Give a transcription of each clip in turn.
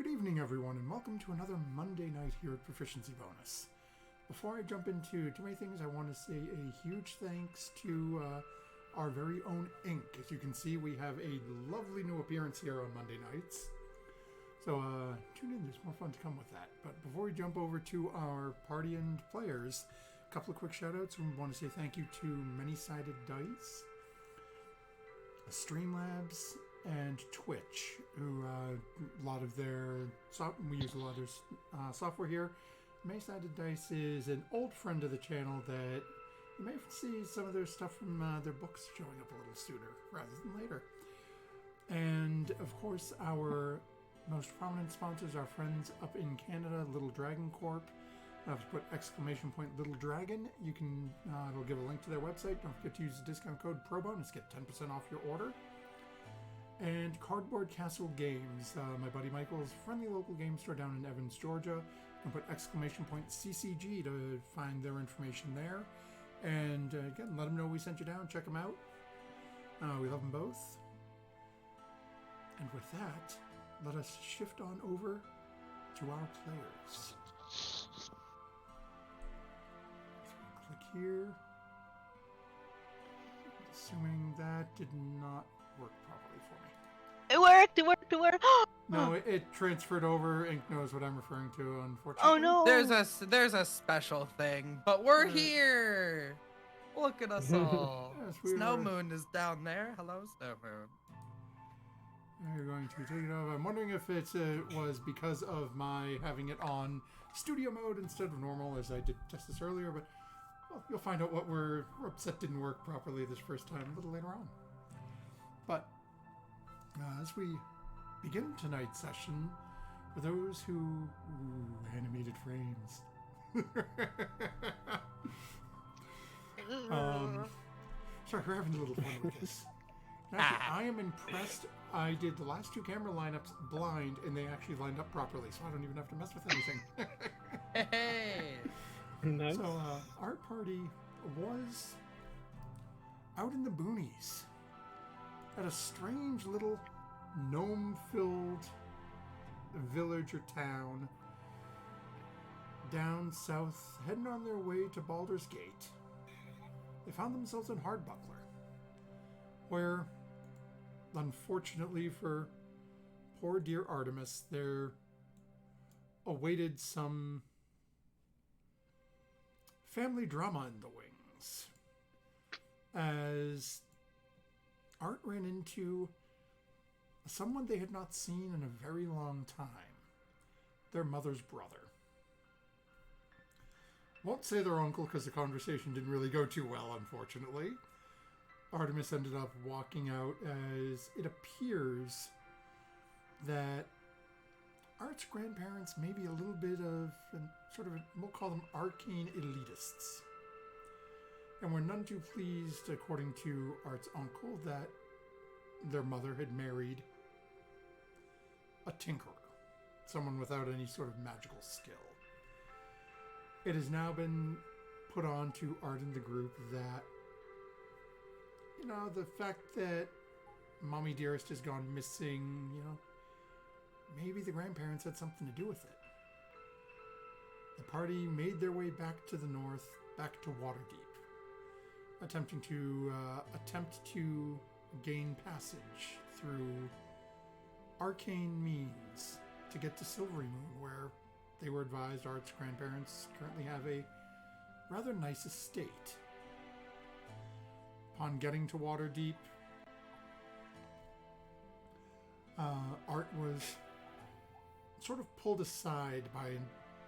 Good evening, everyone, and welcome to another Monday night here at Proficiency Bonus. Before I jump into too many things, I want to say a huge thanks to our very own Ink. As you can see, we have a lovely new appearance here on Monday nights. So tune in, there's more fun to come with that. But before we jump over to our party and players, a couple of quick shout-outs. We want to say thank you to Many-Sided Dice, Streamlabs, and Twitch, who a lot of their we use a lot of their software here. Many-Sided Dice is an old friend of the channel that you may see some of their stuff from their books showing up a little sooner rather than later. And of course, our most prominent sponsors, our friends up in Canada, Little Dragon Corp. If you put ! Little Dragon, you can it'll give a link to their website. Don't forget to use the discount code PROBONUS, get 10% off your order. And Cardboard Castle Games, my buddy Michael's friendly local game store down in Evans, Georgia. You can put ! CCG to find their information there. And again, let them know we sent you down. Check them out. We love them both. And with that, let us shift on over to our players. So click here. Assuming that did not work properly for me. It worked. No, it transferred over. Ink knows what I'm referring to, unfortunately. Oh no! There's a special thing, but we're here. Look at us all. Yes, Snow Moon is down there. Hello, Snow Moon. You're going to take it over. I'm wondering if it was because of my having it on studio mode instead of normal, as I did test this earlier, but well, you'll find out what we're upset didn't work properly this first time a little later on. But as we begin tonight's session, for those who... animated frames. Sorry, we're having a little fun with this. Actually, I am impressed. I did the last two camera lineups blind, and they actually lined up properly, so I don't even have to mess with anything. Hey! Nice. So, our party was out in the boonies at a strange little gnome-filled village or town down south, heading on their way to Baldur's Gate. They found themselves in Hardbuckler, where, unfortunately for poor dear Artemis, there awaited some family drama in the wings, as Art ran into someone they had not seen in a very long time, their mother's brother. Won't say their uncle because the conversation didn't really go too well, unfortunately. Artemis ended up walking out as it appears that Art's grandparents may be a little bit of we'll call them arcane elitists. And were none too pleased, according to Art's uncle, that their mother had married a tinkerer, someone without any sort of magical skill. It has now been put on to Art and the group that, the fact that Mommy Dearest has gone missing, maybe the grandparents had something to do with it. The party made their way back to the north, back to Waterdeep, attempting to gain passage through arcane means to get to Silvery Moon, where they were advised Art's grandparents currently have a rather nice estate. Upon getting to Waterdeep, Art was sort of pulled aside by a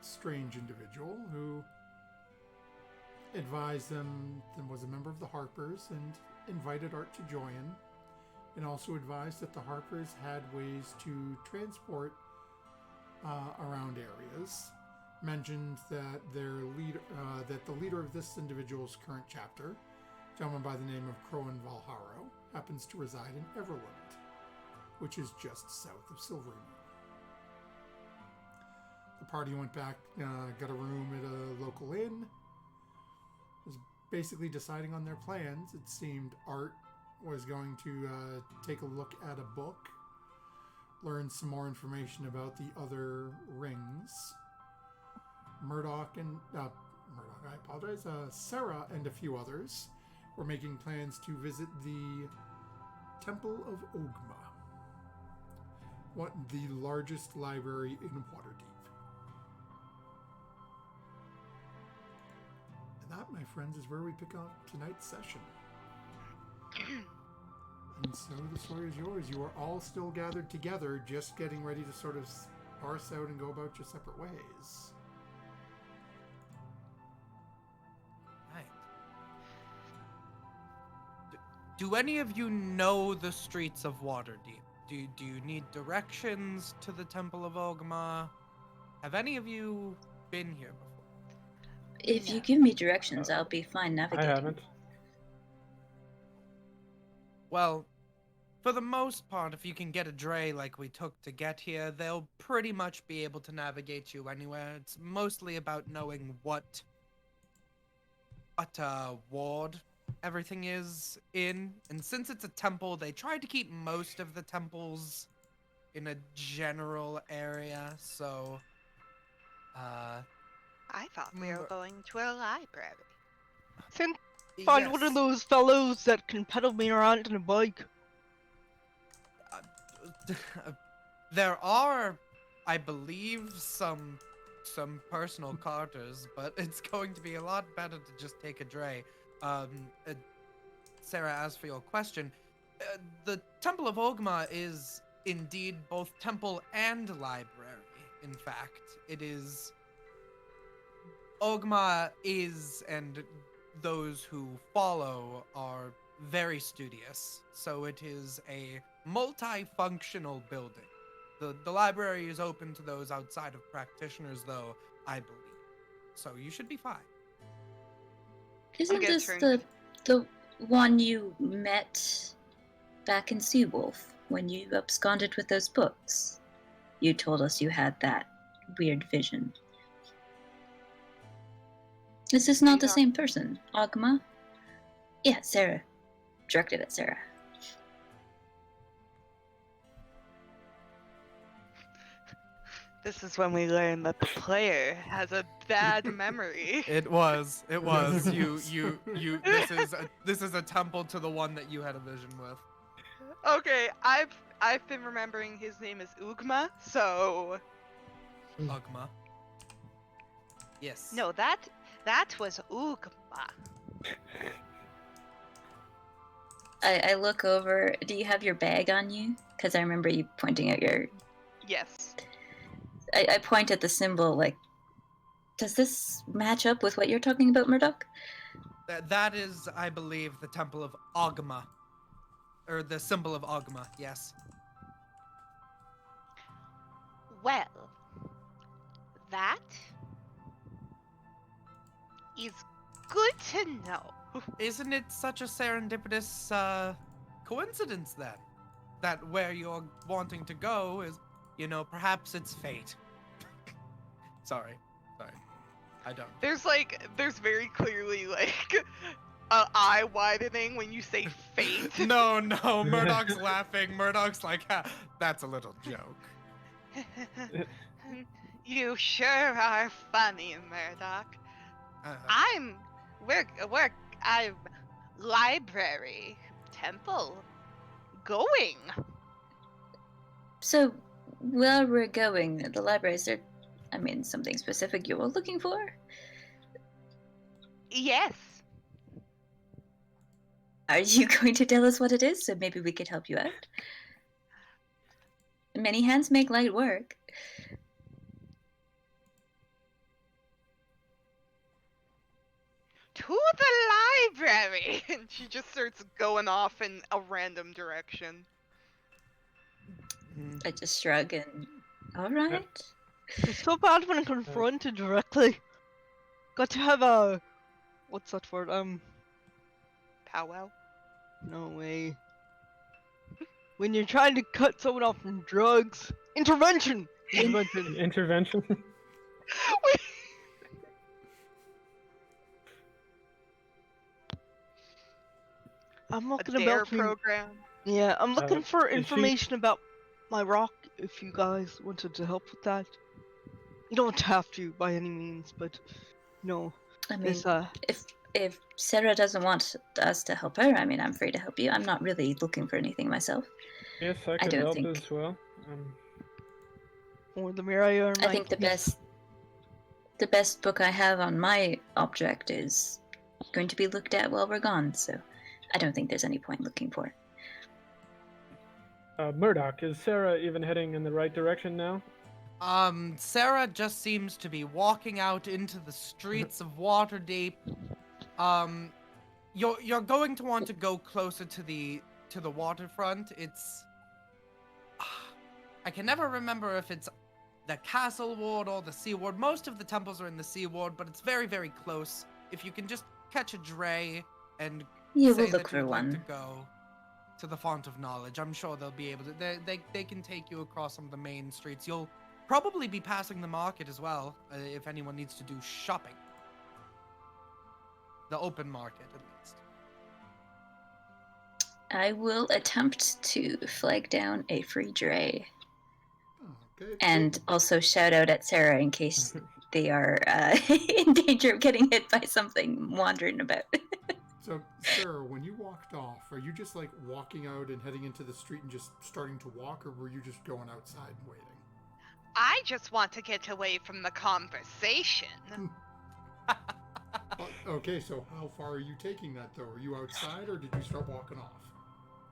strange individual who advised them and was a member of the Harpers and invited Art to join, and also advised that the Harpers had ways to transport around areas. Mentioned that that the leader of this individual's current chapter, a gentleman by the name of Crowan Valharo, happens to reside in Everland, which is just south of Silvery Moon. The party went back, got a room at a local inn, was basically deciding on their plans. It seemed Art was going to take a look at a book learn some more information about the other rings. I apologize, Sarah and a few others were making plans to visit the Temple of Ogma, the largest library in Waterdeep. And that, my friends, is where we pick up tonight's session. And so the story is yours. You are all still gathered together, just getting ready to sort of parse out and go about your separate ways. Do any of you know the streets of Waterdeep? Do you need directions to the Temple of Ogma? Have any of you been here before? If you give me directions, I'll be fine navigating. I haven't. Well, for the most part, if you can get a dray like we took to get here, they'll pretty much be able to navigate you anywhere. It's mostly about knowing what ward everything is in. And since it's a temple, they try to keep most of the temples in a general area, so... I thought we were going to a library. Find one of those fellows that can pedal me around on a bike. There are, I believe, some personal carters, but it's going to be a lot better to just take a dray. Sarah, as for your question, the Temple of Ogma is indeed both temple and library. In fact, it is... Ogma is, and those who follow are very studious, so it is a multifunctional building. The library is open to those outside of practitioners, though, I believe. So you should be fine. Isn't this the one you met back in Seawolf when you absconded with those books? You told us you had that weird vision. Is this not the same person, Ogma? Yeah, Sarah. Directed at Sarah. This is when we learn that the player has a bad memory. It was. You. This is a temple to the one that you had a vision with. Okay, I've been remembering his name is Ugma, so... Ogma. Yes. No, that was Ugma. I look over. Do you have your bag on you? Because I remember you pointing out your... Yes. I point at the symbol, like, does this match up with what you're talking about, Murdoch? That is, I believe, the Temple of Ogma. Or the symbol of Ogma, yes. Well, that is good to know. Isn't it such a serendipitous coincidence then? That where you're wanting to go is, perhaps it's fate. Sorry. I don't. There's very clearly eye widening when you say fate. No, Murdoch's laughing. Murdoch's like, that's a little joke. You sure are funny, Murdoch. I'm library, temple, going. So, where we're going, the library, is there, something specific you were looking for? Yes. Are you going to tell us what it is, so maybe we could help you out? Many hands make light work. To the library! And she just starts going off in a random direction. I just shrug and... Alright. It's so bad when I'm confronted directly. Got to have a... What's that word? Powwow? No way. When you're trying to cut someone off from drugs. Intervention! Intervention? I'm looking a dare about program. Yeah, I'm looking for information about my rock if you guys wanted to help with that. You don't have to by any means, but no. I mean, It's if Sarah doesn't want us to help her, I mean, I'm free to help you. I'm not really looking for anything myself. Yes, I could don't help think- as well. more the merrier. I think the best book I have on my object is going to be looked at while we're gone, so I don't think there's any point looking for it. Murdoch, is Sarah even heading in the right direction now? Sarah just seems to be walking out into the streets of Waterdeep. You're going to want to go closer to the waterfront. It's I can never remember if it's the castle ward or the sea ward. Most of the temples are in the sea ward, but it's very, very close. If you can just catch a dray and You say will look that for you would like to one. go to the Font of Knowledge, I'm sure they'll be able to. They can take you across some of the main streets. You'll probably be passing the market as well, if anyone needs to do shopping. The open market, at least. I will attempt to flag down a free dray. Okay. And also shout out at Sarah in case they are in danger of getting hit by something wandering about. So, Sarah, when you walked off, are you just like walking out and heading into the street and just starting to walk, or were you just going outside and waiting? I just want to get away from the conversation. Well, okay, so how far are you taking that, though? Are you outside, or did you start walking off?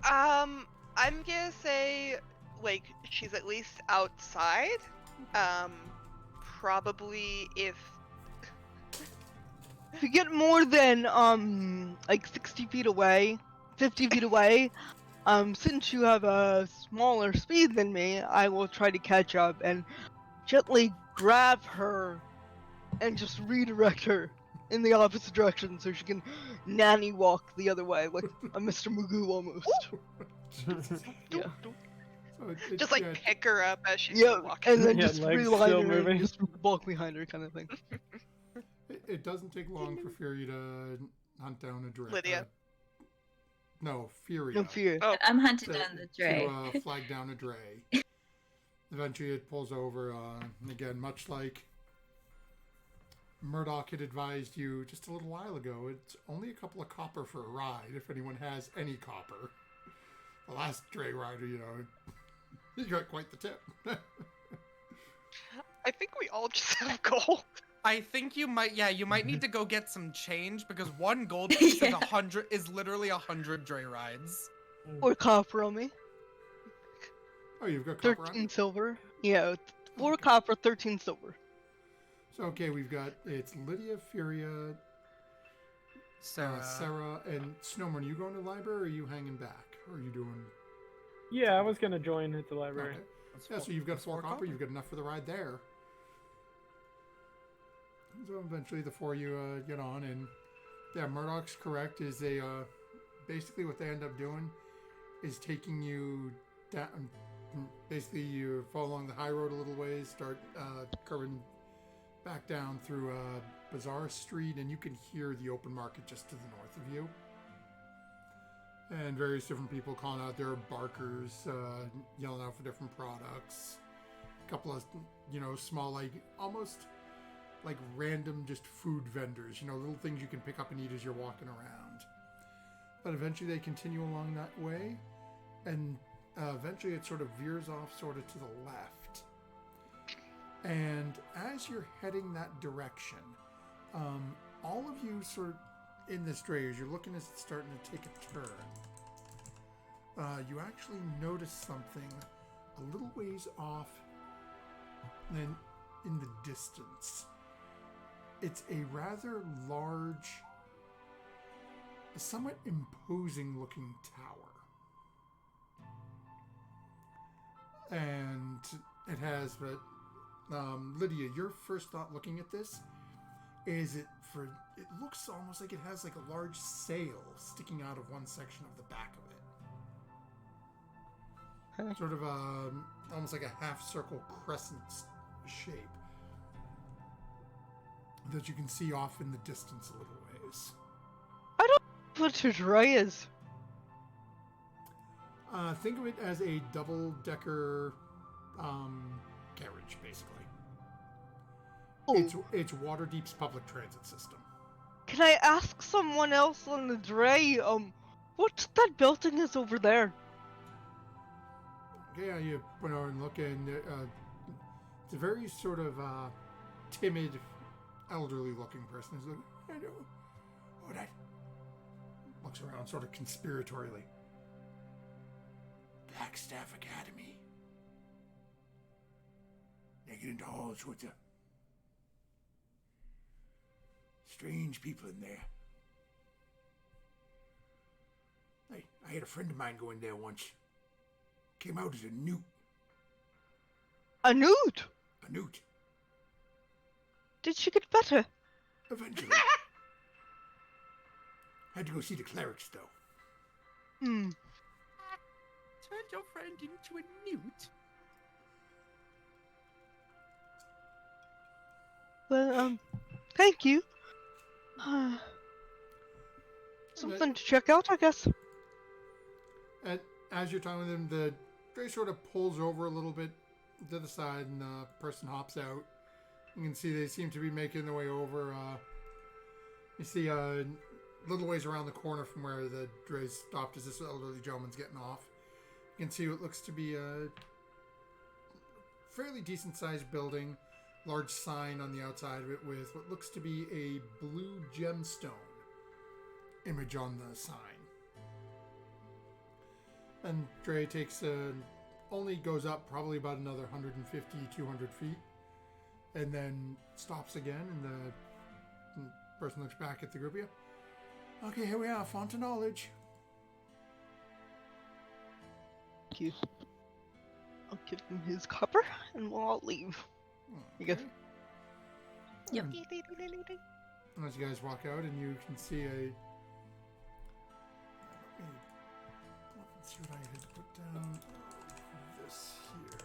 I'm gonna say, like, she's at least outside. Probably if you get more than like 60 feet away, 50 feet away, since you have a smaller speed than me, I will try to catch up and gently grab her and just redirect her in the opposite direction so she can nanny walk the other way, like a Mr. Magoo almost. Yeah. So just like pick her up as she's Yeah, walking. and then Yeah, just legs realign still her moving. and just walk behind her, kind of thing. It doesn't take long for Fury to hunt down a dray. Lydia. No, Fury. No fear. Oh, I'm hunting down the dray. To flag down a dray. Eventually it pulls over, and again, much like Murdoch had advised you just a little while ago, it's only a couple of copper for a ride, if anyone has any copper. The last dray rider, you got quite the tip. I think we all just have gold. I think you might need to go get some change because one gold piece Yeah. is literally 100 dray rides. Or copper on me. Oh, you've got copper 13 on? silver. Yeah, 4 copper, 13 silver. So, okay, it's Lydia, Furia, Sarah, and Snowman. Are you going to the library, or are you hanging back? Or are you doing... Yeah, I was gonna join at the library. Okay. Yeah, so you've got 4 copper, you've got enough for the ride there. So eventually the 4 of you get on, and yeah, Murdoch's correct. Is they basically what they end up doing is taking you down. Basically, you fall along the high road a little ways, start curving back down through Bazaar Street, and you can hear the open market just to the north of you. And various different people calling out their barkers, yelling out for different products. A couple of, small, like, almost like random just food vendors, little things you can pick up and eat as you're walking around. But eventually they continue along that way, and eventually it sort of veers off sort of to the left. And as you're heading that direction, all of you sort of in this dray, as you're looking as it's starting to take a turn, you actually notice something a little ways off and in the distance. It's a rather large, somewhat imposing looking tower. And it has, but Lydia, your first thought looking at this is it looks almost like it has like a large sail sticking out of one section of the back of it. Sort of almost like a half circle crescent shape that you can see off in the distance a little ways. I don't know what a dray is. Think of it as a double-decker carriage, basically. Oh, It's Waterdeep's public transit system. can I ask someone else on the dray, what that building is over there? Yeah, you went over and look, and it's a very sort of timid, elderly-looking person. He's like, I know. Oh, that. Looks around sort of conspiratorially. Blackstaff Academy. They get into all sorts of strange people in there. I had a friend of mine go in there once. Came out as a newt. A newt? A newt. Did she get better? Eventually. Had to go see the clerics, though. Turned your friend into a newt? Well, thank you. Something to check out, I guess. And as you're talking with him, the dray sort of pulls over a little bit to the side, and the person hops out. You can see they seem to be making their way over. You see a little ways around the corner from where the dray stopped as this elderly gentleman's getting off. You can see what looks to be a fairly decent-sized building, large sign on the outside of it with what looks to be a blue gemstone image on the sign. And Dre takes only goes up probably about another 150, 200 feet, and then stops again, and the person looks back at the group of you. Okay, here we are, Font of Knowledge. Thank you. I'll give him his copper, and we'll all leave. You guys. Yep. As you guys walk out, and you can see a... Let's see what I had put down for this here.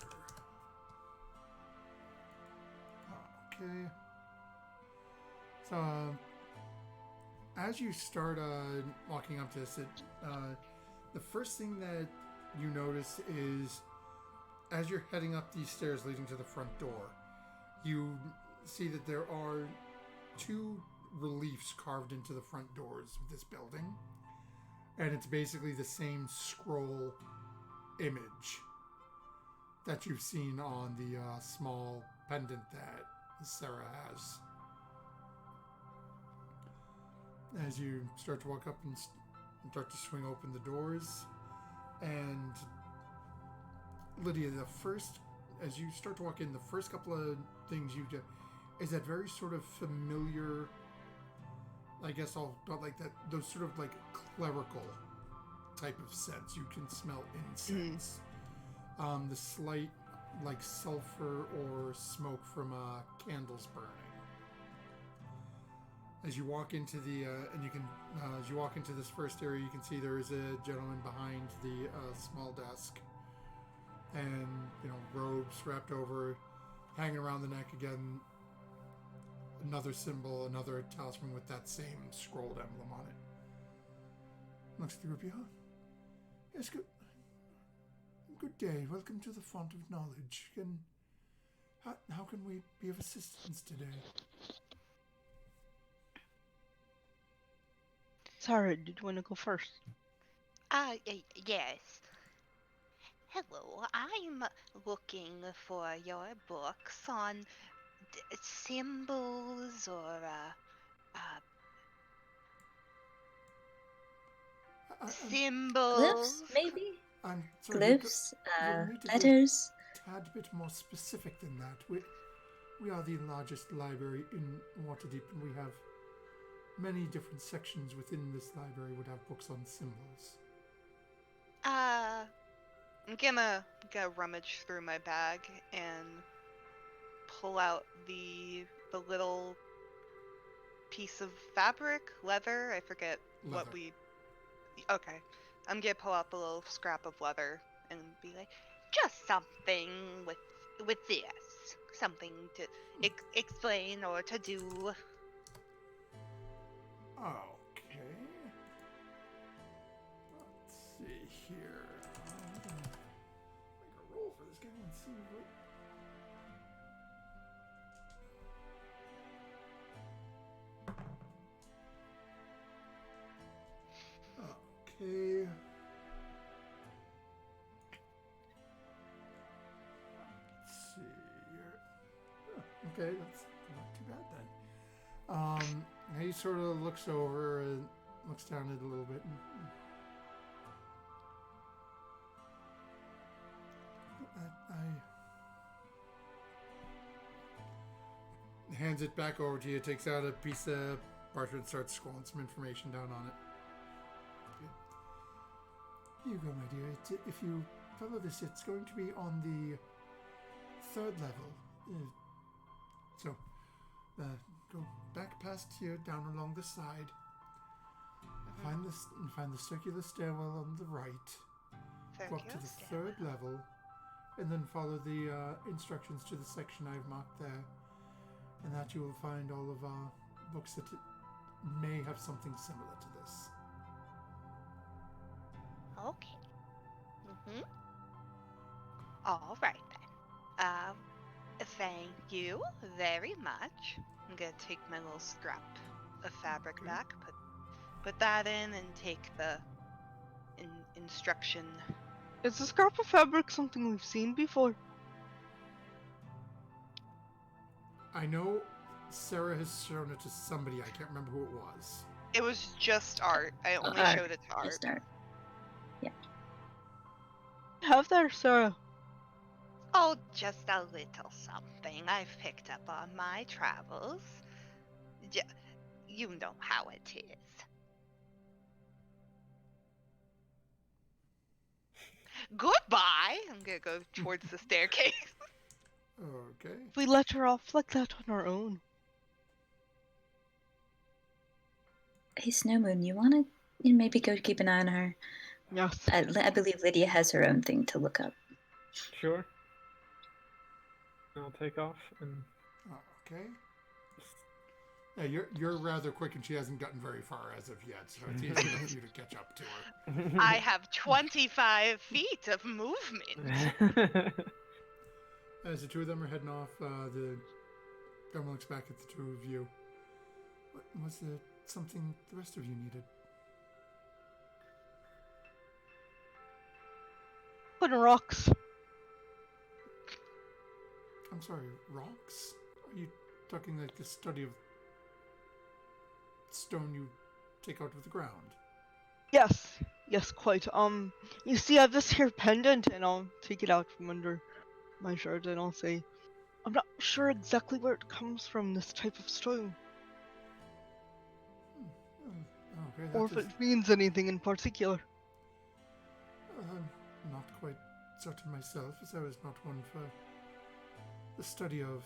Okay. So, as you start walking up to this, the first thing that you notice is, as you're heading up these stairs leading to the front door, you see that there are two reliefs carved into the front doors of this building. And it's basically the same scroll image that you've seen on the small pendant that Sarah has. As you start to walk up and start to swing open the doors, and Lydia, as you start to walk in, the first couple of things you do is that very sort of familiar, I guess not like that, those sort of like clerical type of scents. You can smell incense. The slight like sulfur or smoke from candles burning. As you walk into the as you walk into this first area, you can see there is a gentleman behind the small desk, and robes wrapped over, hanging around the neck again. Another symbol, another talisman with that same scrolled emblem on it. Looks at the group. Yes, good day. Welcome to the Font of Knowledge. How can we be of assistance today? Sarah, did you want to go first? Yes. Hello, I'm looking for your books on symbols or symbols. Glyphs, maybe? I'm sorry, Glyphs, you'll need to be letters. a tad bit more specific than that. We are the largest library in Waterdeep, and we have many different sections within this library would have books on symbols. I'm gonna rummage through my bag and pull out the little piece of fabric, leather, I forget what Leather. we... Okay. I'm gonna pull out the little scrap of leather and be like, just something with this. Something to explain or to do. Okay. Let's see here. I'm gonna make a roll for this let's go and see what. Okay. Let's see here. Oh, okay, that's not too bad then. He sort of looks over and looks down at it a little bit. I hands it back over to you, takes out a piece of parchment, starts scrolling some information down on it. Here you go, my dear. If you follow this, it's going to be on the 3rd level. So, go back past here, down along the side. Find the circular stairwell on the right. Go up to the 3rd level, and then follow the instructions to the section I've marked there. And that you will find all of our books that may have something similar to this. Okay. All right then. Thank you very much. I'm gonna take my little scrap of fabric back, put that in, and take the instruction. Is the scrap of fabric something we've seen before? I know Sarah has shown it to somebody. I can't remember who it was. It was just art. I only art. showed it to art. Just art. Yeah. Have there, Sarah? Oh, just a little something I've picked up on my travels. You know how it is. Goodbye! I'm gonna go towards the staircase. Okay. If we let her off like that on our own. Hey, Snowmoon, you want to maybe go keep an eye on her? Yes. I believe Lydia has her own thing to look up. Sure. I'll take off and. Okay. Yeah, you're rather quick, and she hasn't gotten very far as of yet, so it's easy for you to catch up to her. I have 25 feet of movement. As the two of them are heading off, the governor looks back at the two of you. What was there something the rest of you needed? Put in rocks. I'm sorry, rocks? Are you talking like the study of stone you take out of the ground? Yes, quite. You see, I have this here pendant, and I'll take it out from under my shirt, and I'll say, I'm not sure exactly where it comes from, this type of stone. Okay, Or if it means anything in particular. Not quite certain myself, as I was not one for the study of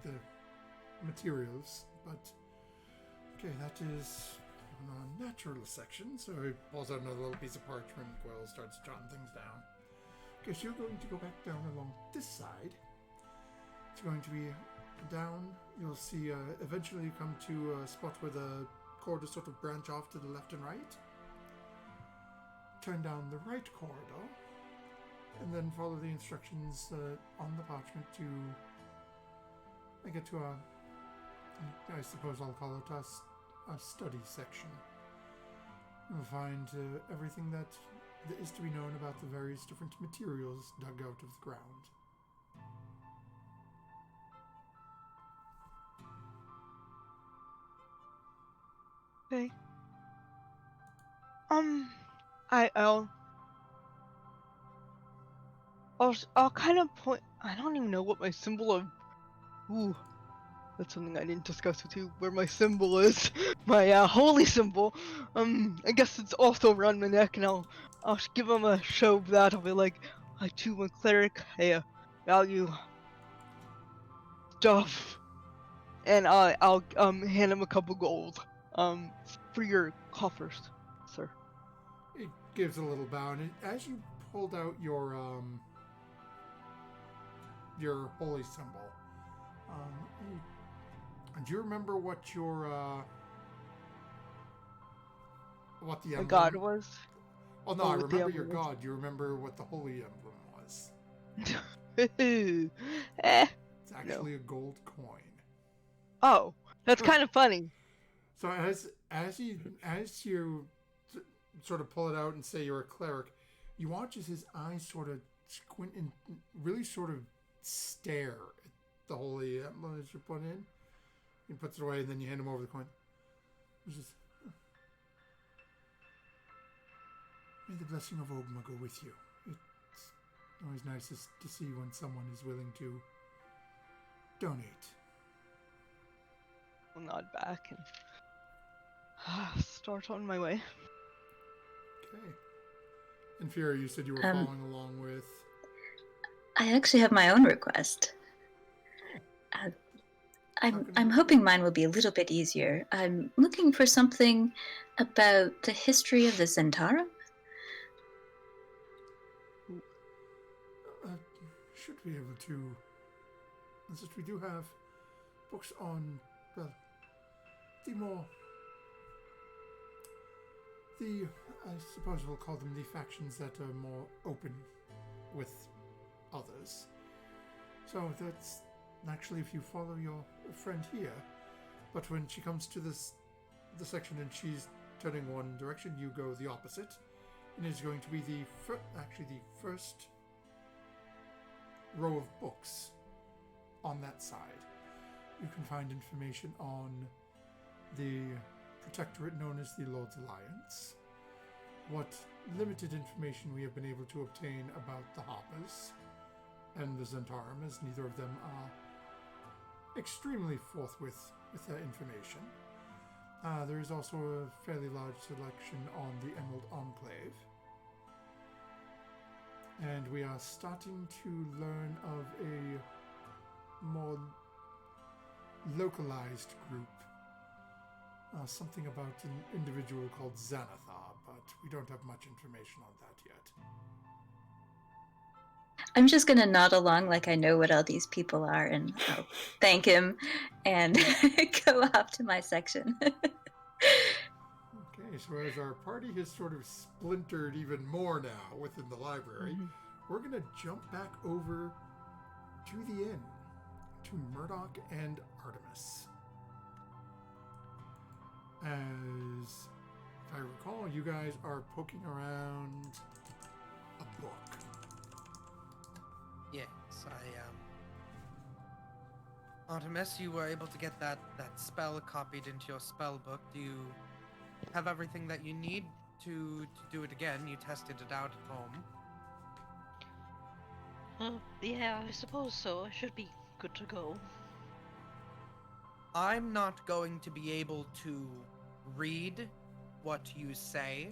the materials, but okay, that is a natural section, so he pulls out another little piece of parchment. Quill starts jotting things down. Okay, so you're going to go back down along this side. It's going to be down. You'll see eventually you come to a spot where the corridors sort of branch off to the left and right. Turn down the right corridor, and then follow the instructions on the parchment to get to I suppose I'll call it a study section. You'll find everything that is to be known about the various different materials dug out of the ground. Okay. I'll kind of point. I don't even know what my symbol of. Ooh, that's something I didn't discuss with you. Where my symbol is, my holy symbol. I guess it's also around my neck, and I'll give him a show of that. I'll be like, I too am a cleric. I value stuff, and I'll hand him a couple gold for your coffers, sir. It gives a little bow, and as you pulled out your holy symbol, do you remember what your what the emblem? My god was. Oh no, Oh, I what the remember your emblem was. god. Do you remember what the holy emblem was? Eh, It's actually a gold coin. oh, that's kind of funny. So as you sort of pull it out and say you're a cleric, you watch as his eyes sort of squint and really sort of stare at the holy emblem that you put in. He puts it away and then you hand him over the coin. He says, "May the blessing of Ogma go with you. It's always nice to see when someone is willing to donate." I'll nod back and start on my way. Okay. And Fury, you said you were following along with... I actually have my own request. I'm hoping mine will be a little bit easier. I'm looking for something about the history of the Zentarum. Should be able to... Since we do have books on, well, I suppose we'll call them the factions that are more open with others. So that's actually if you follow your friend here, but when she comes to the section and she's turning one direction, you go the opposite, and it's going to be the first row of books on that side. You can find information on the protectorate known as the Lord's Alliance, what limited information we have been able to obtain about the Hoppers and the Zentarum, as neither of them are extremely forthwith with their information. There is also a fairly large selection on the Emerald Enclave. And we are starting to learn of a more localized group. Something about an individual called Xanathar, but we don't have much information on that yet. I'm just going to nod along like I know what all these people are, and I'll thank him and go off to my section. Okay, so as our party has sort of splintered even more now within the library, we're going to jump back over to the inn, to Murdoch and Artemis. As, if I recall, you guys are poking around a book. Yes, Artemis, you were able to get that spell copied into your spell book. Do you have everything that you need to do it again? You tested it out at home. Yeah, I suppose so. I should be good to go. I'm not going to be able to read what you say.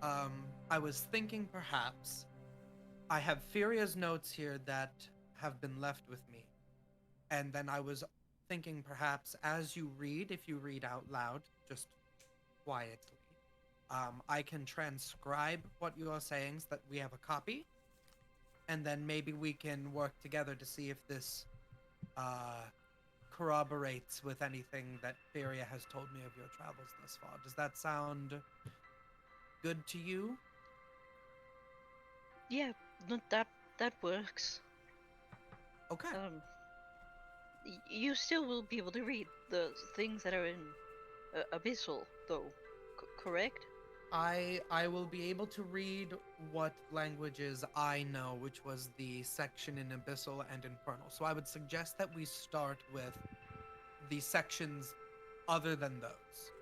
I was thinking perhaps I have Furia's notes here that have been left with me. And then I was thinking perhaps as you read, if you read out loud, just quietly, I can transcribe what you are saying so that we have a copy. And then maybe we can work together to see if this corroborates with anything that Furia has told me of your travels thus far. Does that sound good to you? Yeah, that works. Okay. You still will be able to read the things that are in Abyssal, though, correct? I will be able to read what languages I know, which was the section in Abyssal and Infernal. So I would suggest that we start with the sections other than those.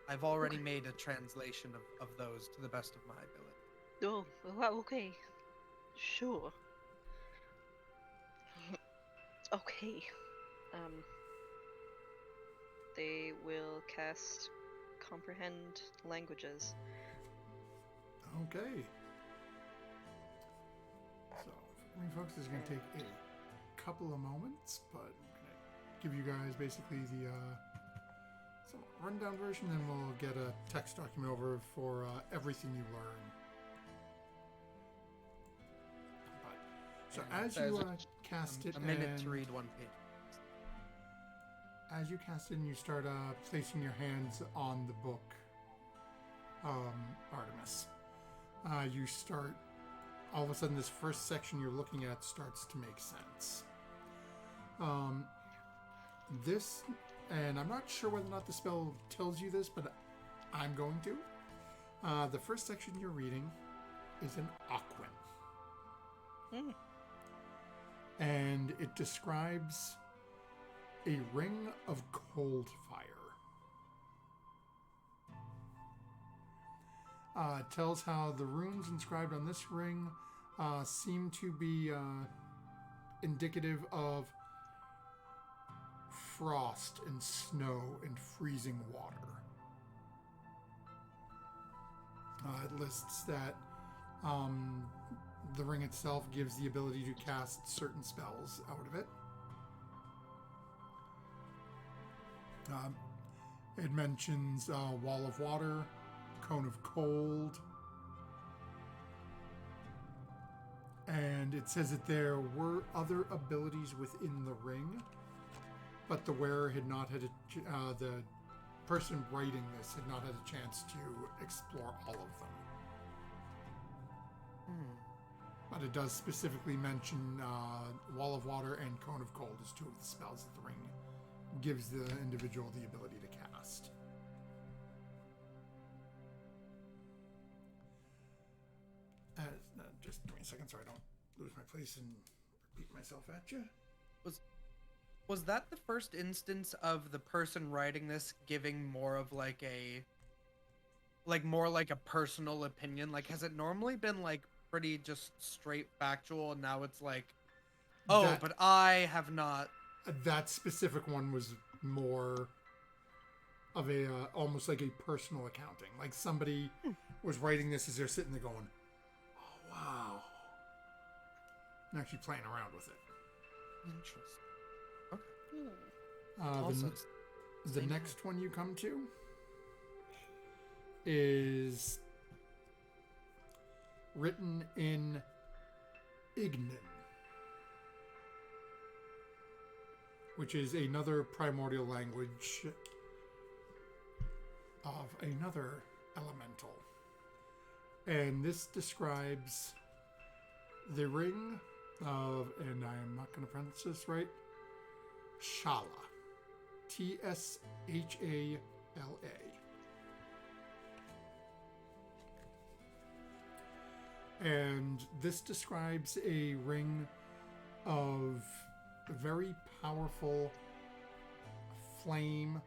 I've already made a translation of those to the best of my ability. Oh, well, okay. Sure. Okay. They will cast Comprehend Languages. Okay. So, for me, folks, this is going to take a couple of moments, but I'm going to give you guys basically the rundown version, then we'll get a text document over for everything you learn. But, so as you cast it, a minute to read one page. As you cast it and you start placing your hands on the book, Artemis, you start all of a sudden this first section you're looking at starts to make sense. This, and I'm not sure whether or not the spell tells you this, but I'm going to. The first section you're reading is an Aquin. And it describes a ring of cold fire. It tells how the runes inscribed on this ring seem to be indicative of frost and snow and freezing water. It lists that the ring itself gives the ability to cast certain spells out of it. It mentions Wall of Water, Cone of Cold, and it says that there were other abilities within the ring, but the wearer had not had the person writing this had not had a chance to explore all of them. But it does specifically mention Wall of Water and Cone of Cold as two of the spells that the ring gives the individual the ability to cast. Just give me a second so I don't lose my place and repeat myself at you. Was that the first instance of the person writing this giving more of like a personal opinion? Like, has it normally been like pretty just straight factual, and now it's like, oh, but I have not. That specific one was more of a almost like a personal accounting. Like somebody was writing this as they're sitting there going, "Oh wow," and actually playing around with it. Interesting. Okay. The next one you come to is written in Ignan, which is another primordial language of another elemental. And this describes the ring of, and I'm not going to pronounce this right, Shala. Tshala. And this describes a ring of very powerful flame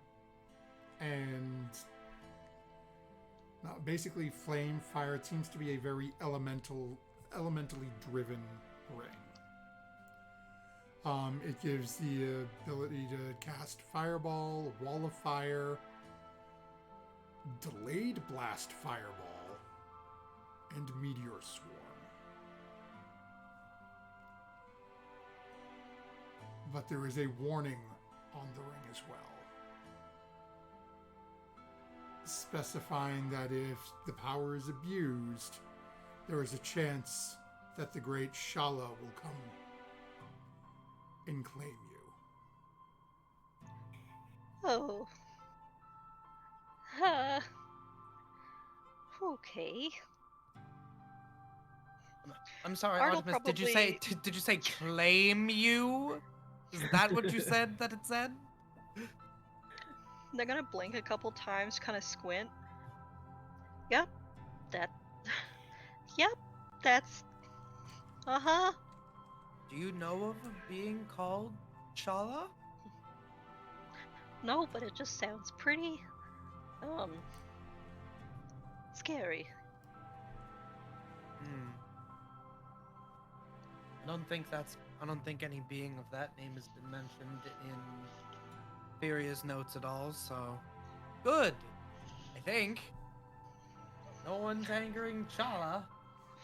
and basically flame, fire. It seems to be a very elementally driven ring. It gives the ability to cast Fireball, Wall of Fire, Delayed Blast Fireball, and Meteor Swarm. But there is a warning on the ring as well, specifying that if the power is abused, there is a chance that the great Shala will come and claim you. Oh. Okay. I'm sorry, Art'll Artemis. Did you say claim you? Is that what you said that it said? They're gonna blink a couple times, kind of squint. Yep. Yep. That's. Uh-huh. Do you know of a being called Shala? No, but it just sounds pretty, scary. I don't think any being of that name has been mentioned in Furia's notes at all, so good. I think. No one's angering Shala.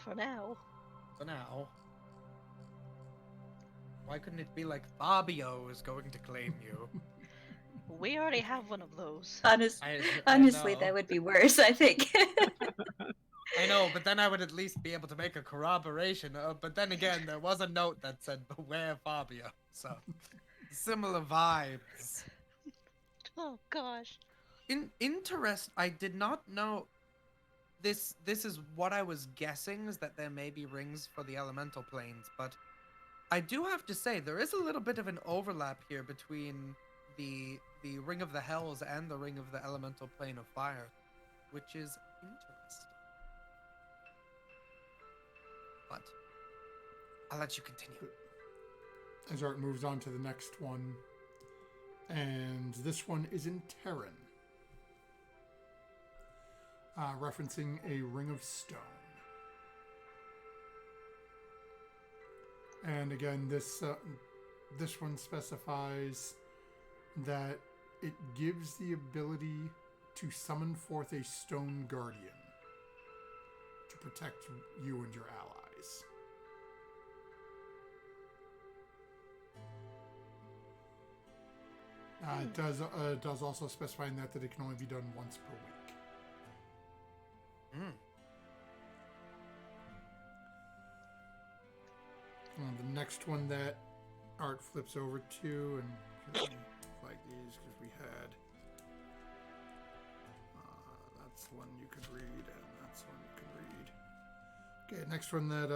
For now. For now. Why couldn't it be like Fabio is going to claim you? We already have one of those. Honestly, that would be worse, I think. I know, but then I would at least be able to make a corroboration. But then again, there was a note that said, "Beware Fabio." So, similar vibes. Oh gosh. I did not know this is what I was guessing, is that there may be rings for the elemental planes, but I do have to say there is a little bit of an overlap here between the Ring of the Hells and the Ring of the Elemental Plane of Fire, which is interesting. But I'll let you continue. As Art moves on to the next one, and this one is in Terran, referencing a ring of stone. And again, this one specifies that it gives the ability to summon forth a stone guardian to protect you and your allies. It does also specify in that it can only be done once per week. The next one that Art flips over to, and like these because we had that's one you could read, and that's one you could read. Okay, next one that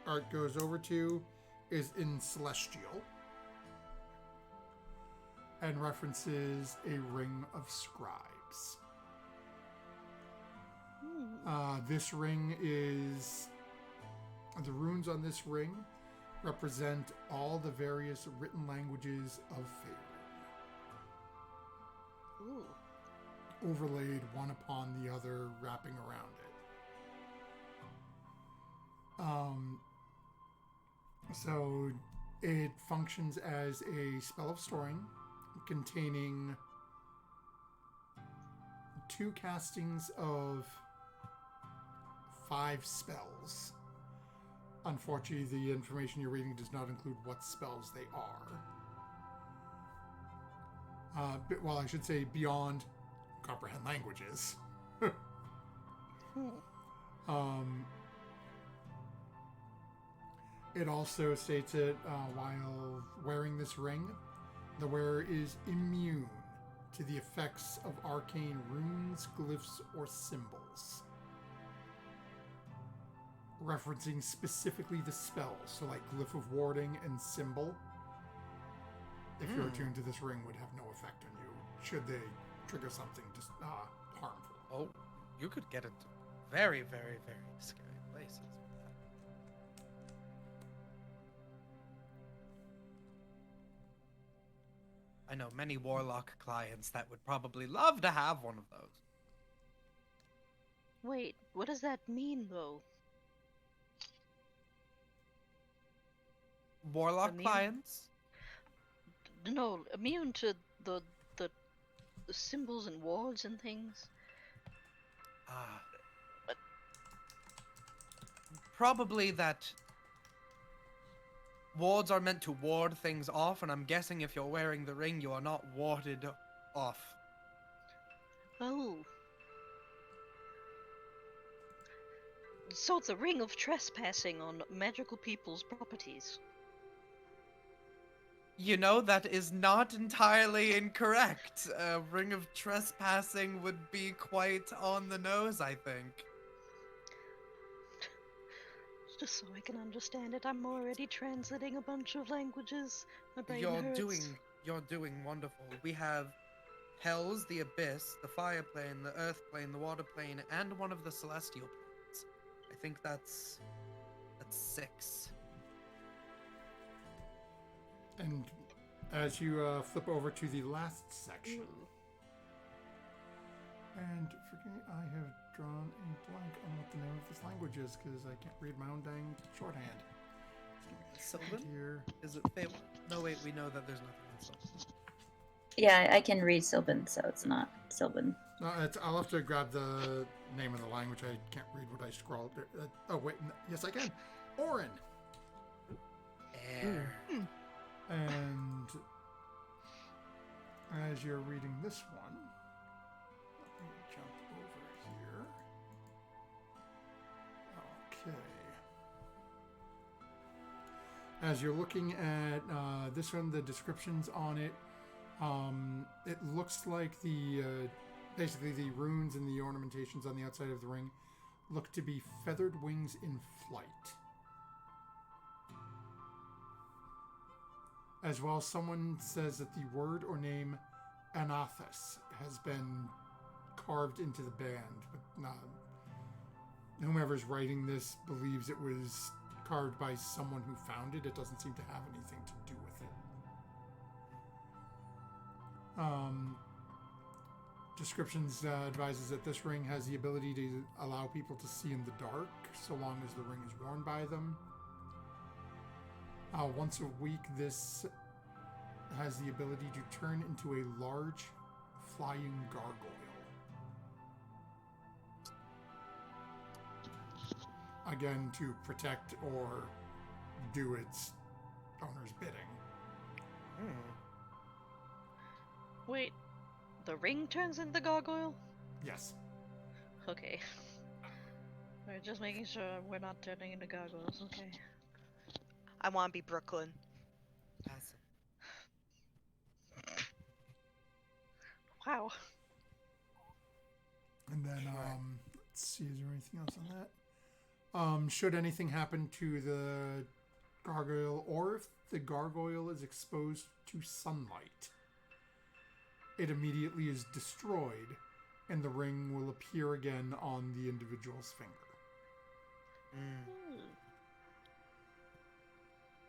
Art goes over to is in Celestial, and references a ring of scribes. This ring is... The runes on this ring represent all the various written languages of Faerun. Overlaid one upon the other, wrapping around it. So it functions as a spell of storing, containing 2 castings of 5 spells. Unfortunately, the information you're reading does not include what spells they are. Well, I should say beyond comprehend languages. It also states that while wearing this ring, the wearer is immune to the effects of arcane runes, glyphs, or symbols. Referencing specifically the spells, so like Glyph of Warding and Symbol, if you're attuned to this ring, would have no effect on you, should they trigger something just harmful. Oh, you could get into very, very, very scary places with that. I know many Warlock clients that would probably love to have one of those. Wait, what does that mean, though? Warlock Immune? clients? No, immune to the symbols and wards and things. Probably that wards are meant to ward things off, and I'm guessing if you're wearing the ring, you are not warded off. Oh. So it's a ring of trespassing on magical people's properties. You know, that is not entirely incorrect. A ring of trespassing would be quite on the nose, I think. Just so I can understand it, I'm already translating a bunch of languages. My brain You're hurts. doing wonderful. We have Hells, the Abyss, the Fire Plane, the Earth Plane, the Water Plane, and one of the Celestial Planes. I think that's 6. And as you flip over to the last section, and forget I have drawn a blank on what the name of this language is because I can't read my own dang shorthand. Sylvan? Here. Is it Fable? No, wait, we know that there's nothing in Sylvan. Yeah, I can read Sylvan, so it's not Sylvan. No, I'll have to grab the name of the language. I can't read what I scrawled. Oh wait, yes I can. Orin. Air. And as you're reading this one, let me jump over here. Okay. As you're looking at this one, the descriptions on it, it looks like the basically the runes and the ornamentations on the outside of the ring look to be feathered wings in flight. As well, someone says that the word or name Anathus has been carved into the band, but whomever's writing this believes it was carved by someone who found it. It doesn't seem to have anything to do with it. Descriptions advises that this ring has the ability to allow people to see in the dark, so long as the ring is worn by them. Once a week, this has the ability to turn into a large flying gargoyle. Again, to protect or do its owner's bidding. Wait, the ring turns into the gargoyle? Yes. Okay. We're just making sure we're not turning into gargoyles, okay. I want to be Brooklyn. Passive. Wow. And then, Sure. let's see, is there anything else on that? Should anything happen to the gargoyle, or if the gargoyle is exposed to sunlight, it immediately is destroyed, and the ring will appear again on the individual's finger.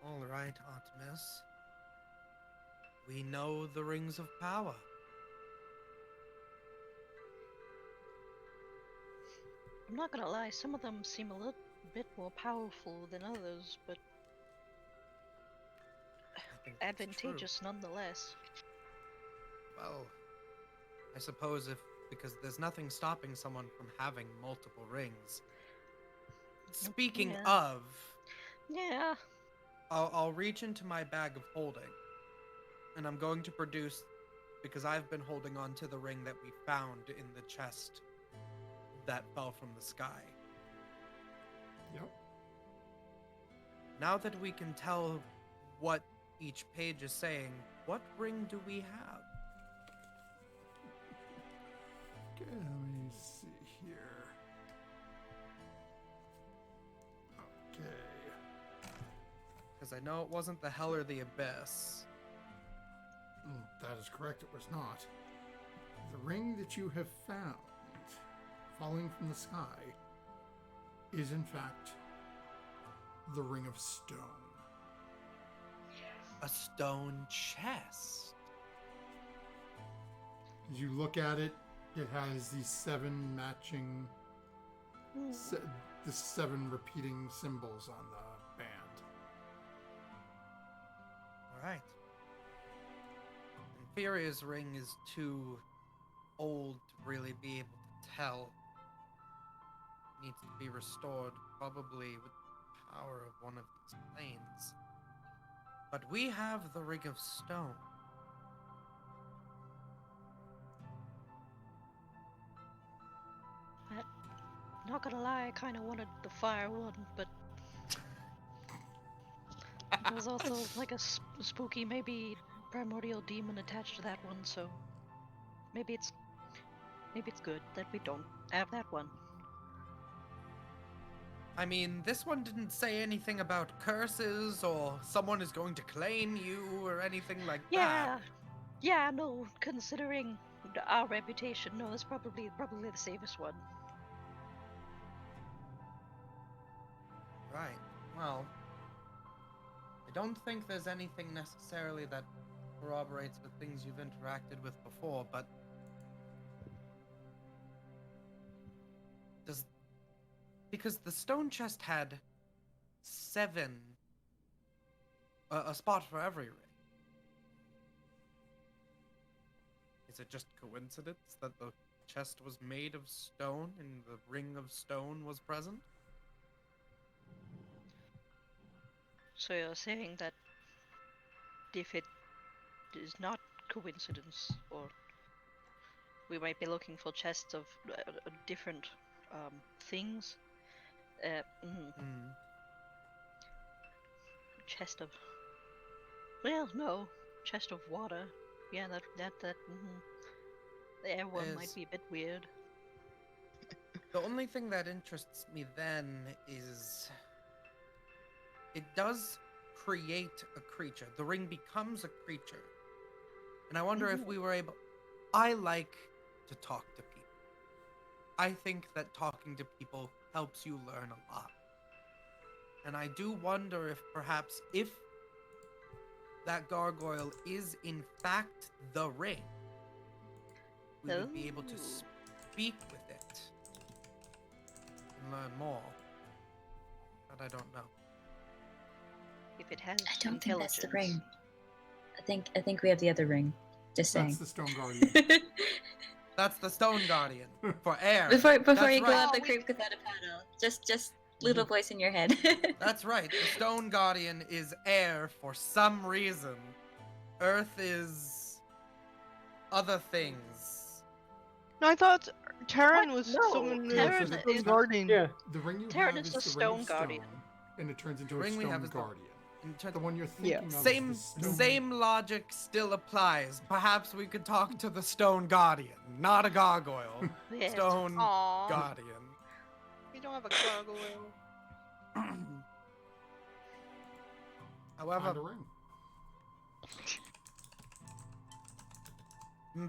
All right, Artemis. We know the rings of power. I'm not gonna lie, some of them seem a little bit more powerful than others, but I think that's advantageous nonetheless. true. Well, I suppose because there's nothing stopping someone from having multiple rings. Speaking Yeah. of, Yeah. I'll reach into my bag of holding, and I'm going to produce, because I've been holding on to the ring that we found in the chest that fell from the sky. Yep. Now that we can tell what each page is saying, what ring do we have? Okay, let me see here. Okay. Because I know it wasn't the Hell or the Abyss. That is correct, it was not. The ring that you have found falling from the sky is in fact the Ring of Stone. A stone chest. As you look at it, it has these 7 matching, the 7 repeating symbols on the band. Alright. Inferior's ring is too old to really be able to tell. Needs to be restored, probably with the power of one of these planes. But we have the Ring of Stone. Not gonna lie, I kinda wanted the fire one, but there was also like a spooky, maybe primordial demon attached to that one, so maybe it's good that we don't have that one. I mean, this one didn't say anything about curses or someone is going to claim you or anything like Yeah, that. yeah, no. Considering our reputation, no, it's probably the safest one. Right. Well, I don't think there's anything necessarily that corroborates with things you've interacted with before, but because the stone chest had 7, a spot for every ring. Is it just coincidence that the chest was made of stone and the ring of stone was present? So you're saying that if it is not coincidence, or we might be looking for chests of different things. Chest of. Well, no, chest of water. Yeah, that. The airworm Is- might be a bit weird. The only thing that interests me then is it does create a creature. The ring becomes a creature. And I wonder if we were able. I like to talk to people. I think that talking to people helps you learn a lot. And I do wonder if perhaps if that gargoyle is in fact the ring, we would be able to Ooh. speak with it and learn more. But I don't know. If it has I don't think that's the intelligence. ring. I think we have the other ring. Just saying. That's the Stone Guardian. That's the Stone Guardian for air. before That's you go right. out the Oh, creep without a paddle, just little voice in your head. That's right. The Stone Guardian is air for some reason. Earth is other things. No, I thought Terran What? was No, someone Yeah, Terran so Stone is- Guardian. Yeah. The ring you Terran have is is the the ring of Stone Guardian. stone, and it turns into The a ring we Stone have is the- Guardian. In ter- The one you're Yeah. thinking of Same is the stone. same logic still applies. Perhaps we could talk to the Stone Guardian, not a gargoyle. Yes. Stone Aw. Guardian. We don't have a gargoyle. However, Find a ring.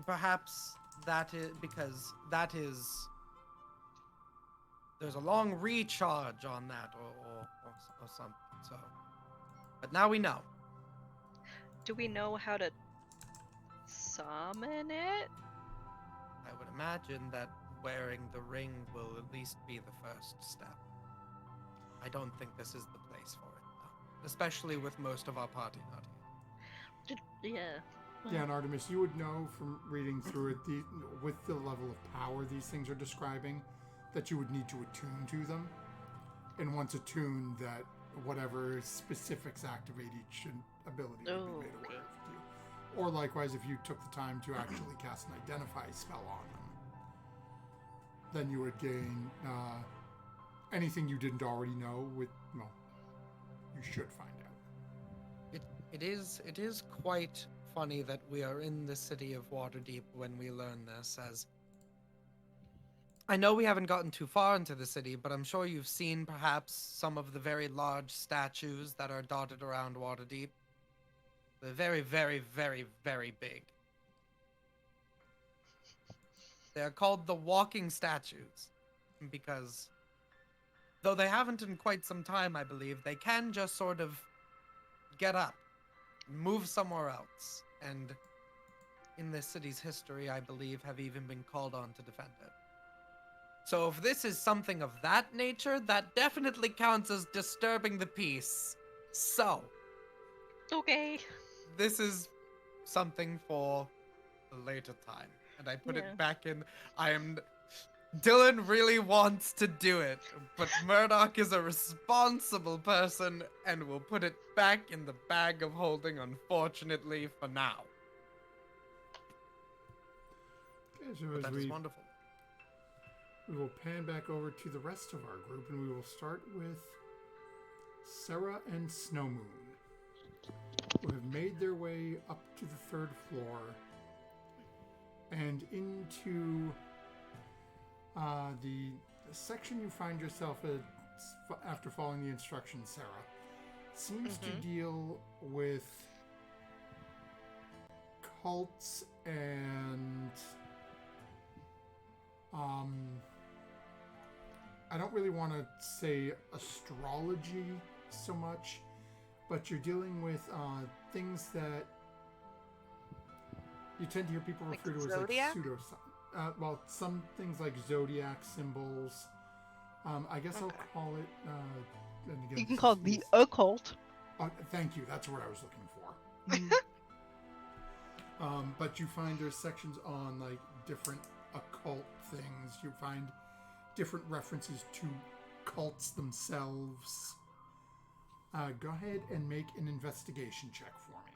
perhaps that is because that is there's a long recharge on that or something. So, but now we know. Do we know how to summon it? I would imagine that wearing the ring will at least be the first step. I don't think this is the place for it, though. Especially with most of our party not here. Yeah. Yeah, and Artemis, you would know from reading through it, with the level of power these things are describing, that you would need to attune to them. And once attuned, that whatever specifics activate each ability would be Oh, made okay. aware of to you. Or likewise, if you took the time to actually cast an identify spell on them, then you would gain anything you didn't already know. Well, you should find out. It is quite funny that we are in the city of Waterdeep when we learn this, as I know we haven't gotten too far into the city, but I'm sure you've seen perhaps some of the very large statues that are dotted around Waterdeep. They're very, very, very, very big. They're called the walking statues because, though they haven't in quite some time, I believe, they can just sort of get up, move somewhere else, and in this city's history, I believe, have even been called on to defend it. So if this is something of that nature, that definitely counts as disturbing the peace. So, Okay. this is something for a later time. And I put Yeah. it back in. Dylan really wants to do it, but Murdoch is a responsible person and will put it back in the bag of holding, unfortunately, for now. Okay, so But as that is wonderful. we will pan back over to the rest of our group, and we will start with Sarah and Snowmoon, who have made their way up to the third floor and into the section you find yourself at after following the instructions, Sarah. Seems to deal with cults and I don't really want to say astrology so much, but you're dealing with things that you tend to hear people Like refer to zodiac? as like pseudo. Well, some things like zodiac symbols. I guess I'll call it. And again, You can this call is- it the these- occult. Thank you. That's what I was looking for. But you find there's sections on like different occult things. You find different references to cults themselves. Go ahead and make an investigation check for me.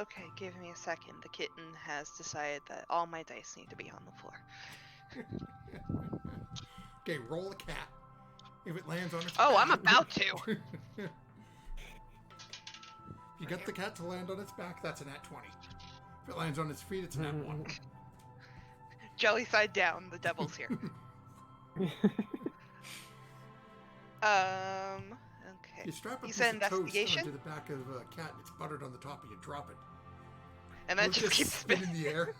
Okay, give me a second. The kitten has decided that all my dice need to be on the floor. Okay, roll a cat. If it lands on its Oh, back. I'm about to. If you get the cat to land on its back, that's a nat 20. If it lands on its feet, it's a nat 1. jelly side down. The devil's here. Okay. You strap a You piece said of toast investigation? onto the back of a cat and it's buttered on the top and you drop it. And then It'll just keep spin spinning. in the air.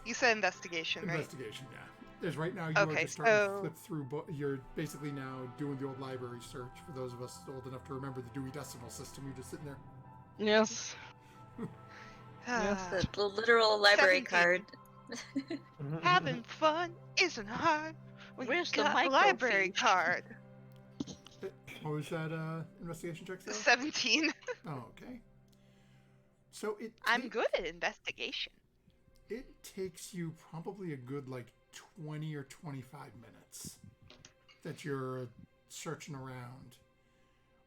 You said investigation, right? Investigation, yeah. There's right now you are Okay, just starting to so- flip through. You're basically now doing the old library search. For those of us old enough to remember the Dewey Decimal System, you're just sitting there. Yes. Ah, The literal library 17. card. Having fun isn't hard when Where's you the got a library microfiche? card. What was that investigation check, Sarah? 17. Oh, okay. So I'm good at investigation. It takes you probably a good 20 or 25 minutes that you're searching around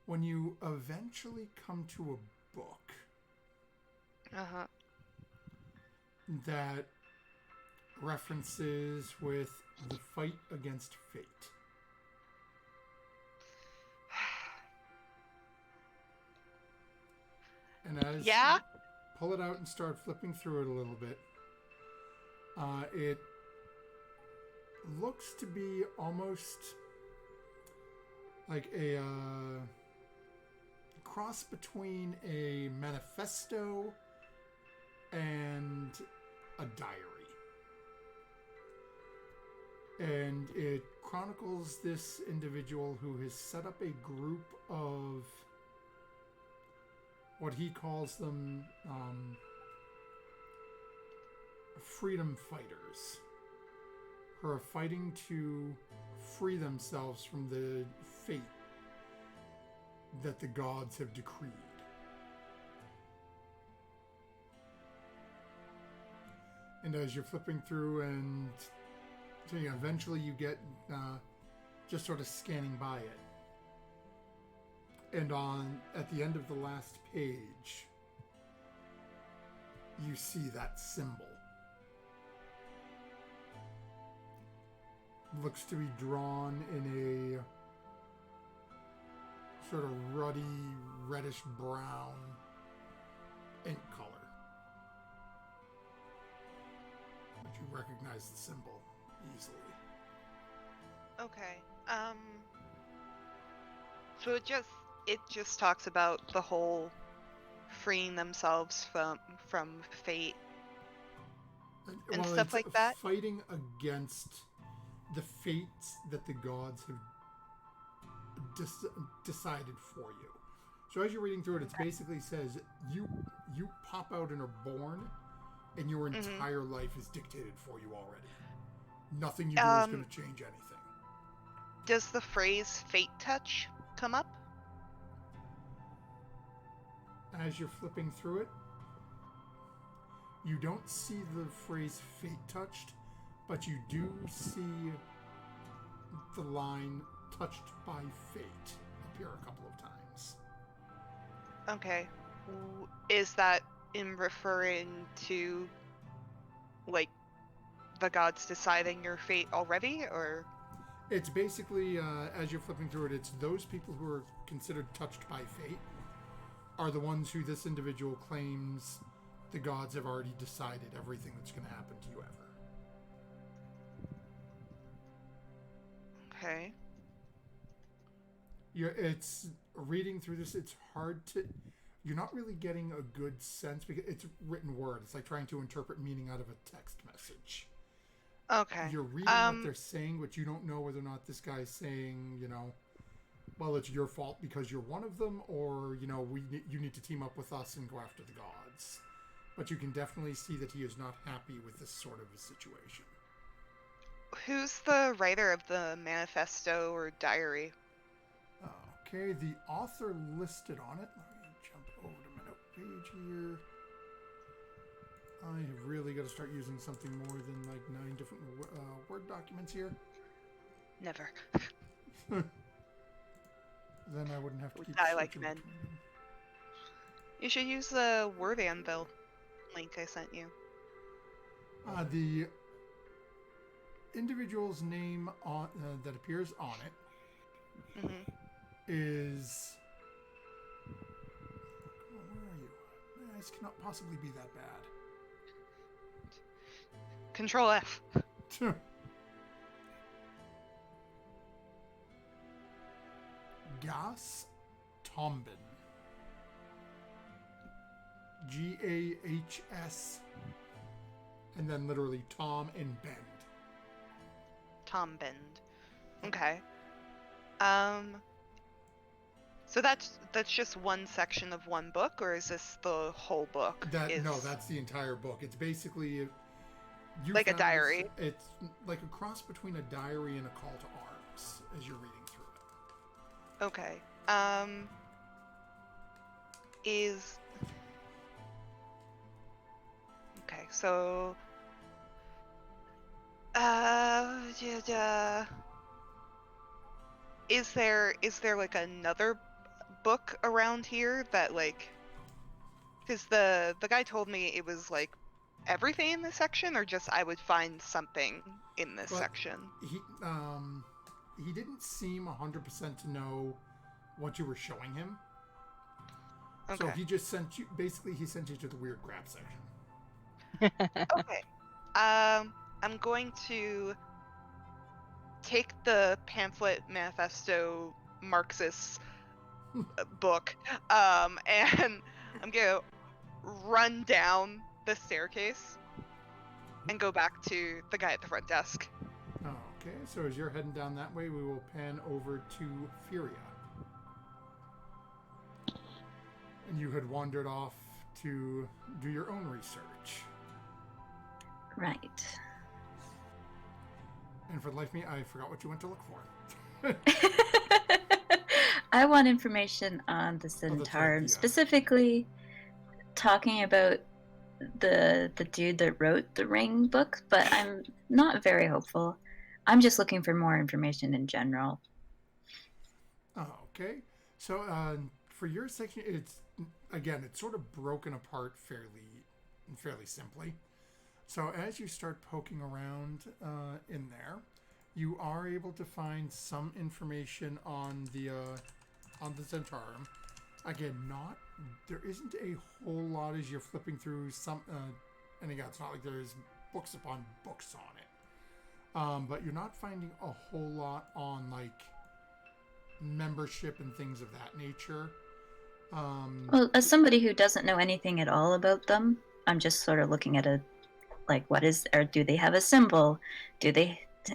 when you eventually come to a book Uh-huh. that references with the fight against fate. And as Yeah? you pull it out and start flipping through it a little bit, it looks to be almost like a cross between a manifesto and a diary. And it chronicles this individual who has set up a group of what he calls them freedom fighters, who are fighting to free themselves from the fate that the gods have decreed. And as you're flipping through, and so eventually you get just sort of scanning by it. And at the end of the last page, you see that symbol. Looks to be drawn in a sort of ruddy, reddish brown ink color. But you recognize the symbol easily. Okay. So it just talks about the whole freeing themselves from fate and stuff it's like that. Fighting against the fates that the gods have decided for you. So as you're reading through it, it basically says you pop out and are born, and your entire life is dictated for you already. Nothing you do is going to change anything. Does the phrase "fate touch" come up? As you're flipping through it, you don't see the phrase "fate touched," but you do see the line "touched by fate" appear a couple of times. Okay. Is that in referring to the gods deciding your fate already, or? It's basically, as you're flipping through it, it's those people who are considered touched by fate are the ones who this individual claims the gods have already decided everything that's going to happen to you ever. Okay. It's reading through this, it's hard to... You're not really getting a good sense because it's written word. It's like trying to interpret meaning out of a text message. Okay. You're reading what they're saying, but you don't know whether or not this guy's saying, well, it's your fault because you're one of them, or, you need to team up with us and go after the gods. But you can definitely see that he is not happy with this sort of a situation. Who's the writer of the manifesto or diary? Okay, the author listed on it. Let me jump over to my note page here. I have really got to start using something more than 9 different Word documents here. Never. Then I wouldn't have to keep Die like switching men. between them. You should use the Word Anvil link I sent you. The individual's name on that appears on it is... Come on, where are you? This cannot possibly be that bad. Control F. Gas Tombin. Gahs. And then literally Tom and Bend. Tom Bend. Okay. So that's just one section of one book, or is this the whole book? No, that's the entire book. It's basically like a diary. It's like a cross between a diary and a call to arms as you're reading through it. Okay. Okay, so is there like another book around here that like, because the guy told me it was like everything in this section, or just I would find something in this section? He didn't seem 100% to know what you were showing him. Okay. So he just sent you, basically he sent you to the weird crap section. Okay. I'm going to take the pamphlet manifesto Marxist book, and I'm gonna run down the staircase and go back to the guy at the front desk. Okay, so as you're heading down that way, we will pan over to Furia. And you had wandered off to do your own research. Right. And for the life of me, I forgot what you went to look for. I want information on the Centaur, specifically talking about the dude that wrote the Ring book, but I'm not very hopeful. I'm just looking for more information in general. Okay. So for your section, it's sort of broken apart fairly simply. So as you start poking around in there, you are able to find some information on the Centaurum. Again, there isn't a whole lot as you're flipping through some, and again, it's not like there's books upon books on it. But you're not finding a whole lot on like membership and things of that nature. Well, as somebody who doesn't know anything at all about them, I'm just sort of looking at do they have a symbol?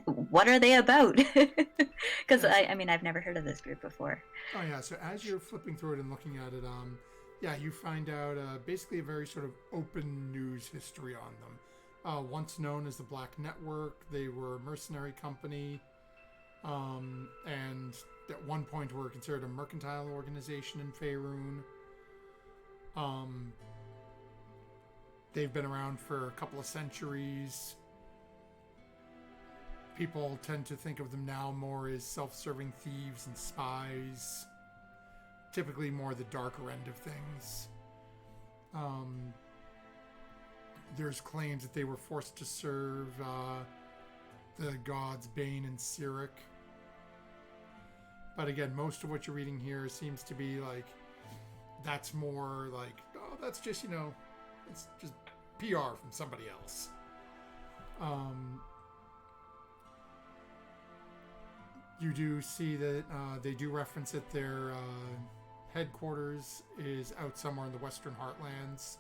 What are they about? Because I mean, I've never heard of this group before. Oh yeah, so as you're flipping through it and looking at it, you find out basically a very sort of open news history on them. Once known as the Black Network, they were a mercenary company, and at one point were considered a mercantile organization in Faerun. They've been around for a couple of centuries. People tend to think of them now more as self-serving thieves and spies. Typically more the darker end of things. There's claims that they were forced to serve the gods Bane and Cyric. But again, most of what you're reading here seems to be like, that's more like, oh, that's just, it's just PR from somebody else. You do see that they do reference that their headquarters is out somewhere in the Western Heartlands.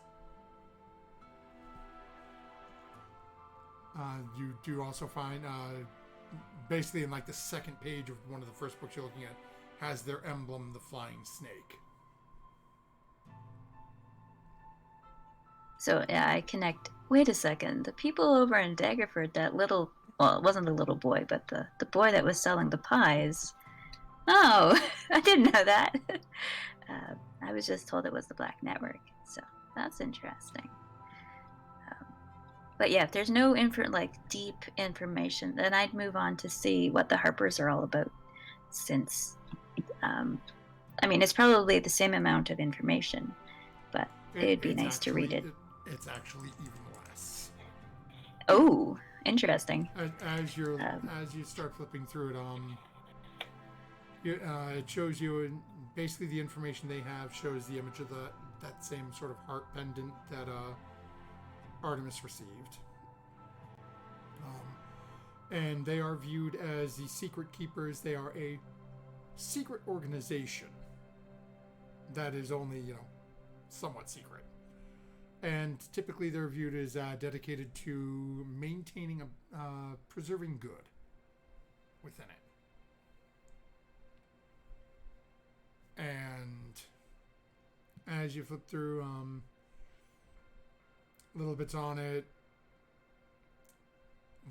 You do also find, basically in like the second page of one of the first books you're looking at, has their emblem, the flying snake. So yeah, I connect. Wait a second. The people over in Daggerford, well, it wasn't the little boy, but the boy that was selling the pies. Oh, I didn't know that. I was just told it was the Black Network, so that's interesting. But yeah, if there's no deep information, then I'd move on to see what the Harpers are all about. Since, I mean, it's probably the same amount of information, but it'd be nice to read it. It's actually even less. Oh, interesting. As you start flipping through it, it shows you, basically the information they have shows the image of that same sort of heart pendant that Artemis received. And they are viewed as the secret keepers. They are a secret organization that is only, somewhat secret. And typically they're viewed as dedicated to maintaining preserving good within it. And as you flip through little bits on it,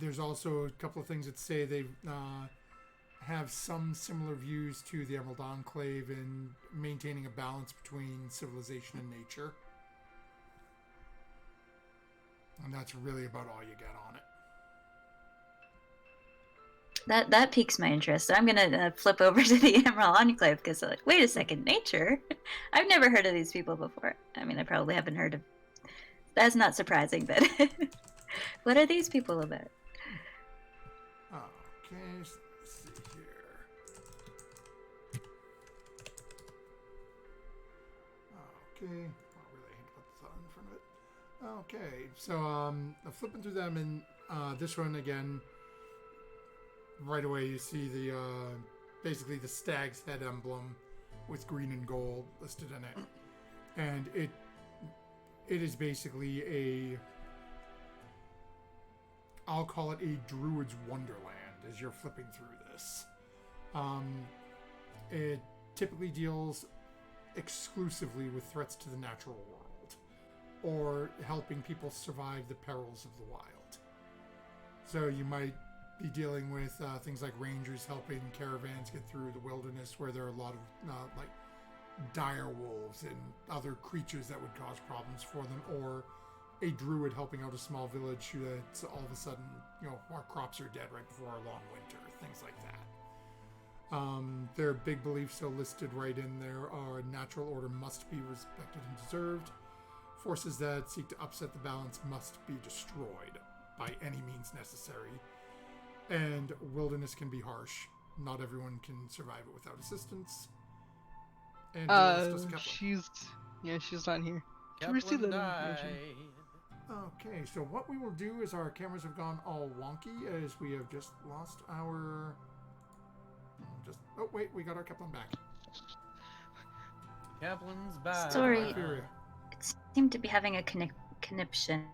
there's also a couple of things that say they have some similar views to the Emerald Enclave in maintaining a balance between civilization and nature. And that's really about all you get on it. That piques my interest. So I'm gonna flip over to the Emerald Enclave because, like, wait a second, nature? I've never heard of these people before. I mean, I probably haven't heard of. That's not surprising, but what are these people about? Okay, let's see here. Okay, really hate to put the thought in front of it. Okay, so I'm flipping through them, and this one again. Right away, you see the basically the stag's head emblem with green and gold listed in it, and it is basically I'll call it a druid's wonderland as you're flipping through this. It typically deals exclusively with threats to the natural world or helping people survive the perils of the wild. So you might be dealing with things like rangers helping caravans get through the wilderness where there are a lot of like dire wolves and other creatures that would cause problems for them, or a druid helping out a small village that's all of a sudden, our crops are dead right before a long winter, things like that. Their big beliefs are listed right in there are natural order must be respected and deserved. Forces that seek to upset the balance must be destroyed by any means necessary. And wilderness can be harsh. Not everyone can survive it without assistance. And who else does Kepler? She's not here. Kaplan Receive that died. Okay, so what we will do is our cameras have gone all wonky as we have just lost our... Oh, wait, we got our Kaplan back. Kaplan's back. Sorry. Furia. It seemed to be having a conniption.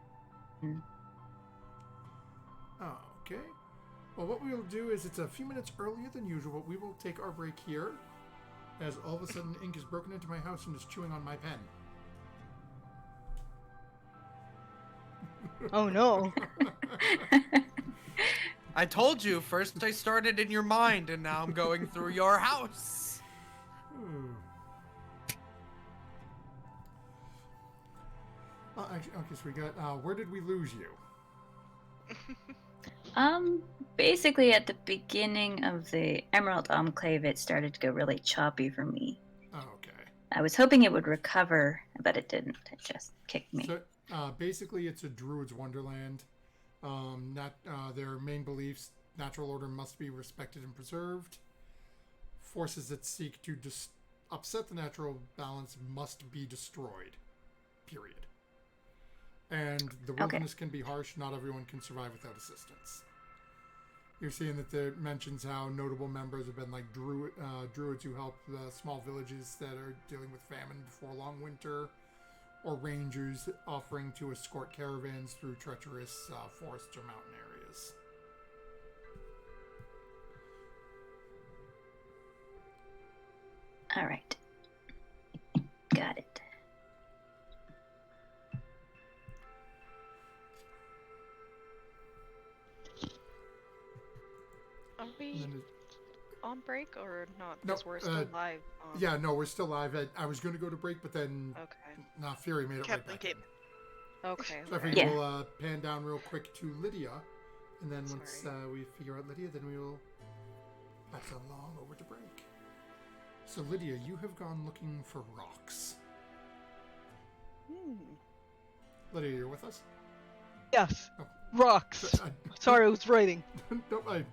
Okay. Well, what we will do is it's a few minutes earlier than usual, but we will take our break here as all of a sudden ink is broken into my house and is chewing on my pen. Oh no. I told you, first I started in your mind, and now I'm going through your house. Actually, okay, so we got, where did we lose you? Basically at the beginning of the Emerald Enclave, it started to go really choppy for me. Oh, okay. I was hoping it would recover, but it didn't. It just kicked me. So, basically, it's a druid's wonderland. Their main beliefs: natural order must be respected and preserved. Forces that seek to upset the natural balance must be destroyed. Period. And the wilderness can be harsh. Not everyone can survive without assistance. You're seeing that it mentions how notable members have been like druids who help the small villages that are dealing with famine before long winter, or rangers offering to escort caravans through treacherous forests or mountain areas. All right. Got it. Are we on break or not? No, Because we're still live. Yeah, no, we're still live. I was going to go to break, but then Okay. Fury made it Captain right back Cape. in. Okay. So I right. think we'll pan down real quick to Lydia, and then once we figure out Lydia, then we will pass along over to break. So Lydia, you have gone looking for rocks. Lydia, you're with us? Yes. Oh. Rocks. Sorry, I was writing. No, I'm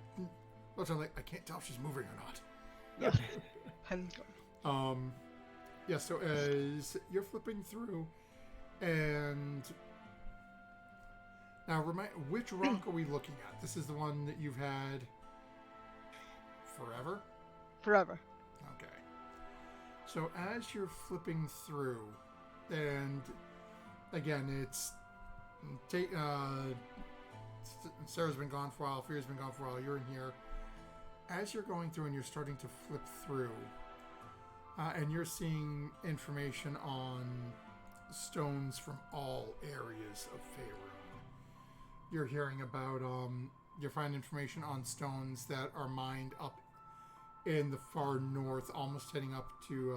like, I can't tell if she's moving or not. Yes. Pen's gone. Yeah, so as you're flipping through, and Now, which rock are we looking at? This is the one that you've had forever? Forever. Okay. So as you're flipping through, and again, it's Sarah's been gone for a while, Fear's been gone for a while, you're in here. As you're going through and you're starting to flip through, and you're seeing information on stones from all areas of Faerun. You're hearing about, you find information on stones that are mined up in the far north, almost heading up to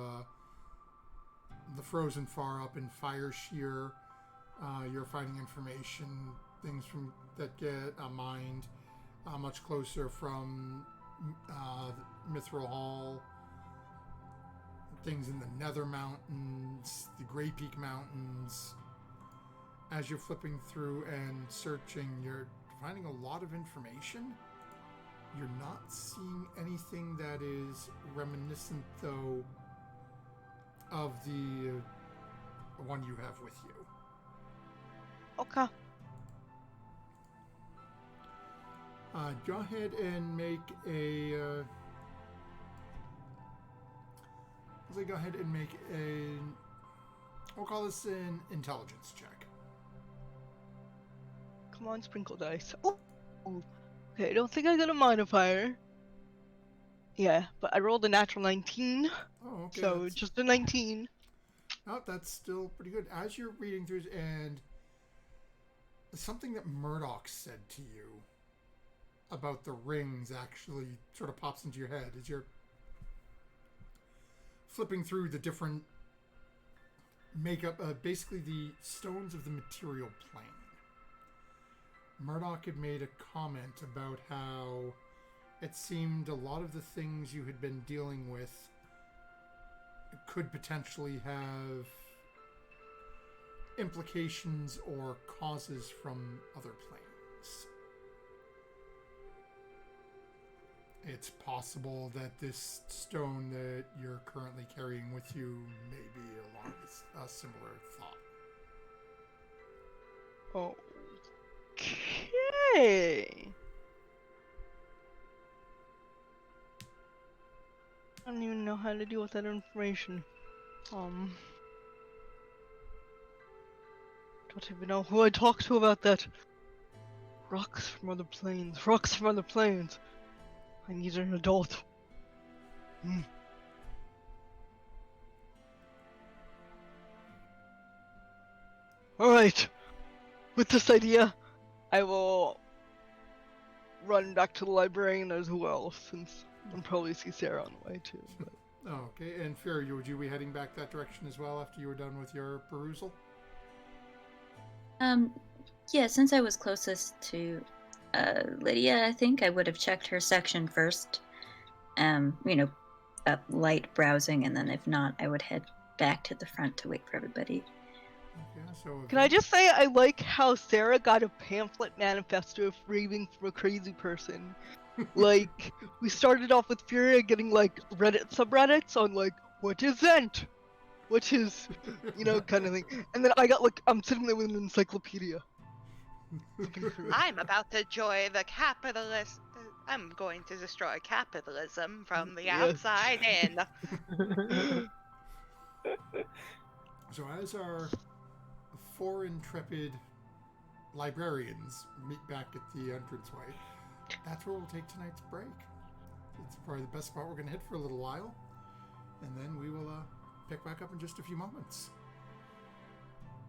the frozen far up in Fire Shear. You're finding information, things from that get mined much closer from Mithril Hall, things in the Nether Mountains, the Grey Peak Mountains. As you're flipping through and searching, you're finding a lot of information. You're not seeing anything that is reminiscent, though, of the one you have with you. Okay. Go ahead and make a. Go ahead and make a. We'll call this an intelligence check. Come on, sprinkle dice. Oh. Okay, I don't think I got a modifier. Yeah, but I rolled a natural 19. Oh, okay. So just a 19. Oh, that's still pretty good. As you're reading through, and something that Murdoch said to you about the rings actually sort of pops into your head as you're flipping through the different makeup, basically the stones of the material plane. Murdoch had made a comment about how it seemed a lot of the things you had been dealing with could potentially have implications or causes from other planes. It's possible that this stone that you're currently carrying with you may be along a similar thought. Okay. I don't even know how to deal with that information. Don't even know who I talked to about that. Rocks from other planes. Rocks from other planes. I need an adult. Alright. With this idea, I will run back to the librarian as well, since I'll probably see Sarah on the way too. But... Oh, okay. And Fear, would you be heading back that direction as well after you were done with your perusal? Yeah, since I was closest to Lydia, I think I would have checked her section first. Light browsing, and then if not, I would head back to the front to wait for everybody. Okay, so Can I just say I like how Sarah got a pamphlet manifesto for raving from a crazy person. Like, we started off with Furia getting, like, Reddit subreddits on, like, what is Zent? What is, kind of thing. And then I got, like, I'm sitting there with an encyclopedia. I'm about to join the capitalist. I'm going to destroy capitalism from the outside in. So as our 4 intrepid librarians meet back at the entranceway, that's where we'll take tonight's break. It's probably the best spot we're going to hit for a little while, and then we will pick back up in just a few moments.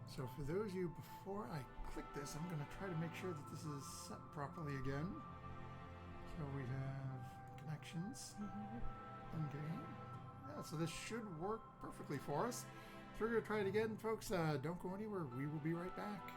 So for those of you, before I click this, I'm going to try to make sure that this is set properly again. So we have connections in game. Yeah, so this should work perfectly for us. So we're going to try it again, folks. Don't go anywhere. We will be right back.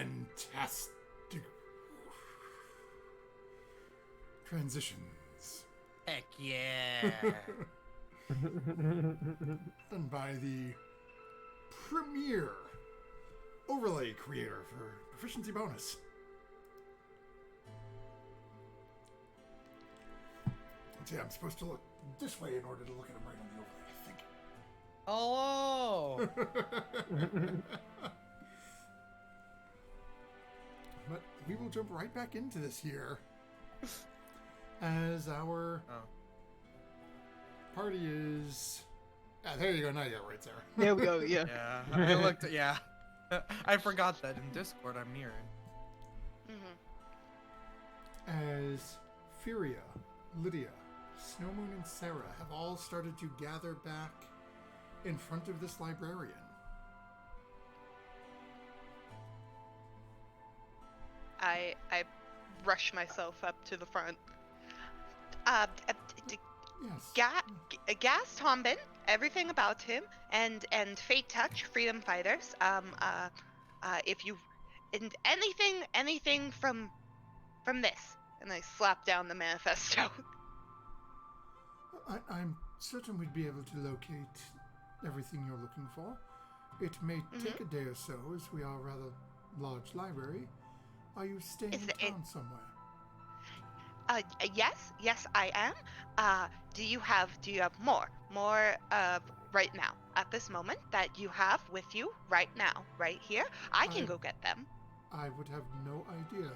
fantastic transitions Heck yeah. done by the premier overlay creator for proficiency bonus. See, I'm supposed to look this way in order to look at him right on the overlay, I think. Hello. But we will jump right back into this here as our party is... Ah, there you go. Now you got right, Sarah. There we go. Yeah. Yeah, I looked at, yeah. I forgot that in Discord I'm near it. As Furia, Lydia, Snowmoon, and Sarah have all started to gather back in front of this librarian. I rush myself up to the front. Yes. Gas Tombin, everything about him, and Fate Touch, Freedom Fighters. If you, and anything from this, and I slap down the manifesto. I'm certain we'd be able to locate everything you're looking for. It may take a day or so, as we are a rather large library. Are you staying in town somewhere? Yes, I am. Do you have more right now, at this moment, that you have with you right now, right here? I can go get them. I would have no idea.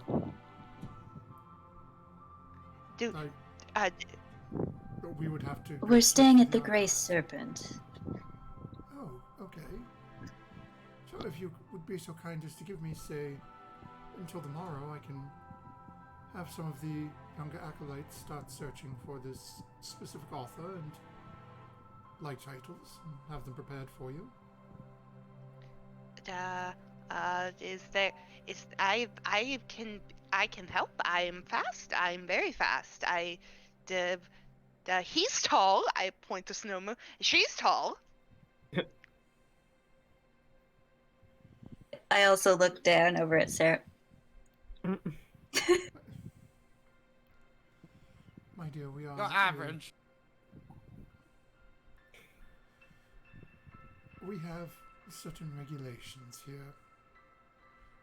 We would have to... We're staying at the Grey Serpent. Oh, okay. So if you would be so kind as to give me, say, until tomorrow, I can have some of the younger acolytes start searching for this specific author and like titles and have them prepared for you. I can help. I'm fast. I'm very fast. He's tall. I point to Snowmoon. She's tall. I also look down over at Sarah. My dear, we are... You're average. We have certain regulations here.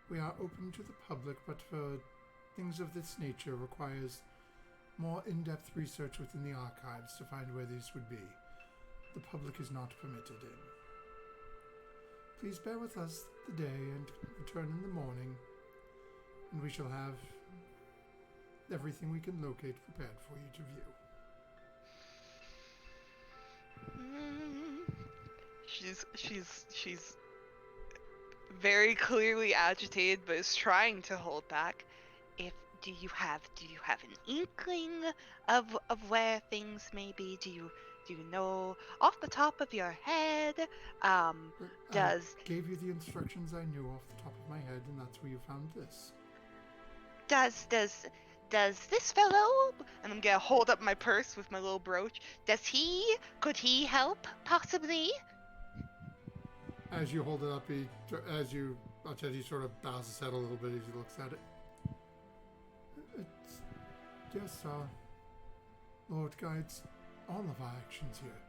We are open to the public, but for things of this nature requires more in-depth research within the archives to find where these would be. The public is not permitted in. Please bear with us the day and return in the morning, and we shall have everything we can locate prepared for you to view. She's very clearly agitated, but is trying to hold back. Do you have an inkling of where things may be? Do you know off the top of your head? I gave you the instructions I knew off the top of my head, and that's where you found this. Does this fellow, and I'm gonna hold up my purse with my little brooch, could he help, possibly? As you hold it up, he sort of bows his head a little bit as he looks at it. Yes, Lord guides all of our actions here.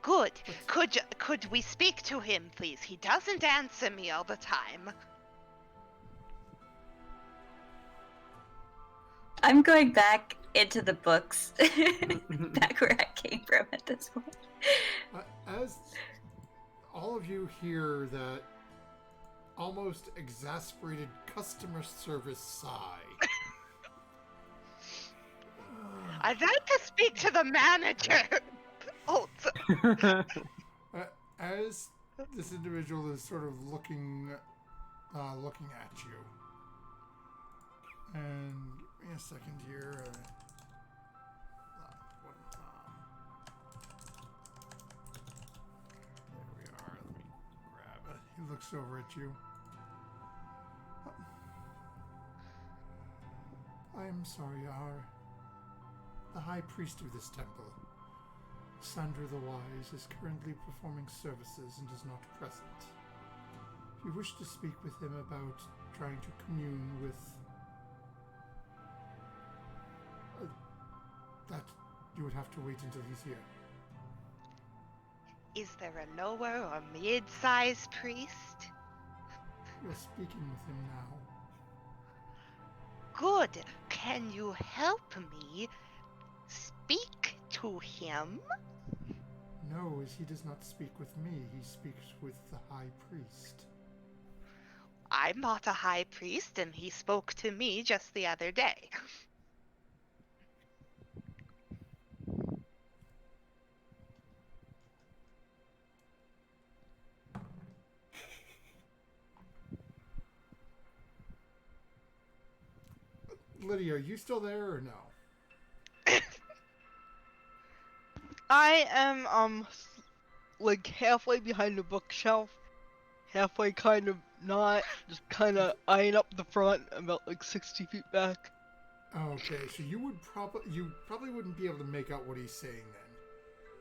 Good. Could we speak to him, please? He doesn't answer me all the time. I'm going back into the books, back where I came from at this point. As all of you hear that almost exasperated customer service sigh. I'd like to speak to the manager. As this individual is sort of looking at you, and give me a second here. There we are. Let me grab it. He looks over at you. I am sorry, the high priest of this temple, Sandra the Wise, is currently performing services and is not present. If you wish to speak with him about trying to commune with... that you would have to wait until he's here. Is there a lower or mid-sized priest? You're speaking with him now. Good. Can you help me speak to him? No, as he does not speak with me, he speaks with the high priest. I'm not a high priest, and he spoke to me just the other day. Lydia, are you still there or no? I am like halfway behind the bookshelf, halfway kind of not, just kind of eyeing up the front, about like 60 feet back. Okay, so you probably wouldn't be able to make out what he's saying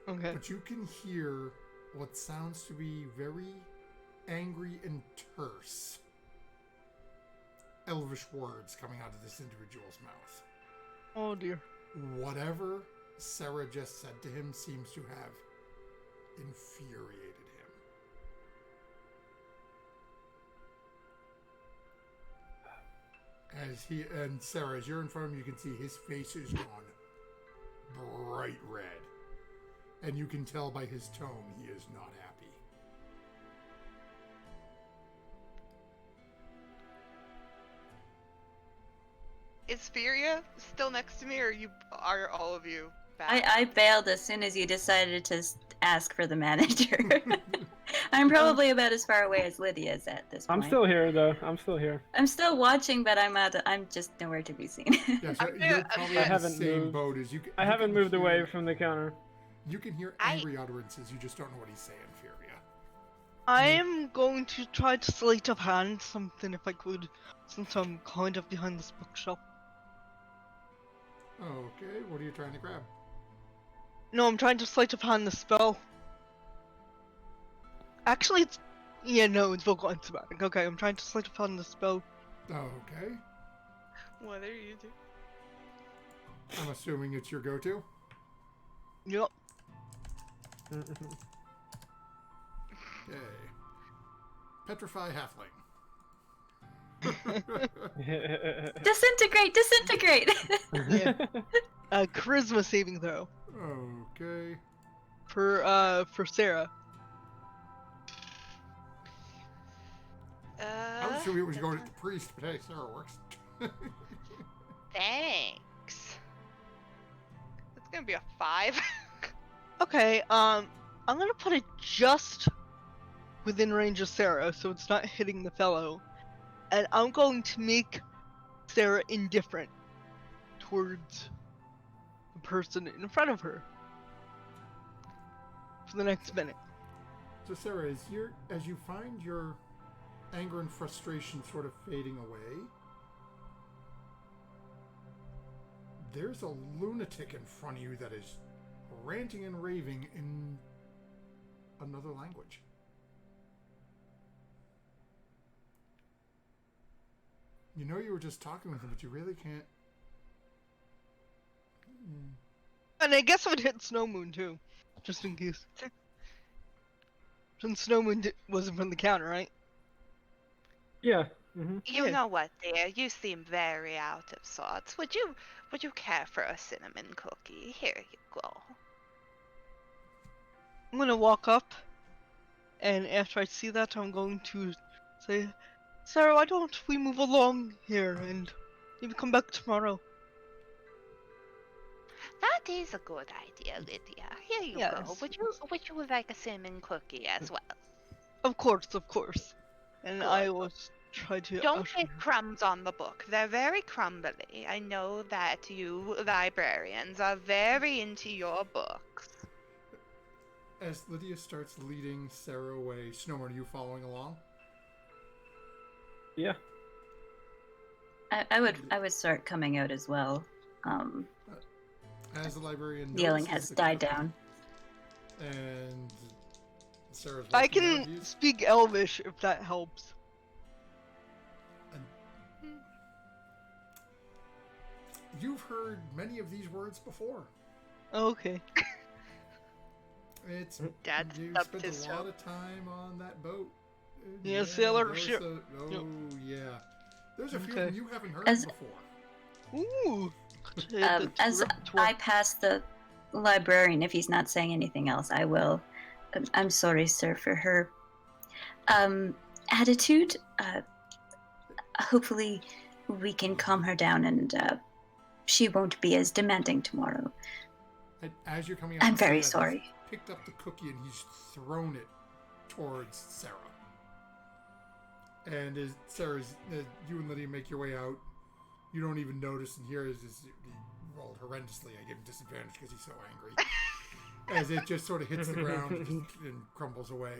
then. Okay. But you can hear what sounds to be very angry and terse elvish words coming out of this individual's mouth. Oh dear. Whatever Sarah just said to him seems to have infuriated him. And Sarah, as you're in front of him, you can see his face is gone bright red. And you can tell by his tone he is not happy. Is Furia still next to me, or are all of you back? I bailed as soon as you decided to ask for the manager. I'm probably about as far away as Lydia is at this point. I'm still here, though. I'm still here. I'm still watching, but I'm just nowhere to be seen. Yeah, so you're probably I in the haven't same moved. boat as you. I haven't moved away from the counter. You can hear angry utterances. You just don't know what he's saying, Furia. I am going to try to sleight of hand something if I could, since I'm kind of behind this bookshelf. Okay, what are you trying to grab? No, I'm trying to sleight of hand the spell. Actually, it's... Yeah, no, it's vocal antibiotic. Okay, I'm trying to sleight of hand the spell. Okay. What are you doing? I'm assuming it's your go-to? Yep. Okay. Petrify Halfling. Disintegrate! Yeah. Charisma saving throw. Okay. For Sarah. I was assuming it was going to the priest, but hey, Sarah works. Thanks. It's gonna be a 5. Okay, I'm gonna put it just within range of Sarah, so it's not hitting the fellow. And I'm going to make Sarah indifferent towards the person in front of her for the next minute. So Sarah, as you find your anger and frustration sort of fading away, there's a lunatic in front of you that is ranting and raving in another language. You know you were just talking with him, but you really can't... And I guess I would hit Snow Moon too, just in case. Since Snow Moon wasn't from the counter, right? Yeah. Mm-hmm. You Yeah. know what, dear? You seem very out of sorts. Would you care for a cinnamon cookie? Here you go. I'm gonna walk up, and after I see that, I'm going to say, Sarah, why don't we move along here and maybe come back tomorrow? That is a good idea, Lydia. Here you go. Yes. Would you like a cinnamon cookie as well? Of course. And Good. I will try to Don't usher get her. crumbs on the book. They're very crumbly. I know that you librarians are very into your books. As Lydia starts leading Sarah away, Snowman, are you following along? Yeah. I would start coming out as well. As the librarian Yelling notices has the died company down. and Sarah's I walking around can you. speak Elvish if that helps. You've heard many of these words before. Okay. It's Dad you've stubbed spent his a toe. lot of time on that boat. Yeah, sailor there's ship. Oh yeah, there's a few of Okay. them you haven't heard As- before. Ooh. As I pass the librarian, if he's not saying anything else, I will. I'm sorry, sir, for her attitude. Hopefully, we can calm her down, and she won't be as demanding tomorrow. And as you're coming out, I'm to say very that, he's sorry. picked up the cookie and he's thrown it towards Sarah. And as Sarah's, you and Lydia make your way out, you don't even notice, and here is he rolled horrendously. I gave him disadvantage because he's so angry. As it just sort of hits the ground and crumbles away.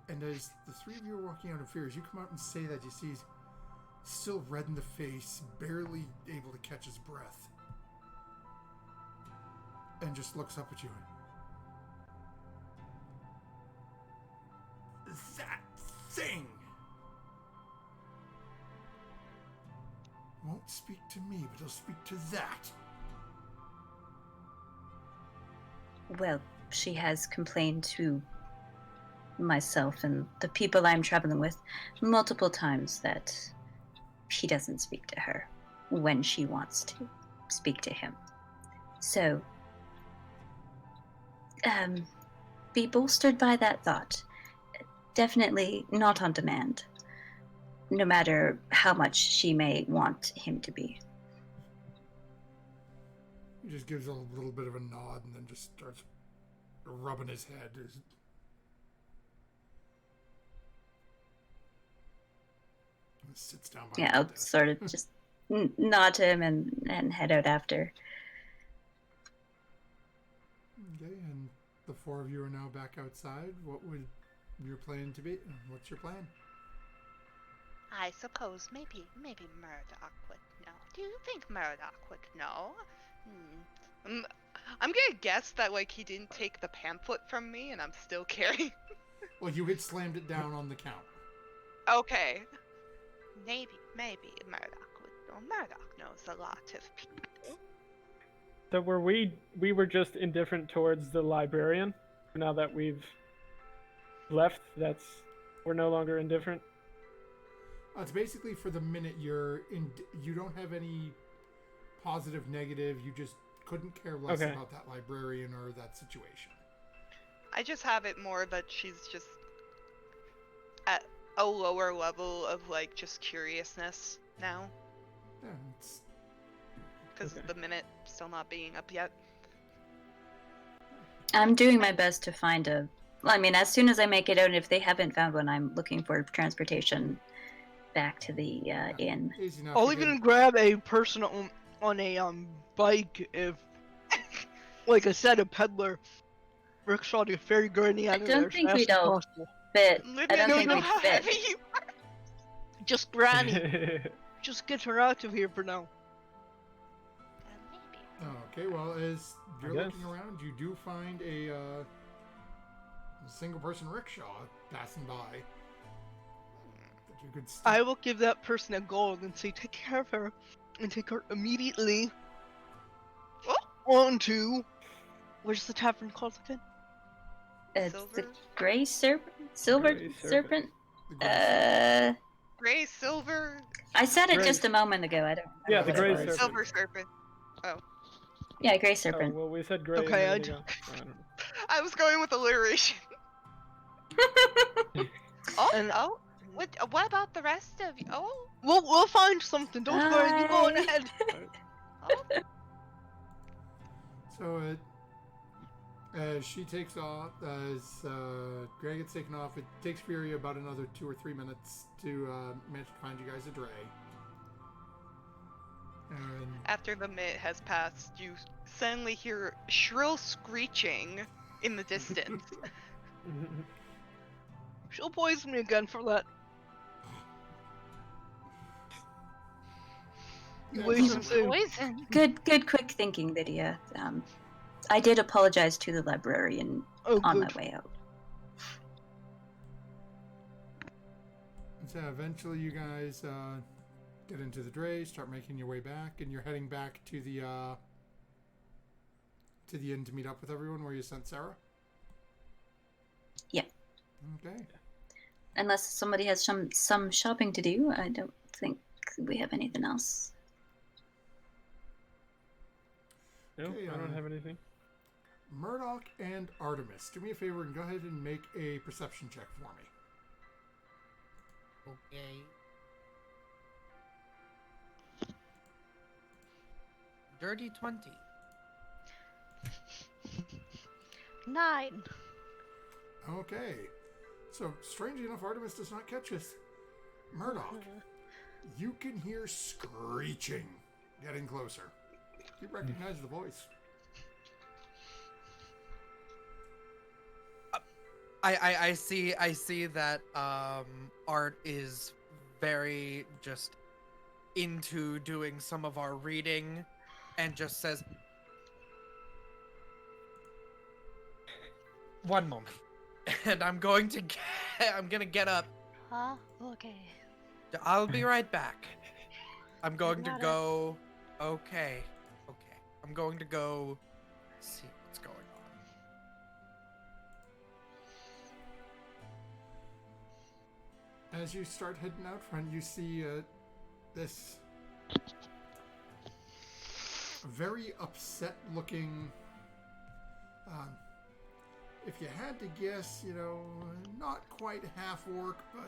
And as the three of you are walking out in fear, as you come out and say that, you see he's still red in the face, barely able to catch his breath. And just looks up at you. That thing won't speak to me, but he'll speak to that. Well, she has complained to myself and the people I'm traveling with multiple times that he doesn't speak to her when she wants to speak to him. So, be bolstered by that thought. Definitely not on demand, no matter how much she may want him to be. He just gives a little bit of a nod and then just starts rubbing his head. He sits down by Yeah, his I'll desk. sort of just nod to him and head out after. Okay, and the four of you are now back outside. What would your plan to be? What's your plan? I suppose maybe Murdoch would know. Do you think Murdoch would know? I'm gonna guess that like he didn't take the pamphlet from me, and I'm still carrying. Well, you had slammed it down on the counter. Okay. Maybe Murdoch would know. Murdoch knows a lot of people. So were we were just indifferent towards the librarian? Now that we've left, we're no longer indifferent? It's basically for the minute you don't have any positive, negative. You just couldn't care less Okay. about that librarian or that situation. I just have it more that she's just at a lower level of like just curiousness now, Yeah, it's because Okay. the minute still not being up yet. I'm doing my best to find as soon as I make it out, if they haven't found one, I'm looking for transportation back to the inn. easy enough. I'll to even get- grab a person on a bike if, like I said, a peddler rickshaw to ferry Gurney out of there don't as think fast we'd as all possible. fit. I Lydia, don't you think know we'd how fit. heavy you are. Just Granny, just get her out of here for now. Maybe. Okay, well, as you're guess. looking around, you do find a single-person rickshaw passing by. That you could I will give that person a gold and say, take care of her, and take her immediately onto. Where's the tavern called again? It's the Silver? gray serpent, silver Gray serpent. the grace- Gray, silver, I said it Gray- just a moment ago. I don't. Yeah, remember the what it gray was. serpent. silver serpent. Yeah, gray Oh, serpent. well, we said gray Okay, a I minute d- ago. I don't know. I was going with alliteration. And- What about the rest of you? Oh, We'll find something. Don't worry, you go on Bye. ahead. oh. So, as she takes off, as Greg gets taken off, it takes Fury about another 2 or 3 minutes to manage to find you guys a dray. And After the minute has passed, you suddenly hear shrill screeching in the distance. She'll poison me again for that. You Yeah, wait it's and not see. Poison. Good, quick thinking, Lydia. I did apologize to the librarian Oh, on good. my way out. eventually you guys get into the dray, start making your way back, and you're heading back to the inn to meet up with everyone where you sent Sarah? Yeah. Okay. Unless somebody has some shopping to do, I don't think we have anything else. No, Okay, I don't have anything. Murdoch and Artemis, do me a favor and go ahead and make a perception check for me. Okay. Dirty 20. 9. Okay. So, strangely enough, Artemis does not catch us. Murdoch, you can hear screeching getting closer. You recognize the voice. I see that Art is very just into doing some of our reading and just says, one moment. And I'm gonna get up. Huh? Okay. I'll be right back. I'm going to Got it. go. Okay. I'm going to go see what's going on. As you start heading out front, you see this very upset looking, if you had to guess, not quite half orc, but,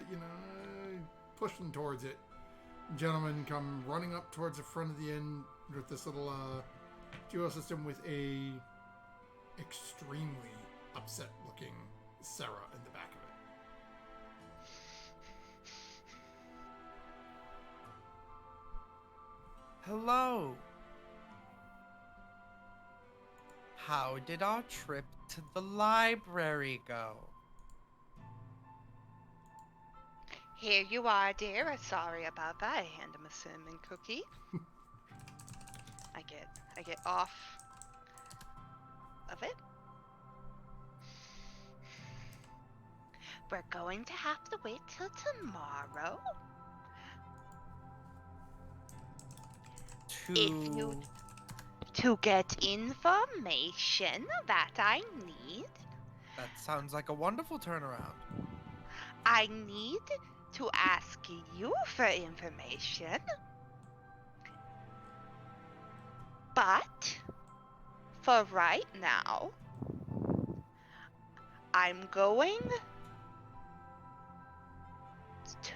pushing towards it. Gentlemen come running up towards the front of the inn with this little duo system with a extremely upset looking Sarah in the back of it. Hello. How did our trip to the library go? Here you are, dear. Sorry about that. I hand him a cinnamon cookie. I get off of it. We're going to have to wait till tomorrow. To get information that I need. That sounds like a wonderful turnaround. I need to ask you for information. But for right now, I'm going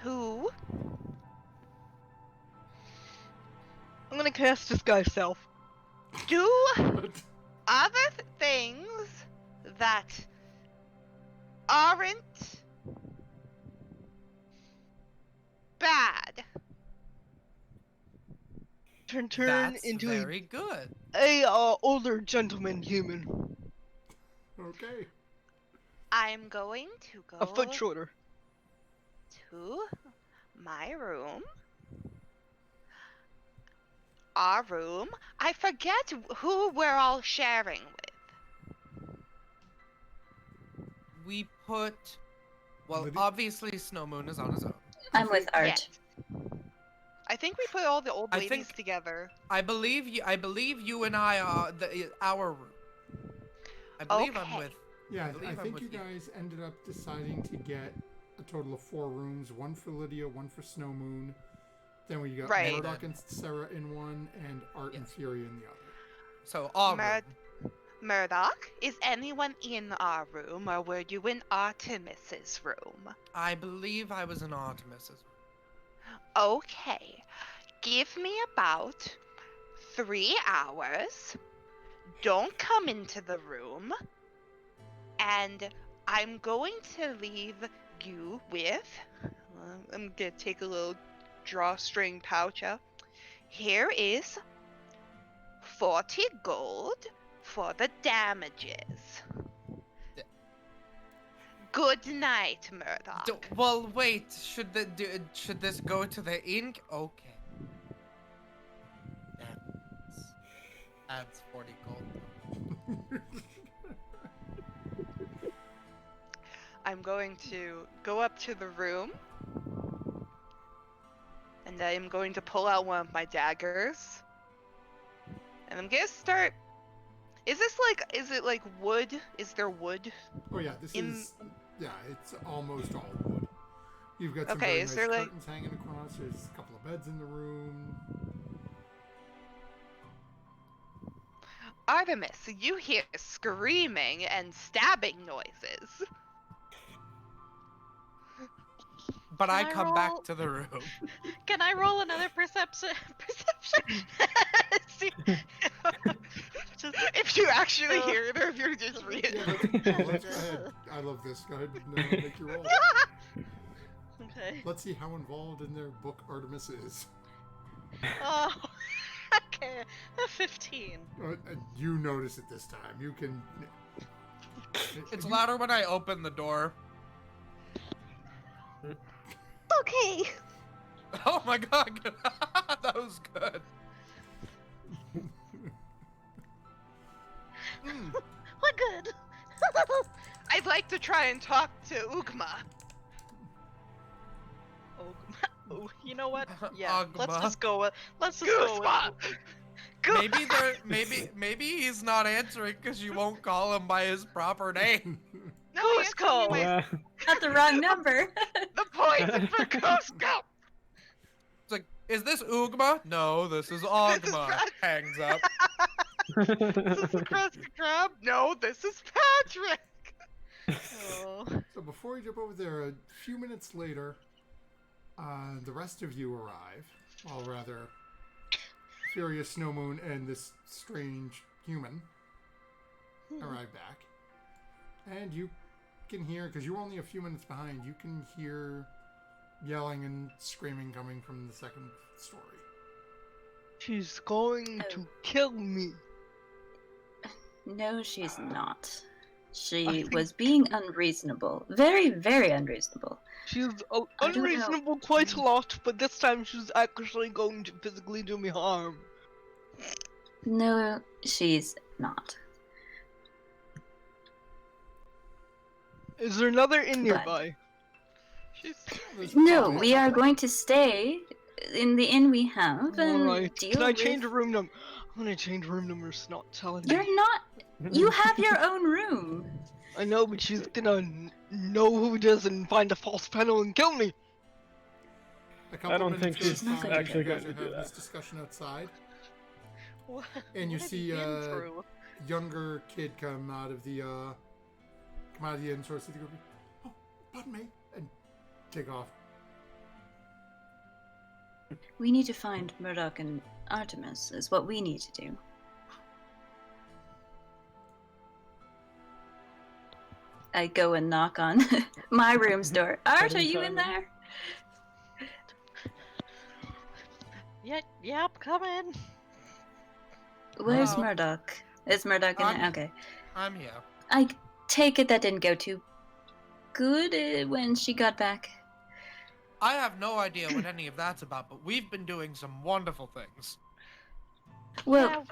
to I'm gonna cast Disguise Self. do other things that aren't bad. Turn That's into very good. a older gentleman human. Okay. I'm going to go A foot shorter. to my room. Our room. I forget who we're all sharing with. We put... Well, Lydia? obviously Snow Moon is on his own. I'm with Art. Yes. I think we put all the old I ladies think- together. I believe you and I are our room. I believe I'm Okay. with... Yeah, I believe I'm think with you you. guys ended up deciding to get a total of 4 rooms, one for Lydia, one for Snow Moon. Then we got Right. Murdoch and Sarah in one, and Art and Yes. Fury in the other. So, our Mur- room. Murdoch, is anyone in our room, or were you in Artemis's room? I believe I was in Artemis's room. Okay. Give me about 3 hours. Don't come into the room. And I'm going to leave you with... I'm going to take a little drawstring pouch out. Here is 40 gold for the damages. Good night, Murdoch. Well, wait. Should this go to the ink? Okay. Adds 40 gold. I'm going to go up to the room And I am going to pull out one of my daggers. And I'm gonna start. Is it like wood? Is there wood? Oh yeah, this In- is. Yeah, it's almost all wood. You've got some Okay, very is nice there, like- curtains hanging across. There's a couple of beds in the room. Artemis, you hear screaming and stabbing noises. But Can I I come back roll- to the room. Can I roll another perception? See, just If you actually Oh. hear it or if you're just reading. Yeah, let's go ahead. I love this. Go ahead and make your roll. okay. Let's see how involved in their book Artemis is. Oh, okay. A 15. You notice it this time. You can. It's louder when I open the door. Okay. Oh my god, that was good. We're good. I'd like to try and talk to Ugma. Oh, you know what? Yeah, let's Agma. just go with. Let's just go with. Maybe he's not answering because you won't call him by his proper name. No, Cusco. answer me Yeah. Not the wrong number. the poison for Cusco. It's like, is this Ugma? No, this is Ogma. Pat- Hangs up. This is the Krusty Krab. No, this is Patrick. Oh. So before you jump over there, a few minutes later, the rest of you arrive. Well, rather, Furious Snow Moon and this strange human arrive back. And you can hear, because you were only a few minutes behind, you can hear yelling and screaming coming from the second story. She's going to kill me. No, she's not. I She think- was being unreasonable. Very, very unreasonable. She's I don't know. unreasonable quite a lot, but this time she's actually going to physically do me harm. No, she's not. Is there another inn But- nearby? There's No, probably we a are couple. going to stay in the inn we have and Alright, deal can I with... change a room number? I'm gonna change room numbers, not telling You're me. not... You have your own room. I know, but she's gonna know who it is and find a false panel and kill me. A couple I don't minutes think goes she's by, actually you guys going to are do having that. this discussion outside. What? And you what have see, you been through? Younger kid come out of the inn, sort of see the group. Oh, pardon me, and take off. We need to find Murdoch and Artemis, is what we need to do. I go and knock on my room's door. Art, are you in there? Yeah, I'm coming. Where's Hello? Murdoch? Is Murdoch in there? I'm- Okay. I'm here. I take it that didn't go too good when she got back. I have no idea what any of that's about, but we've been doing some wonderful things. Well,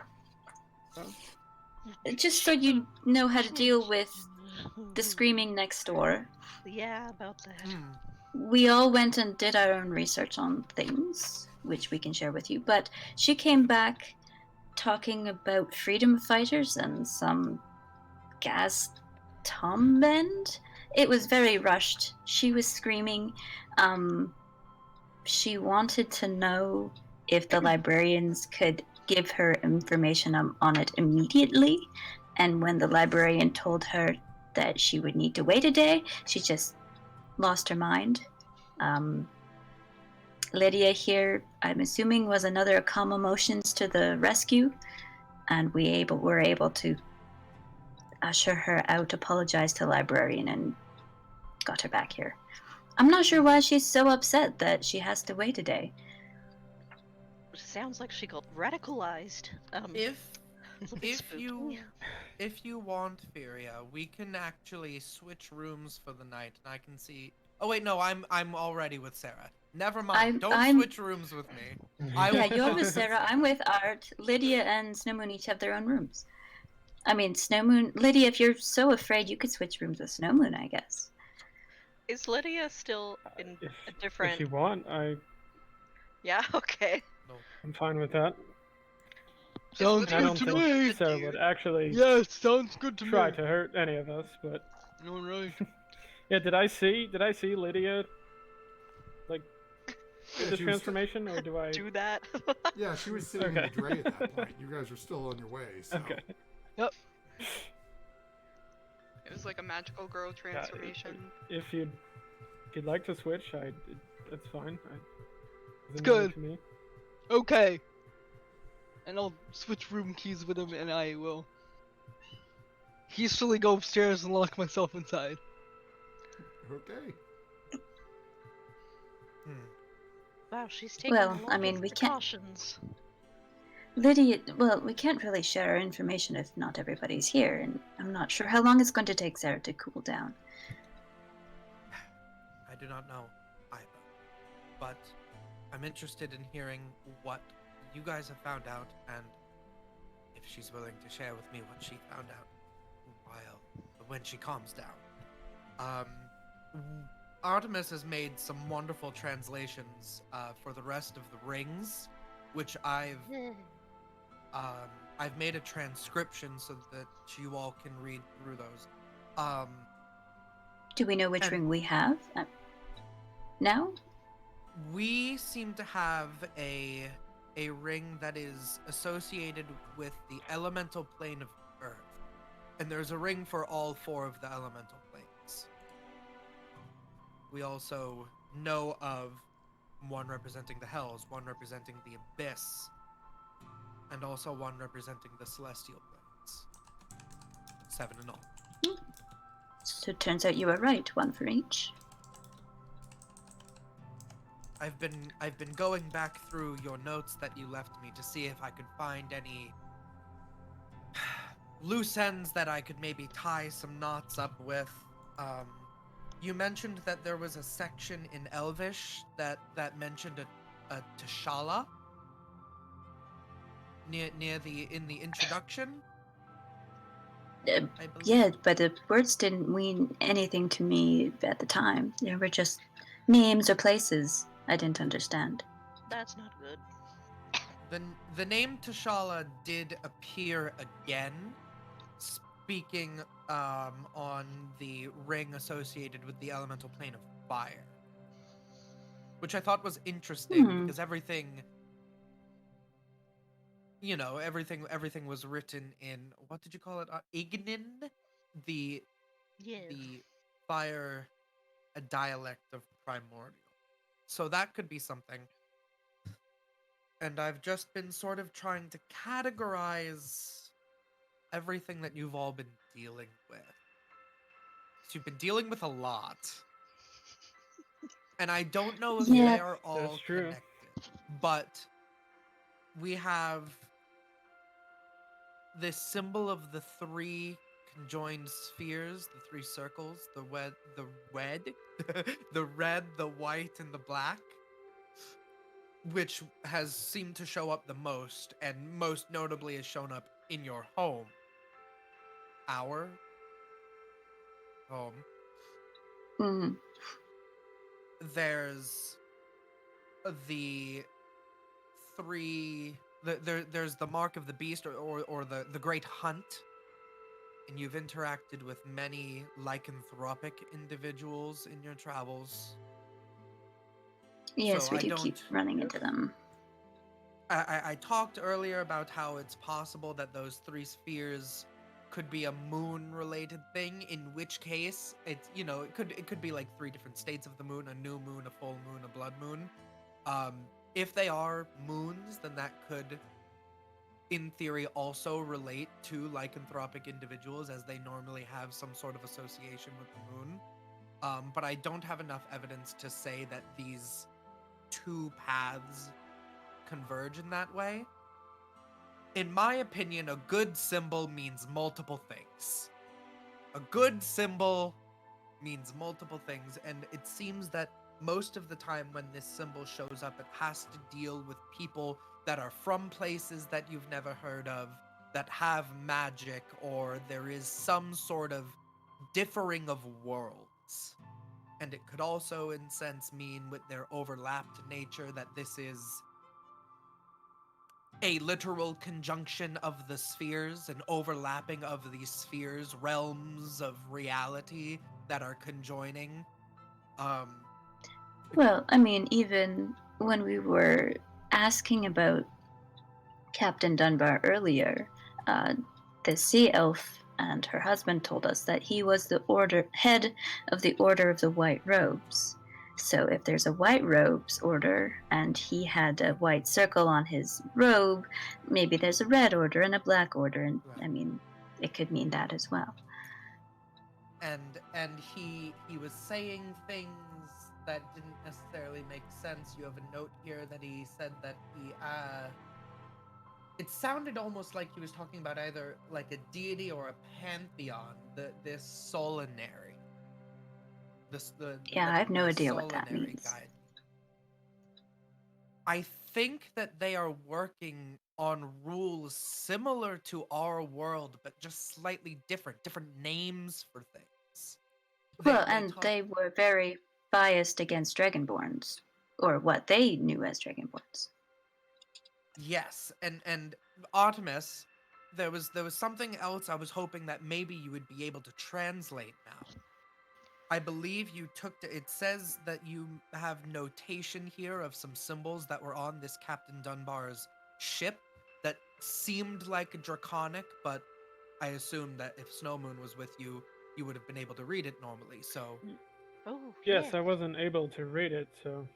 just so you know how to deal with the screaming next door, Yeah, about that. we all went and did our own research on things, which we can share with you. But she came back talking about freedom fighters and some gas tom bend. It was very rushed. She was screaming. She wanted to know if the librarians could give her information on it immediately. And when the librarian told her that she would need to wait a day, she just lost her mind. Lydia here, I'm assuming, was another calm emotions to the rescue, and were able to usher her out, apologize to the librarian, and got her back here. I'm not sure why she's so upset that she has to wait a day. Sounds like she got radicalized. If It's a bit spooky. if you want, Furia, we can actually switch rooms for the night, and I can see. Oh wait, no, I'm already with Sarah. Never mind. Don't I'm- switch rooms with me. I Yeah, will- you're with Sarah, I'm with Art. Lydia and Snowmoon each have their own rooms. I mean, Snowmoon... Lydia, if you're so afraid, you could switch rooms with Snowmoon, I guess. Is Lydia still in If, a different? if you want, I Yeah, okay. No. I'm fine with that. Sounds And I good don't to think me. Sarah would actually Yes, sounds good to try me. to hurt any of us, but All right. yeah, did I see Lydia like do Yeah, the she was. transformation, or do I? Do that. Yeah, she was sitting in Okay. the dray at that point. You guys were still on your way. So. Okay. Yep. It was like a magical girl Yeah, transformation. if you'd like to switch, that's fine. It's Doesn't matter good. to me. Okay. And I'll switch room keys with him, and I will hastily go upstairs and lock myself inside. Okay. Wow, she's taking Well, a I lot mean, of we can't. precautions. Lydia, well, we can't really share our information if not everybody's here, and I'm not sure how long it's going to take Sarah to cool down. I do not know either. But I'm interested in hearing what you guys have found out and if she's willing to share with me what she found out when she calms down. Artemis has made some wonderful translations for the rest of the rings, which I've made a transcription so that you all can read through those. Do we know which ring we have now? We seem to have a ring that is associated with the elemental plane of Earth. And there's a ring for all 4 of the elemental planes. We also know of one representing the Hells, one representing the Abyss, and also one representing the Celestial planes. 7 in all. So it turns out you were right, one for each. I've been going back through your notes that you left me to see if I could find any loose ends that I could maybe tie some knots up with. You mentioned that there was a section in Elvish that mentioned a T'Challa near in the introduction. I believe. Yeah, but the words didn't mean anything to me at the time. They were just names or places I didn't understand. That's not good. The name T'Challa did appear again, speaking on the ring associated with the elemental plane of fire, which I thought was interesting because everything was written in, what did you call it? Ignin, the fire, a dialect of primordial. So that could be something. And I've just been sort of trying to categorize everything that you've all been dealing with. So you've been dealing with a lot. And I don't know if they are all connected. But we have this symbol of the 3 conjoined spheres, the 3 circles, the red, the white, and the black, which has seemed to show up the most, and most notably has shown up in your home. Our home. Mm. There's the 3... There's the mark of the beast, or the great hunt, and you've interacted with many lycanthropic individuals in your travels. Yes, so we do keep running into them. I talked earlier about how it's possible that those 3 spheres could be a moon-related thing, in which case it's, it could be like 3 different states of the moon: a new moon, a full moon, a blood moon. If they are moons, then that could, in theory, also relate to lycanthropic individuals, as they normally have some sort of association with the moon. But I don't have enough evidence to say that these 2 paths converge in that way. In my opinion, a good symbol means multiple things. A good symbol means multiple things, and it seems that most of the time when this symbol shows up, it has to deal with people that are from places that you've never heard of, that have magic, or there is some sort of differing of worlds. And it could also, in sense, mean with their overlapped nature that this is a literal conjunction of the spheres, an overlapping of these spheres, realms of reality that are conjoining. Well, I mean, even when we were asking about Captain Dunbar earlier, the sea elf and her husband told us that he was the head of the Order of the White Robes. So if there's a White Robes order and he had a white circle on his robe, maybe there's a red order and a black order, and Right. I mean, it could mean that as well. And he was saying things that didn't necessarily make sense. You have a note here that he said that he it sounded almost like he was talking about either like a deity or a pantheon, this solinary. Yeah, I have no the idea what that solinary means. guide. I think that they are working on rules similar to our world, but just slightly different names for things. Well, and they were very biased against Dragonborns, or what they knew as Dragonborns. Yes, and Artemis, there was something else I was hoping that maybe you would be able to translate now. I believe you it says that you have notation here of some symbols that were on this Captain Dunbar's ship that seemed like draconic, but I assume that if Snowmoon was with you, you would have been able to read it normally, so... Oh, Yes, yeah. I wasn't able to read it, so...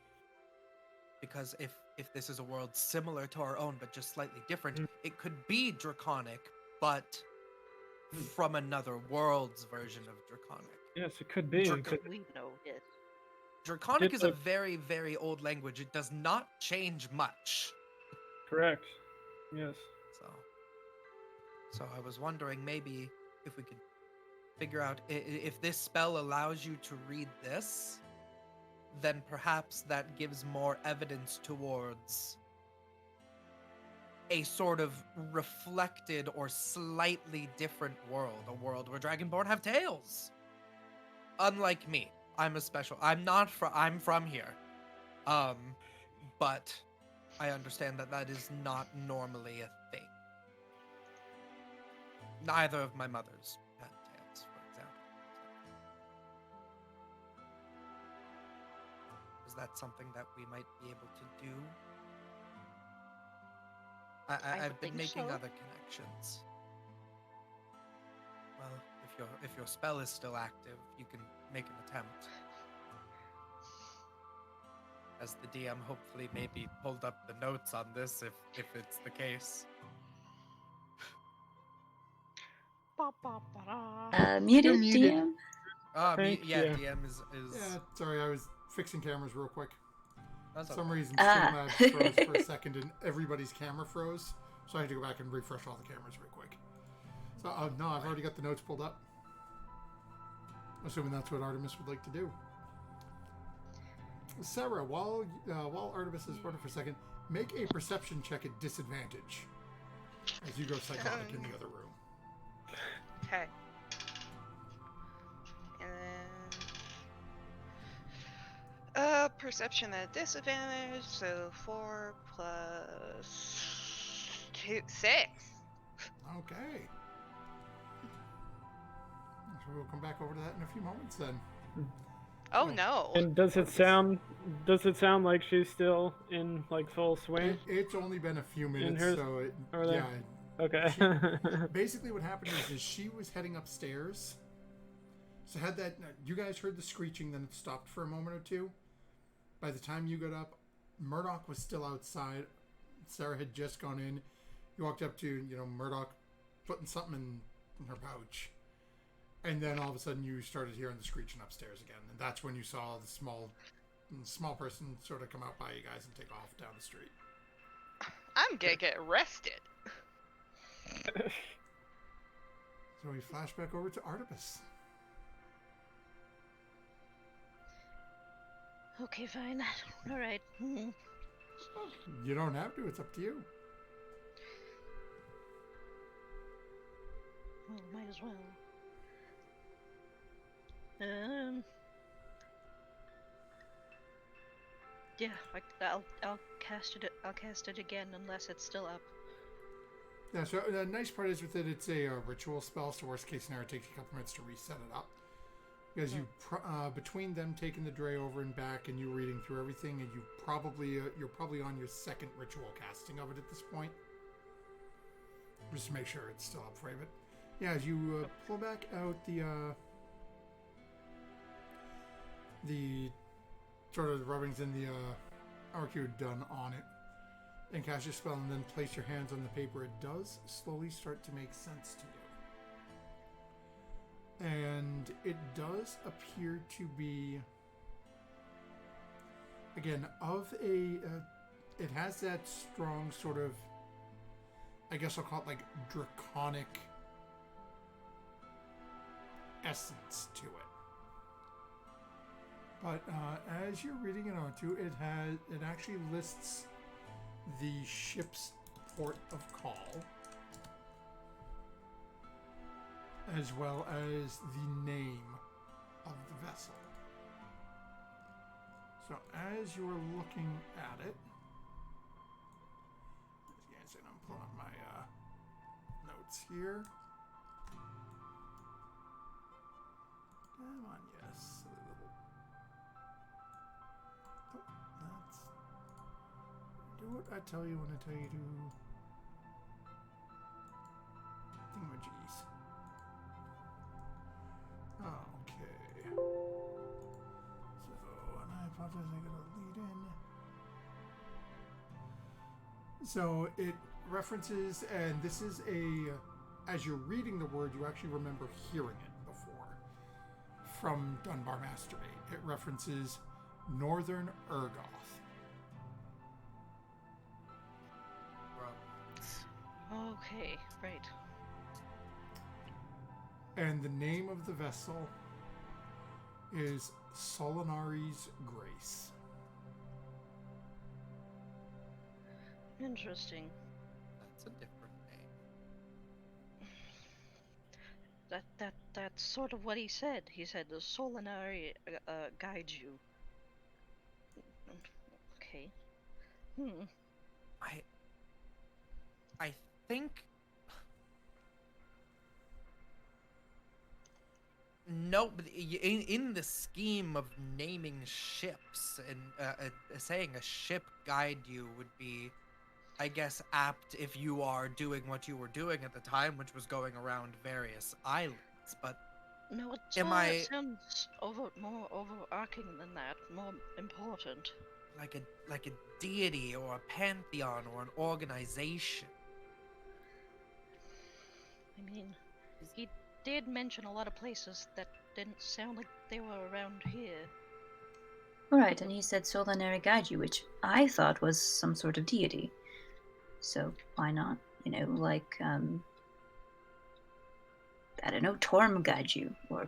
Because if this is a world similar to our own, but just slightly different, Mm. it could be draconic, but from another world's version of draconic. Yes, it could be. We know, yes. Draconic is a very, very old language. It does not change much. Correct. Yes. So I was wondering maybe if we could figure out if this spell allows you to read this, then perhaps that gives more evidence towards a sort of reflected or slightly different world, a world where Dragonborn have tails. Unlike me, I'm from here. But I understand that is not normally a thing. Neither of my mothers had tails, for example. Is that something that we might be able to do? I've been making other connections. Well, if your spell is still active, you can make an attempt. As the DM hopefully maybe pulled up the notes on this if it's the case. Muted, muted. DM? DM is... Yeah, sorry, I was fixing cameras real quick. That's For some okay. reason, Streamlabs froze for a second and everybody's camera froze. So I had to go back and refresh all the cameras real quick. So, no, I've already got the notes pulled up. Assuming that's what Artemis would like to do. Sarah, while Artemis is running for a second, make a perception check at disadvantage as you go psychotic in the other room. Okay. And perception at disadvantage, so 4 plus 2, 6. Okay. So we'll come back over to that in a few moments then. Oh no. And does it sound like she's still in like full swing? It's only been a few minutes, so yeah. Okay. Basically what happened is she was heading upstairs. So had that, you guys heard the screeching, then it stopped for a moment or two. By the time you got up, Murdoch was still outside. Sarah had just gone in. You walked up to, Murdoch putting something in her pouch. And then all of a sudden you started hearing the screeching upstairs again. And that's when you saw the small person sort of come out by you guys and take off down the street. I'm gonna get arrested. So we flash back over to Artemis. Okay, fine. All right. You don't have to. It's up to you. Well, might as well. Yeah, I'll cast it. I'll cast it again unless it's still up. Yeah, so the nice part is with it, it's a ritual spell, so worst case scenario, it takes a couple minutes to reset it up. Because you, between them taking the Dre over and back and you reading through everything, and you're probably on your second ritual casting of it at this point. Just to make sure it's still up for you. But yeah, as you pull back out the sort of rubbings in the RQ done on it, and cast your spell and then place your hands on the paper, it does slowly start to make sense to you. And it does appear to be, again, of a, it has that strong sort of, I guess I'll call it like draconic essence to it. But as you're reading it onto, it actually lists the ship's port of call, as well as the name of the vessel. So as you're looking at it, as you guys see, I'm pulling up my notes here. Come on, yes. That's... Do what I tell you when I tell you to. Thingamajiggies. Okay. So, and I apologize, I got a lead in. So it references, and this is as you're reading the word, you actually remember hearing it before from Dunbar Masturbate. It references Northern Urgoth. Okay, right. And the name of the vessel is Solinari's Grace. Interesting. That's a different name. That's sort of what he said. He said the Solinari guides you. Okay. I think no, but in the scheme of naming ships and saying a ship guide you would be, I guess, apt if you are doing what you were doing at the time, which was going around various islands. But No, it sounds more overarching than that, more important. like a deity or a pantheon or an organization? I mean, he did mention a lot of places that didn't sound like they were around here. Right, and he said Solinari guide you, which I thought was some sort of deity. So why not? Like, I don't know, Torm guide you, or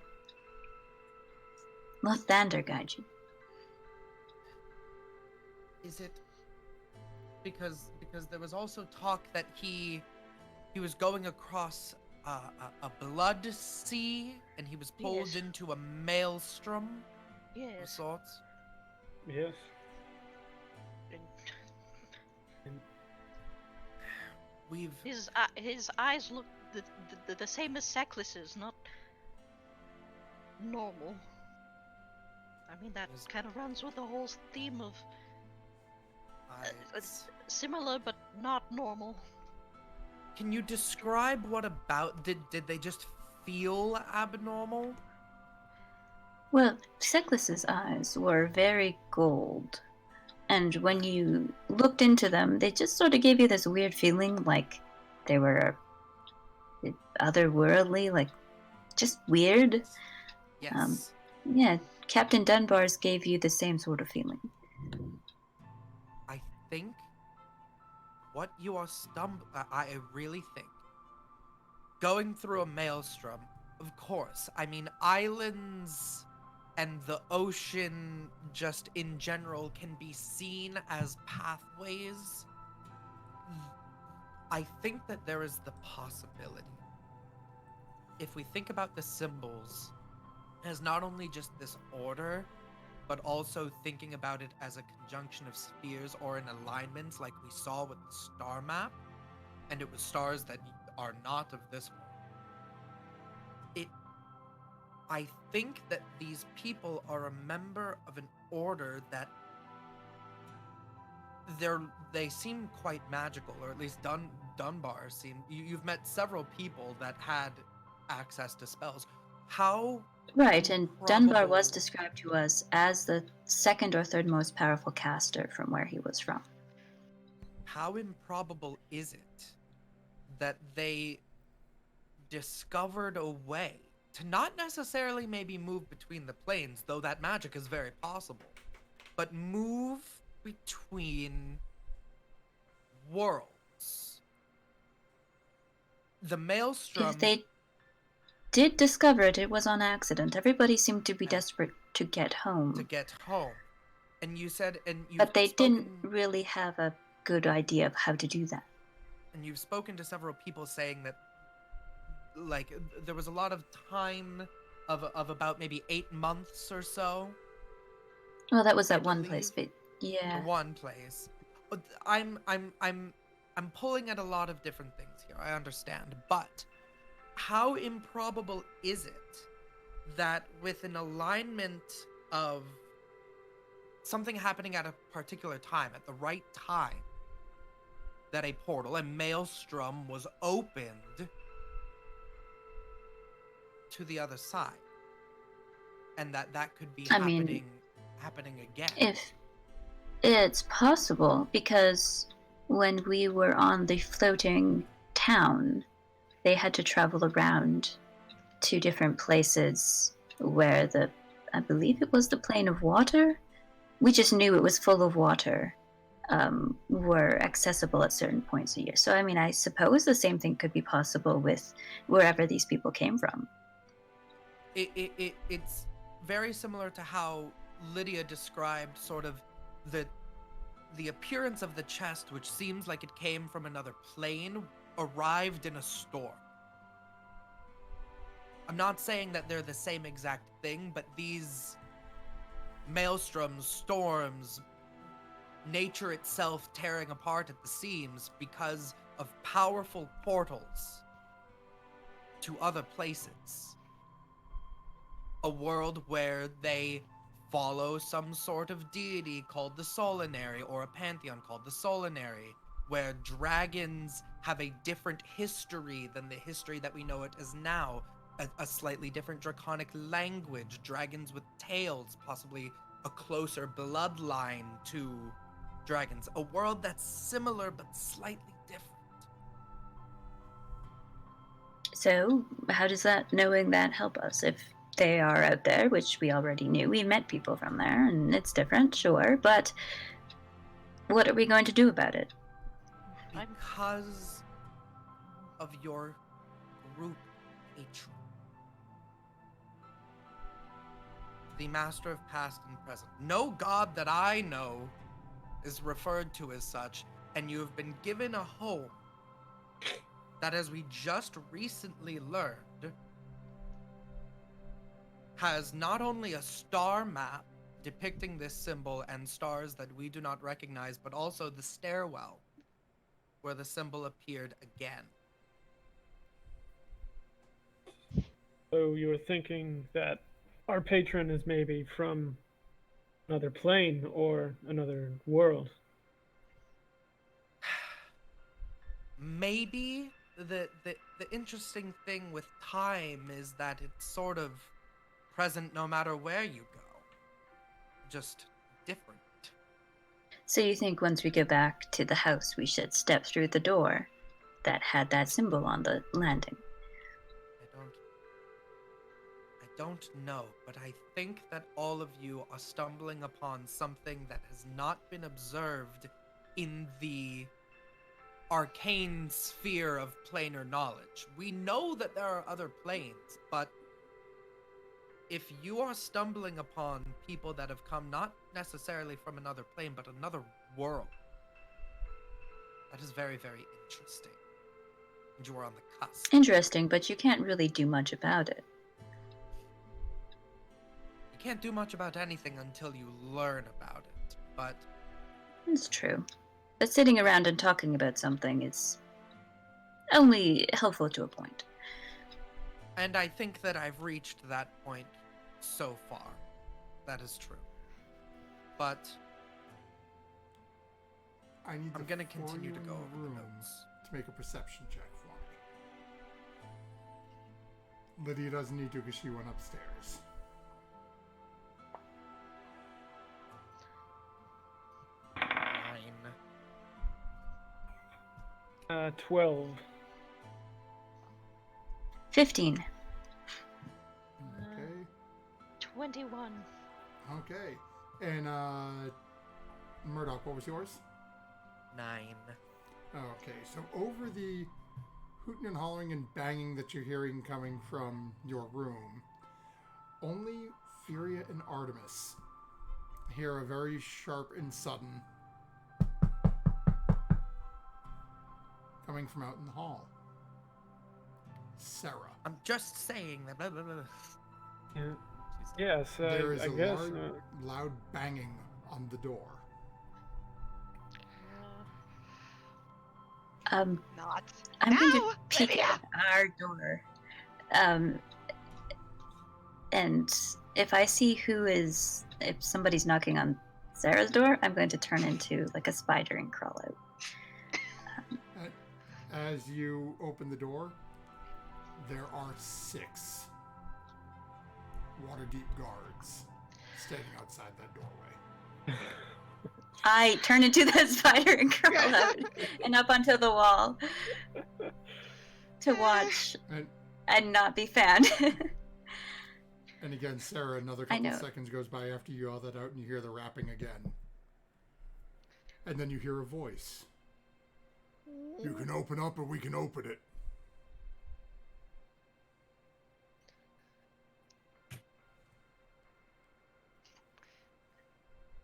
Lathander guide you. Is it because there was also talk that he was going across a blood sea and he was pulled Yes. into a maelstrom of Yes. sorts? Yes. We've His eyes look the same as Seclus's, not normal. I mean, that kind of runs with the whole theme of similar but not normal. Can you describe what about did they just feel abnormal? Well, Seclus's eyes were very gold, and when you looked into them, they just sort of gave you this weird feeling like they were otherworldly, like just weird. Yes. Yeah, Captain Dunbar's gave you the same sort of feeling. I think what you are I really think going through a maelstrom, of course. I mean, islands and the ocean just in general can be seen as pathways. I think that there is the possibility, if we think about the symbols as not only just this order, but also thinking about it as a conjunction of spheres or in alignments like we saw with the star map, and it was stars that are not of this world. I think that these people are a member of an order that they seem quite magical, or at least Dunbar seemed. You've met several people that had access to spells. How Right, and Dunbar was improbable- described to us as the second or third most powerful caster from where he was from. How improbable is it that they discovered a way to not necessarily maybe move between the planes, though that magic is very possible, but move between worlds? The Maelstrom. If they did discover it, it was on accident. Everybody seemed to be Yeah. desperate to get home. And you said, and you've But they spoken, didn't really have a good idea of how to do that. and you've spoken to several people saying that, like, there was a lot of time of about maybe 8 months or so. Well, that was I that one place, believe. but yeah. The one place. But I'm pulling at a lot of different things here. I understand, but how improbable is it that with an alignment of something happening at a particular time, at the right time, that a portal, a maelstrom, was opened to the other side, and that could be happening again? If it's possible, because when we were on the floating town, they had to travel around to different places where I believe it was the plane of water. We just knew it was full of water, were accessible at certain points a year. So, I mean, I suppose the same thing could be possible with wherever these people came from. It's very similar to how Lydia described sort of the appearance of the chest, which seems like it came from another plane, arrived in a storm. I'm not saying that they're the same exact thing, but these maelstroms, storms, nature itself tearing apart at the seams because of powerful portals to other places. A world where they follow some sort of deity called the Solinary, or a pantheon called the Solinary, where dragons have a different history than the history that we know it as now. A slightly different draconic language, dragons with tails, possibly a closer bloodline to dragons. A world that's similar but slightly different. So, how does that, knowing that, help us? If they are out there, which we already knew, we met people from there, and it's different, sure, but what are we going to do about it? Because of your group hatred. The master of past and present. No god that I know is referred to as such, and you have been given a home that, as we just recently learned, has not only a star map depicting this symbol and stars that we do not recognize, but also the stairwell where the symbol appeared again. So you were thinking that our patron is maybe from another plane or another world? Maybe the interesting thing with time is that it's sort of present no matter where you go. Just different. So you think once we go back to the house, we should step through the door that had that symbol on the landing? I don't know, but I think that all of you are stumbling upon something that has not been observed in the arcane sphere of planar knowledge. We know that there are other planes, but if you are stumbling upon people that have come not necessarily from another plane, but another world, that is very, very interesting. And you are on the cusp. Interesting, but you can't really do much about it. You can't do much about anything until you learn about it, but It's true. But sitting around and talking about something is only helpful to a point. and I think that I've reached that point so far. That is true. But I'm gonna continue to go over the room notes. to make a perception check for me. Lydia doesn't need to because she went upstairs. Nine. 12. 15. Okay. 21. Okay. And Murdoch, what was yours? 9. Okay, so over the hooting and hollering and banging that you're hearing coming from your room, only Furia and Artemis hear a very sharp and sudden coming from out in the hall. Sarah. I'm just saying that. Blah, blah, blah. Yeah. Yes, There is I a guess. loud banging on the door. Not I'm going to now, peek Lydia! at our door. And if I see if somebody's knocking on Sarah's door, I'm going to turn into like a spider and crawl out. As you open the door, there are 6 water-deep guards standing outside that doorway. I turn into that spider and crawl out and up onto the wall to watch and not be found. And again, Sarah, another couple of seconds goes by after you yell that out and you hear the rapping again. And then you hear a voice. You can open up or we can open it.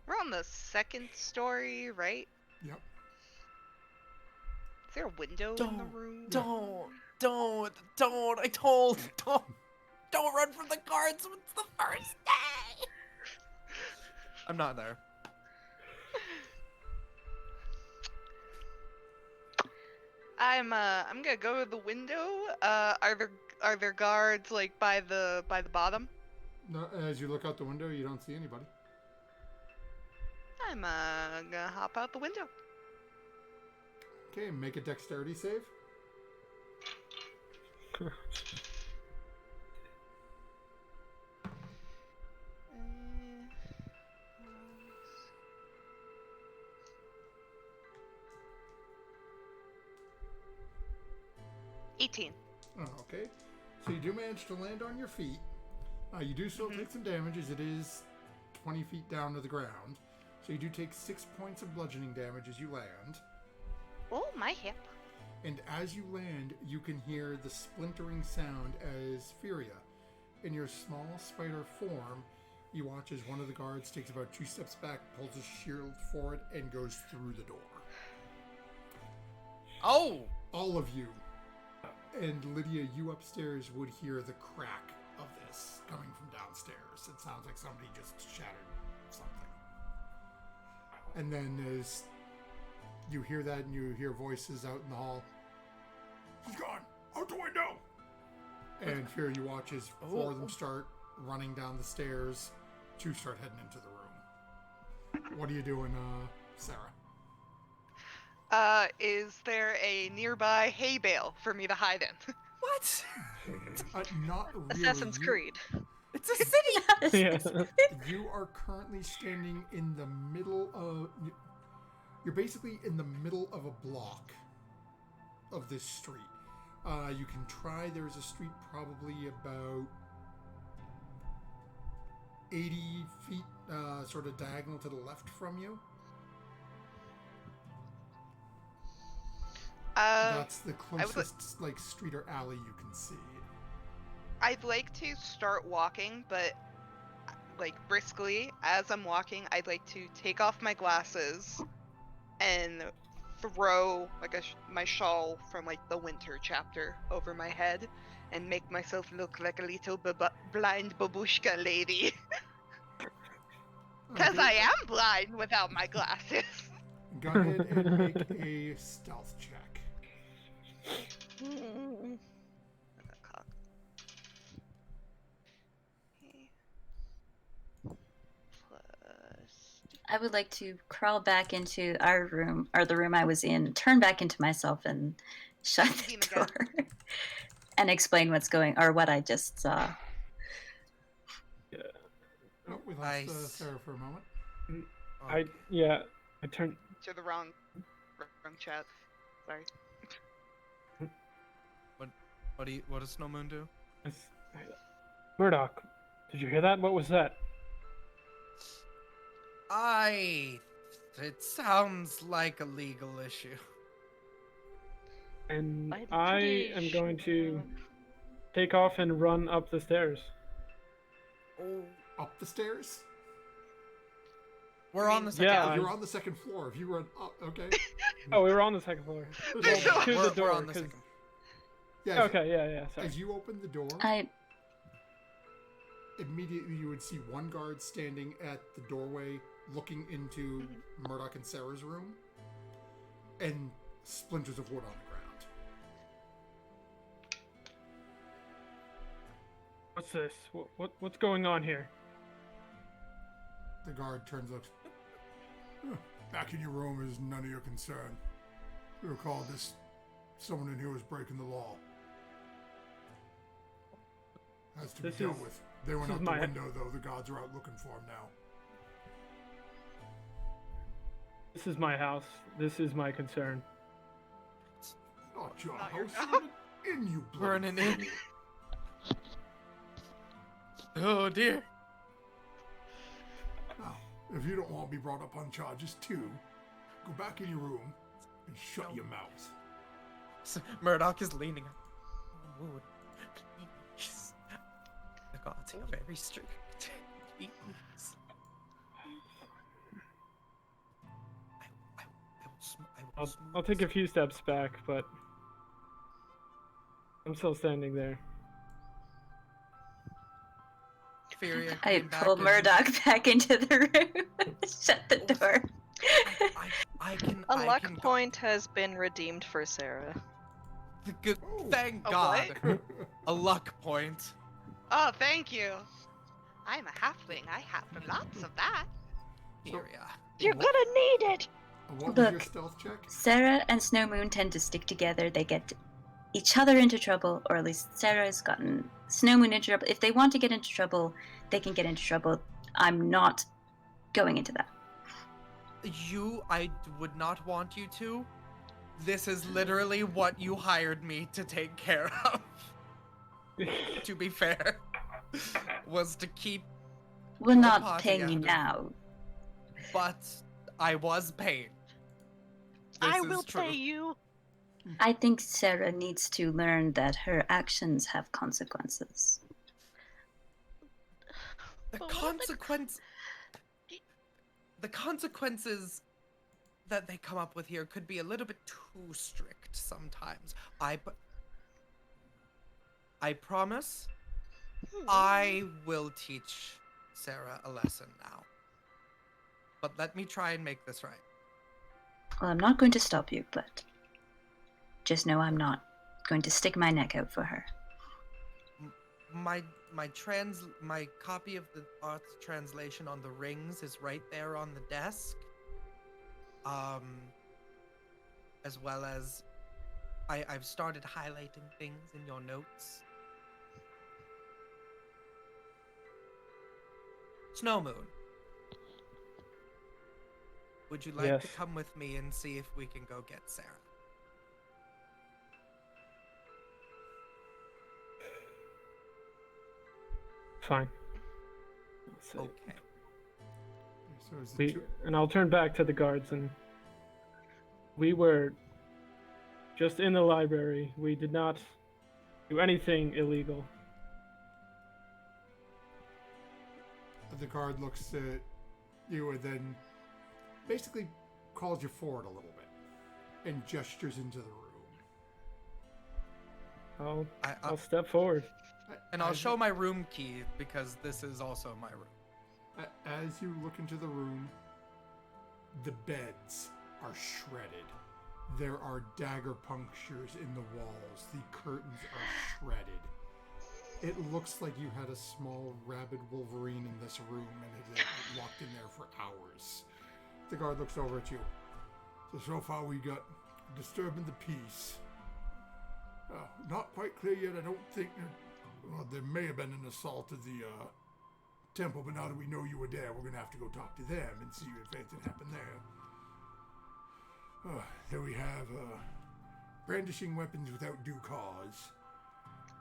We're on the 2nd story, right? Yep. Is there a window in the room? Don't, don't run from the guards. It's the first day. I'm not there. I'm gonna go to the window. Are there guards like by the bottom? No, as you look out the window, you don't see anybody. I'm gonna hop out the window. Okay, make a dexterity save. $18. Oh, okay. So you do manage to land on your feet. You do still take some damage as it is 20 feet down to the ground. So you do take 6 points of bludgeoning damage as you land. Oh, my hip. And as you land, you can hear the splintering sound as Furia, in your small spider form, you watch as one of the guards takes about 2 steps back, pulls his shield forward, and goes through the door. Oh! All of you, and Lydia, you upstairs would hear the crack of this coming from downstairs. It sounds like somebody just shattered something. And then as you hear that and you hear voices out in the hall, she's gone! Out the window! And Fury, you watch as 4 of them start running down the stairs, 2 start heading into the room. What are you doing, Sarah? Is there a nearby hay bale for me to hide in? What? Not really. Assassin's Creed. It's a city! Yeah. You are currently standing in the middle of... You're basically in the middle of a block of this street. You can try, there's a street probably about 80 feet sort of diagonal to the left from you. That's the closest street or alley you can see. I'd like to start walking, but briskly as I'm walking, I'd like to take off my glasses and throw my shawl from the winter chapter over my head and make myself look like a little blind babushka lady. Because I am blind without my glasses. Go ahead and make a stealth check. Mm. Plus. I would like to crawl back into our room, or the room I was in, turn back into myself and shut the Team door and explain what's going, or what I just saw. Oh, we lost Nice. Sarah for a moment. I turned. To the wrong chat. Sorry. What does Snow Moon do? Murdoch, did you hear that? What was that? It sounds like a legal issue. And I'm I pretty am going to sure- take off and run up the stairs. Oh, Up the stairs? we're on the second. Yeah. You're on the second floor. If you run up, okay. Oh, we were on the second floor. Well, to we're, the door. we're on the 'cause- second. Yeah. Okay, yeah. Sorry. As you open the door, immediately you would see one guard standing at the doorway looking into Murdoch and Sarah's room, and splinters of wood on the ground. What's this? What's going on here? The guard turns, looks. Back in your room is none of your concern. We recall this. Someone in here was breaking the law. Has to be dealt with. They went out the window, though. The gods are out looking for him now. This is my house. This is my concern. Not your Not your house. In you, We're in bloody an inn. fool. Oh dear. Now, if you don't want to be brought up on charges too, go back in your room and shut your mouth. Murdoch is leaning up. Oh, Wood, please. The gods are very strict. Please. I'll take a few steps back, but I'm still standing there. Furia I came back pull and- Murdoch back into the room, shut the door. I can. A I luck can go- point has been redeemed for Sarah. Good, thank A God. what? A luck point. Oh, thank you. I'm a halfling. I have lots of that. Furia. You're gonna need it! What was your Look. stealth check? Sarah and Snow Moon tend to stick together. They get each other into trouble, or at least Sarah's gotten Snow Moon into trouble. If they want to get into trouble, they can get into trouble. I'm not going into that. I would not want you to. This is literally what you hired me to take care of. To be fair, was to keep. We're Your not party paying you out of- now. But I was paid. I This is will true. pay you! I think Sarah needs to learn that her actions have consequences. The But what the consequences that they come up with here could be a little bit too strict sometimes. I promise I will teach Sarah a lesson now. But let me try and make this right. Well, I'm not going to stop you, but just know I'm not going to stick my neck out for her. My copy of the art translation on the rings is right there on the desk. As well as I've started highlighting things in your notes. Snow Moon, would you like to Yes. come with me and see if we can go get Sarah? Fine. So Okay. So is it and I'll turn back to the guards, and we were just in the library. We did not do anything illegal. The guard looks at you and then basically calls you forward a little bit and gestures into the room. I'll step forward. And I'll As- show my room key because this is also my room. As you look into the room, the beds are shredded. There are dagger punctures in the walls. The curtains are shredded. It looks like you had a small rabid wolverine in this room and it locked in there for hours. The guard looks over at you. So far we got disturbing the peace. Not quite clear yet. I don't think... Well, there may have been an assault of the temple, but now that we know you were there, we're going to have to go talk to them and see if anything happened there. There we have brandishing weapons without due cause.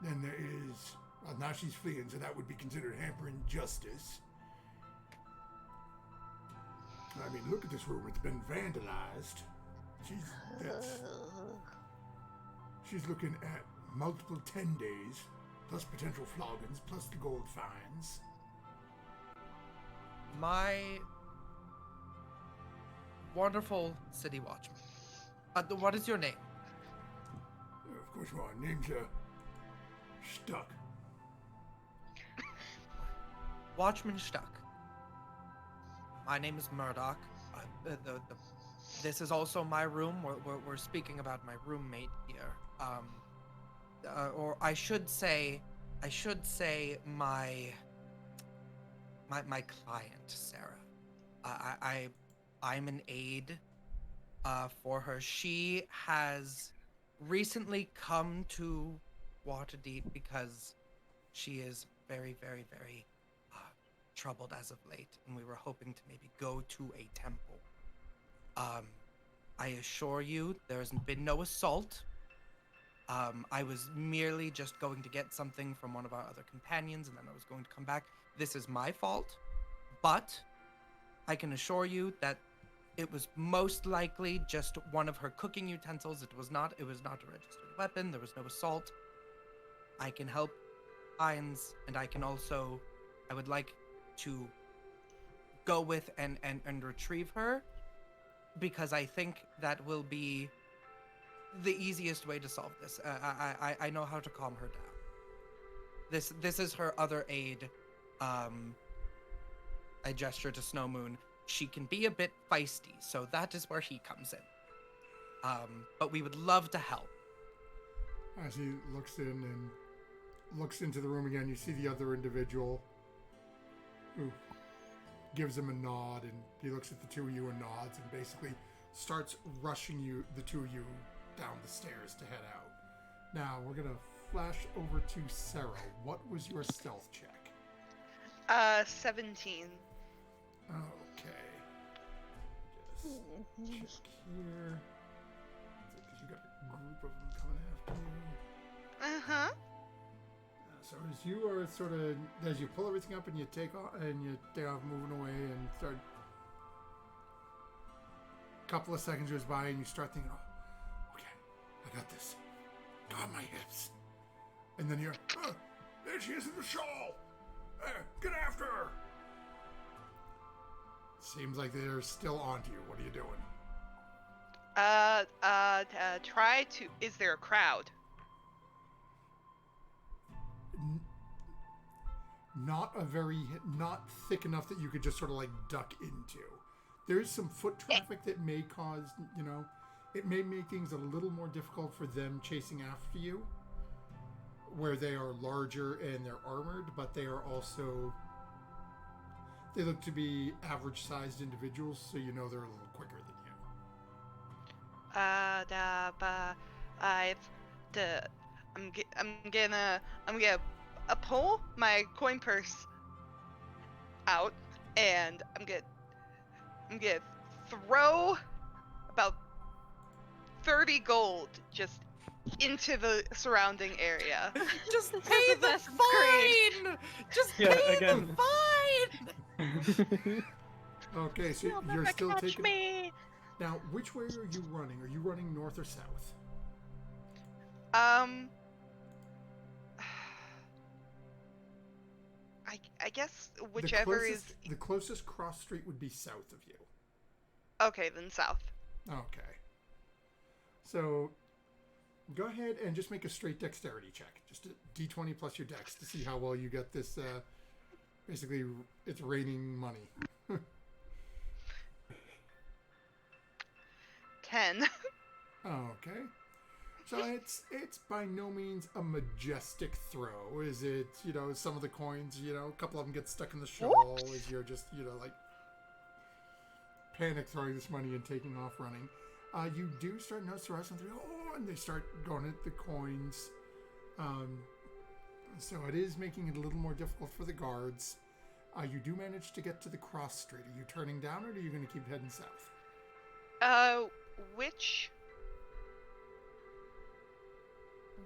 Then there is... Well, now she's fleeing, so that would be considered hampering justice. I mean, look at this room. It's been vandalized. She's looking at multiple 10 days, plus potential floggings, plus the gold fines. My wonderful city watchman. What is your name? Of course, my name's Stuck. Watchman Stuck. My name is Murdoch. This is also my room. We're speaking about my roommate here. Or I should say my client, Sarah. I'm an aide for her. She has recently come to Waterdeep because she is very, very, very troubled as of late, and we were hoping to maybe go to a temple. I assure you, there has been no assault. I was merely just going to get something from one of our other companions, and then I was going to come back. This is my fault, but I can assure you that it was most likely just one of her cooking utensils. It was not a registered weapon. There was no assault. I can help Hines, and I would like to go with and retrieve her, because I think that will be the easiest way to solve this. I know how to calm her down. This is her other aide. I gesture to Snow Moon. She can be a bit feisty, so that is where he comes in. But we would love to help. As he looks in and looks into the room again, you see the other individual who gives him a nod, and he looks at the two of you and nods, and basically starts rushing the two of you down the stairs to head out. Now we're gonna flash over to Sarah. What was your stealth check? 17. Okay. Just check here. Because you got a group of them coming after you. Uh-huh. So as you are as you pull everything up and you take off moving away and start, a couple of seconds goes by and you start thinking, oh, okay, I got this. Got my hips. And then you're, there she is in the shawl. Get after her. Seems like they're still onto you. What are you doing? Is there a crowd? Not thick enough that you could just sort of like duck into. There's some foot traffic that may cause, it may make things a little more difficult for them chasing after you, where they are larger and they're armored, but they are also, they look to be average sized individuals, so they're a little quicker than you. I'm gonna pull my coin purse out, and I'm gonna throw about 30 gold just into the surrounding area. Just pay the fine! Just pay the fine! Okay, so you're still catch taking... me. Now, which way are you running? Are you running north or south? I guess whichever is... The closest cross street would be south of you. Okay, then south. Okay. So, go ahead and just make a straight dexterity check. Just a d20 plus your dex to see how well you get this Basically, it's raining money. 10. Okay. So it's by no means a majestic throw. Is it, some of the coins, a couple of them get stuck in the shovel as you're just, like panic throwing this money and taking off running. You do start to notice the rest of them, and they start going at the coins. So it is making it a little more difficult for the guards. You do manage to get to the cross street. Are you turning down, or are you going to keep heading south? Which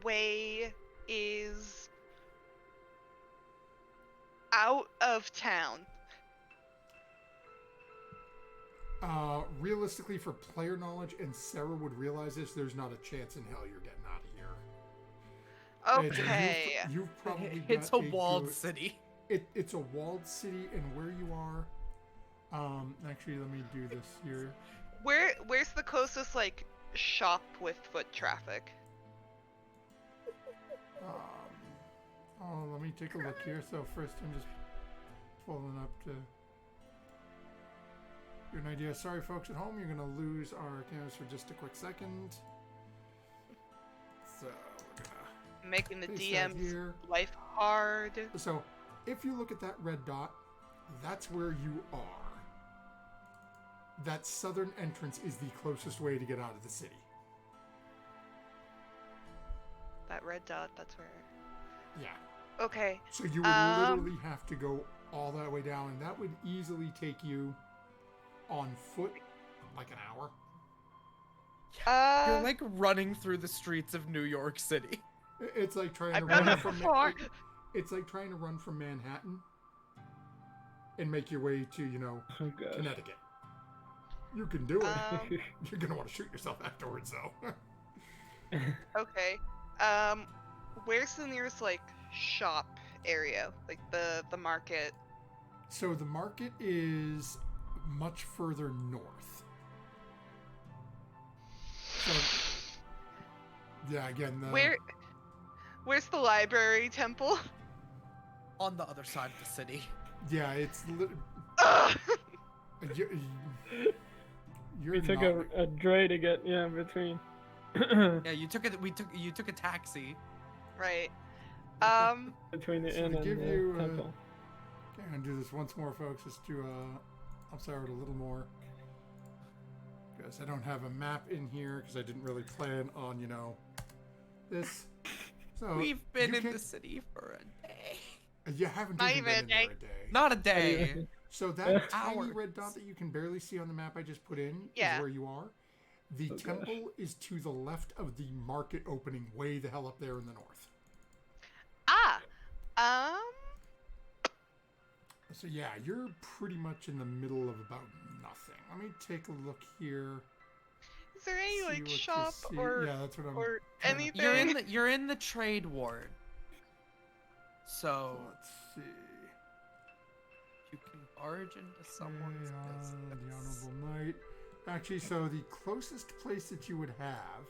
way is out of town? Realistically, for player knowledge, and Sarah would realize this, there's not a chance in hell you're getting out of here. Okay. You've probably It's got a walled city. It's a walled city, and where you are... actually, let me do this here. Where's the closest, like, shop with foot traffic? Let me take a look here. So first I'm just pulling up to get an idea. Sorry, folks at home, you're going to lose our canvas for just a quick second. So we're going to... Making the DM's life hard. So if you look at that red dot, that's where you are. That southern entrance is the closest way to get out of the city. That red dot, that's where... Yeah. Okay. So you would literally have to go all that way down, and that would easily take you on foot like an hour. You're like running through the streets of New York City. It's like trying to I've done run it from before. It's like trying to run from Manhattan and make your way to, Connecticut. You can do it. You're gonna want to shoot yourself afterwards, though. Okay. Where's the nearest, like, shop area? Like, the market? So the market is much further north. So, yeah, again, Where's the library temple? On the other side of the city. Yeah, it's... We took a dray to get in between. Yeah, you took a taxi. Right. Between the So inn to and give the you, temple. Okay, I'm gonna do this once more, folks, just to upside it a little more. Because I don't have a map in here, because I didn't really plan on, this. So We've been you in can- the city for a day. You haven't Not even been even in there a day. Not a day. So that tiny Hours. red dot that you can barely see on the map I just put in Yeah. is where you are. The Oh, gosh. temple is to the left of the market opening, way the hell up there in the north. So yeah, you're pretty much in the middle of about nothing. Let me take a look here. Is there any, See like, what you shop see. or Yeah, that's what I'm or kinda- anything? You're in the trade ward. So Let's see. you can barge into someone's The business. Honorable Knight. Actually, so the closest place that you would have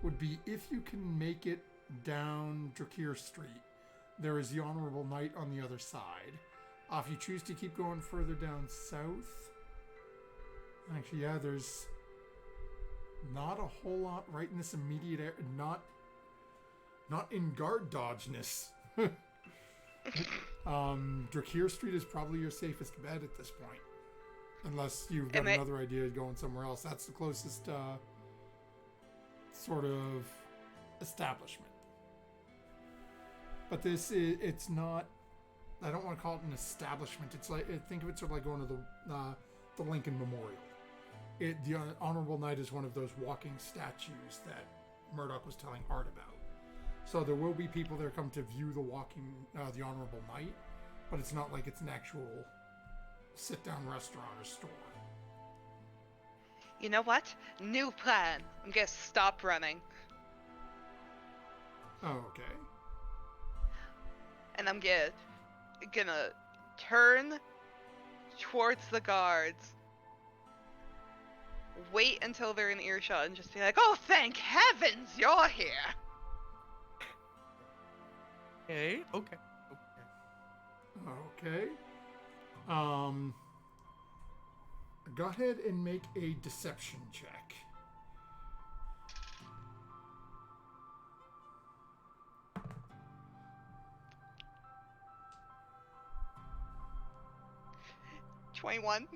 would be if you can make it down Drakir Street. There is the Honorable Knight on the other side. If you choose to keep going further down south, actually, yeah, there's not a whole lot right in this immediate area. Not in guard dodgeness. Drakir Street is probably your safest bet at this point. Unless you've got another idea of going somewhere else. That's the closest sort of establishment. But it's not, I don't want to call it an establishment. It's like, think of it sort of like going to the Lincoln Memorial. The Honorable Knight is one of those walking statues that Murdoch was telling Art about. So there will be people that come to view the the Honorable Knight, but it's not like it's an actual sit-down restaurant or store. You know what? New plan. I'm gonna stop running. Oh, okay. And I'm gonna turn towards the guards. Wait until they're in earshot and just be like, "Oh, thank heavens you're here!" Okay. Okay. Go ahead and make a deception check. $21.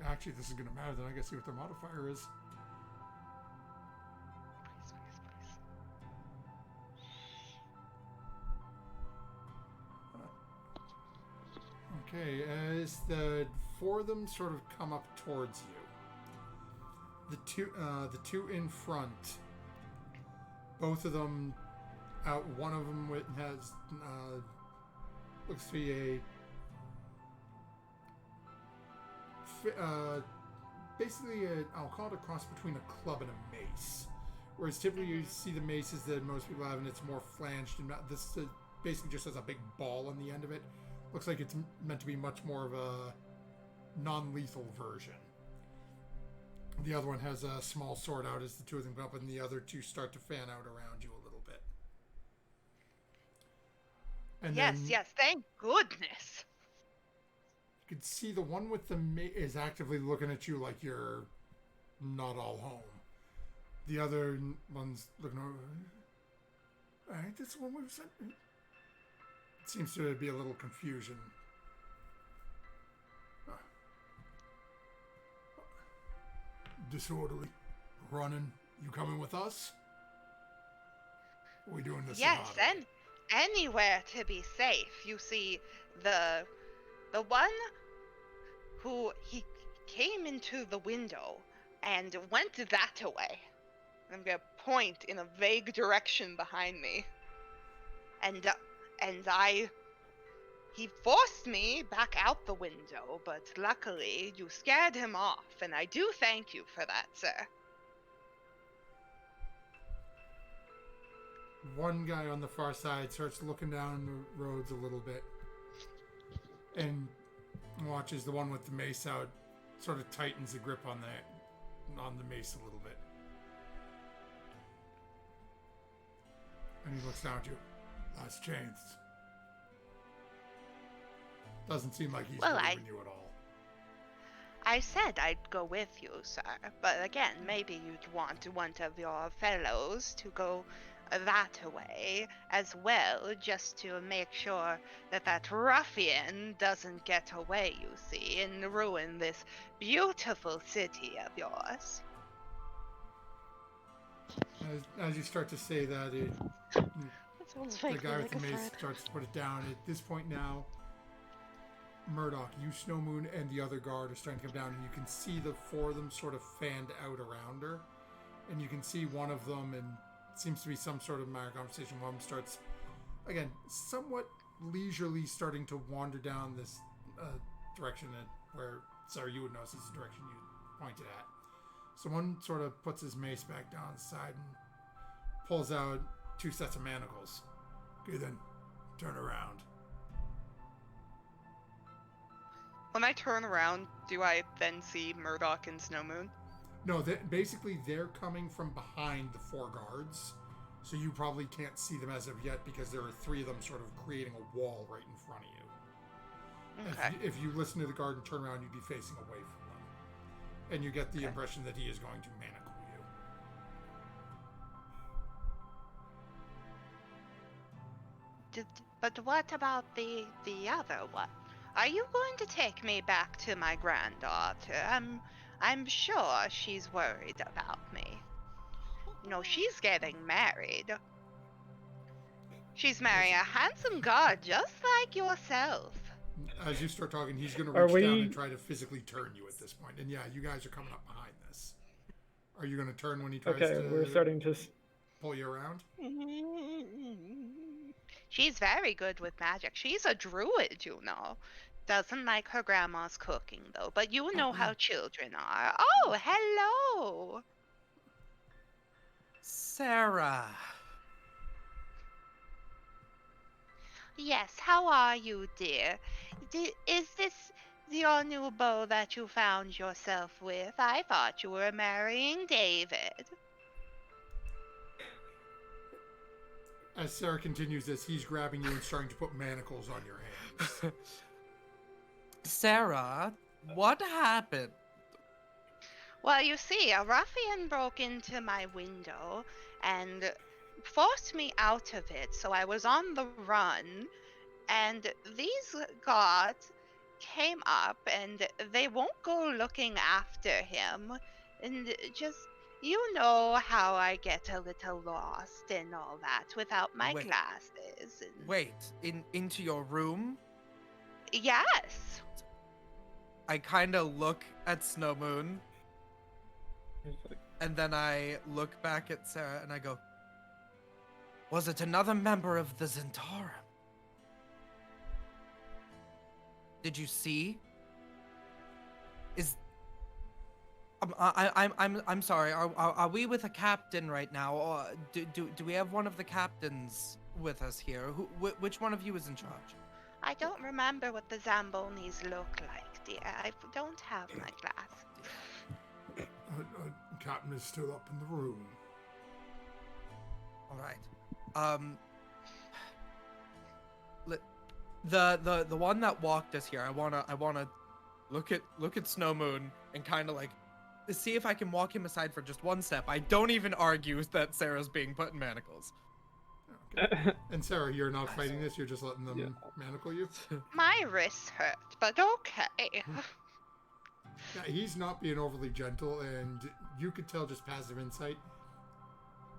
Actually, this is going to matter. Then I gotta see what the modifier is. Okay, as the four of them sort of come up towards you, the two in front, both of them, one of them has looks to be basically I'll call it a cross between a club and a mace. Whereas typically you see the maces that most people have, and it's more flanged, and this basically just has a big ball on the end of it. Looks like it's meant to be much more of a non-lethal version. The other one has a small sword out as the two of them go up, and the other two start to fan out around you a little bit. And Yes, thank goodness. You can see the one with the is actively looking at you like you're not all home. The other one's looking over. Ain't this one we've sent? It seems to be a little confusion. Disorderly. Running. You coming with us? Or are we doing this? Yes, and anywhere to be safe. You see, the one who he came into the window and went that way. I'm gonna point in a vague direction behind me. And he forced me back out the window, but luckily you scared him off, and I do thank you for that, sir. One guy on the far side starts looking down the roads a little bit and watches the one with the mace out, sort of tightens the grip on the mace a little bit. And he looks down at you. Last chance. Doesn't seem like he's believing you at all. I said I'd go with you, sir, but again, maybe you'd want one of your fellows to go that way as well, just to make sure that ruffian doesn't get away, you see, and ruin this beautiful city of yours. As you start to say that, the guy with the mace starts to put it down. At this point now, Murdoch, you, Snow Moon, and the other guard are starting to come down, and you can see the four of them sort of fanned out around her. And you can see one of them, and it seems to be some sort of minor conversation. One of them starts, again, somewhat leisurely starting to wander down this direction where, sorry, you would know this is the direction you pointed at. So one sort of puts his mace back down the side and pulls out two sets of manacles. Okay, then, turn around. When I turn around, do I then see Murdoch and Snow Moon? No, basically they're coming from behind the four guards, so you probably can't see them as of yet because there are three of them sort of creating a wall right in front of you. Okay. If you listen to the guard and turn around, you'd be facing away from them. And you get the impression that he is going to manacle you. But what about the other one? Are you going to take me back to my granddaughter? I'm sure she's worried about me. You know, she's getting married. She's marrying a handsome guard just like yourself. As you start talking, he's going to reach down and try to physically turn you at this point. And yeah, you guys are coming up behind this. Are you going to turn when he tries to... Okay, we're starting to... pull you around? She's very good with magic. She's a druid, you know. Doesn't like her grandma's cooking, though. But you know how children are. Oh, hello! Sarah. Yes, how are you, dear? Is this your new beau that you found yourself with? I thought you were marrying David. As Sarah continues this, he's grabbing you and starting to put manacles on your hands. Sarah, what happened? Well, you see, a ruffian broke into my window and forced me out of it, so I was on the run. And these guards came up and they won't go looking after him. And just, you know how I get a little lost and all that without my Wait. glasses. And Wait, into your room? yes. I kind of look at Snow Moon, and then I look back at Sarah and I go, was it another member of the Zentarum? Did you see? I'm sorry. Are we with a captain right now, or do we have one of the captains with us here? Which one of you is in charge? I don't remember what the Zambonis look like, dear. I don't have my glass. Captain is still up in the room. All right. The one that walked us here. I wanna look at Snow Moon and kind of like see if I can walk him aside for just one step. I don't even argue that Sarah's being put in manacles. Okay. And Sarah, you're not fighting this. You're just letting them manacle you. My wrists hurt, but okay. Yeah, he's not being overly gentle, and you could tell just passive insight.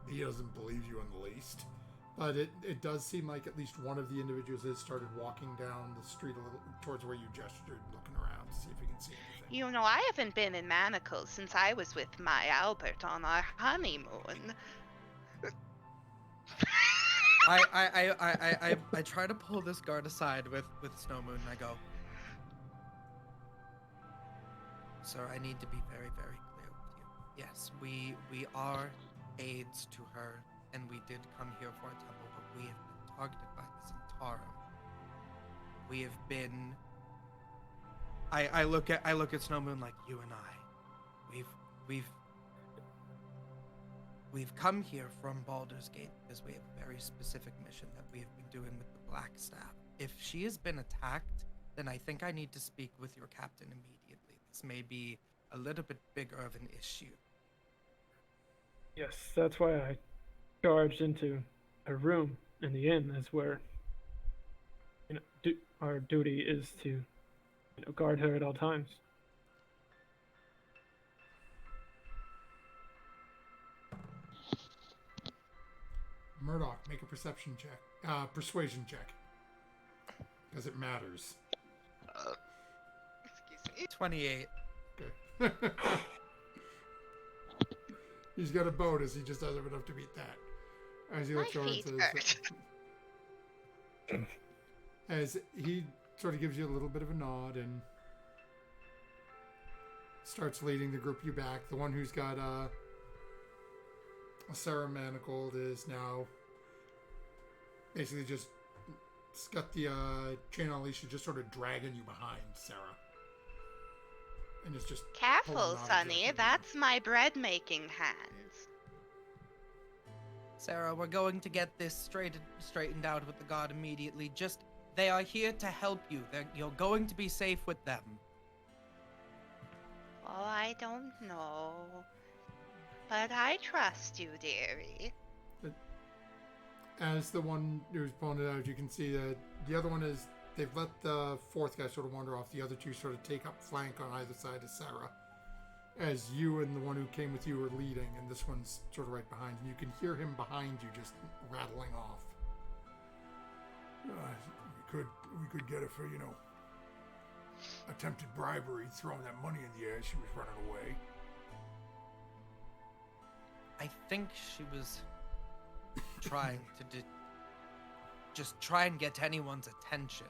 He doesn't believe you in the least. But it does seem like at least one of the individuals has started walking down the street a little towards where you gestured, looking around to see if he can see anything. You know, I haven't been in manacles since I was with my Albert on our honeymoon. I try to pull this guard aside with Snow Moon, and I go, sir, I need to be very, very clear with you. Yes, we are aides to her, and we did come here for a temple, but we have been targeted by the Zentarum. We have been. I look at Snow Moon like, you and I. We've come here from Baldur's Gate because we have a very specific mission that we have been doing with the Black Staff. If she has been attacked, then I think I need to speak with your captain immediately. This may be a little bit bigger of an issue. Yes, that's why I charged into her room in the inn, is where our duty is to guard her at all times. Murdoch, make a perception check. Persuasion check. Because it matters. Excuse me. 28. Okay. He's got a bonus, he just doesn't have enough to beat that. As he looks My over feet to hurt. As he sort of gives you a little bit of a nod and starts leading the group you back. The one who's got Sarah manacled is now basically just got the chain on leash, just sort of dragging you behind Sarah. And it's just Careful, Sonny. That's my bread making hands. Sarah, we're going to get this straightened out with the guard immediately. Just, they are here to help you. You're going to be safe with them. Oh, I don't know. But I trust you, dearie. As the one who's pointed out, you can see that the other one is, they've let the fourth guy sort of wander off. The other two sort of take up flank on either side of Sarah. As you and the one who came with you are leading, and this one's sort of right behind. And you can hear him behind you just rattling off. We could get her for, attempted bribery, throwing that money in the air. She was running away. I think she was trying to just try and get anyone's attention.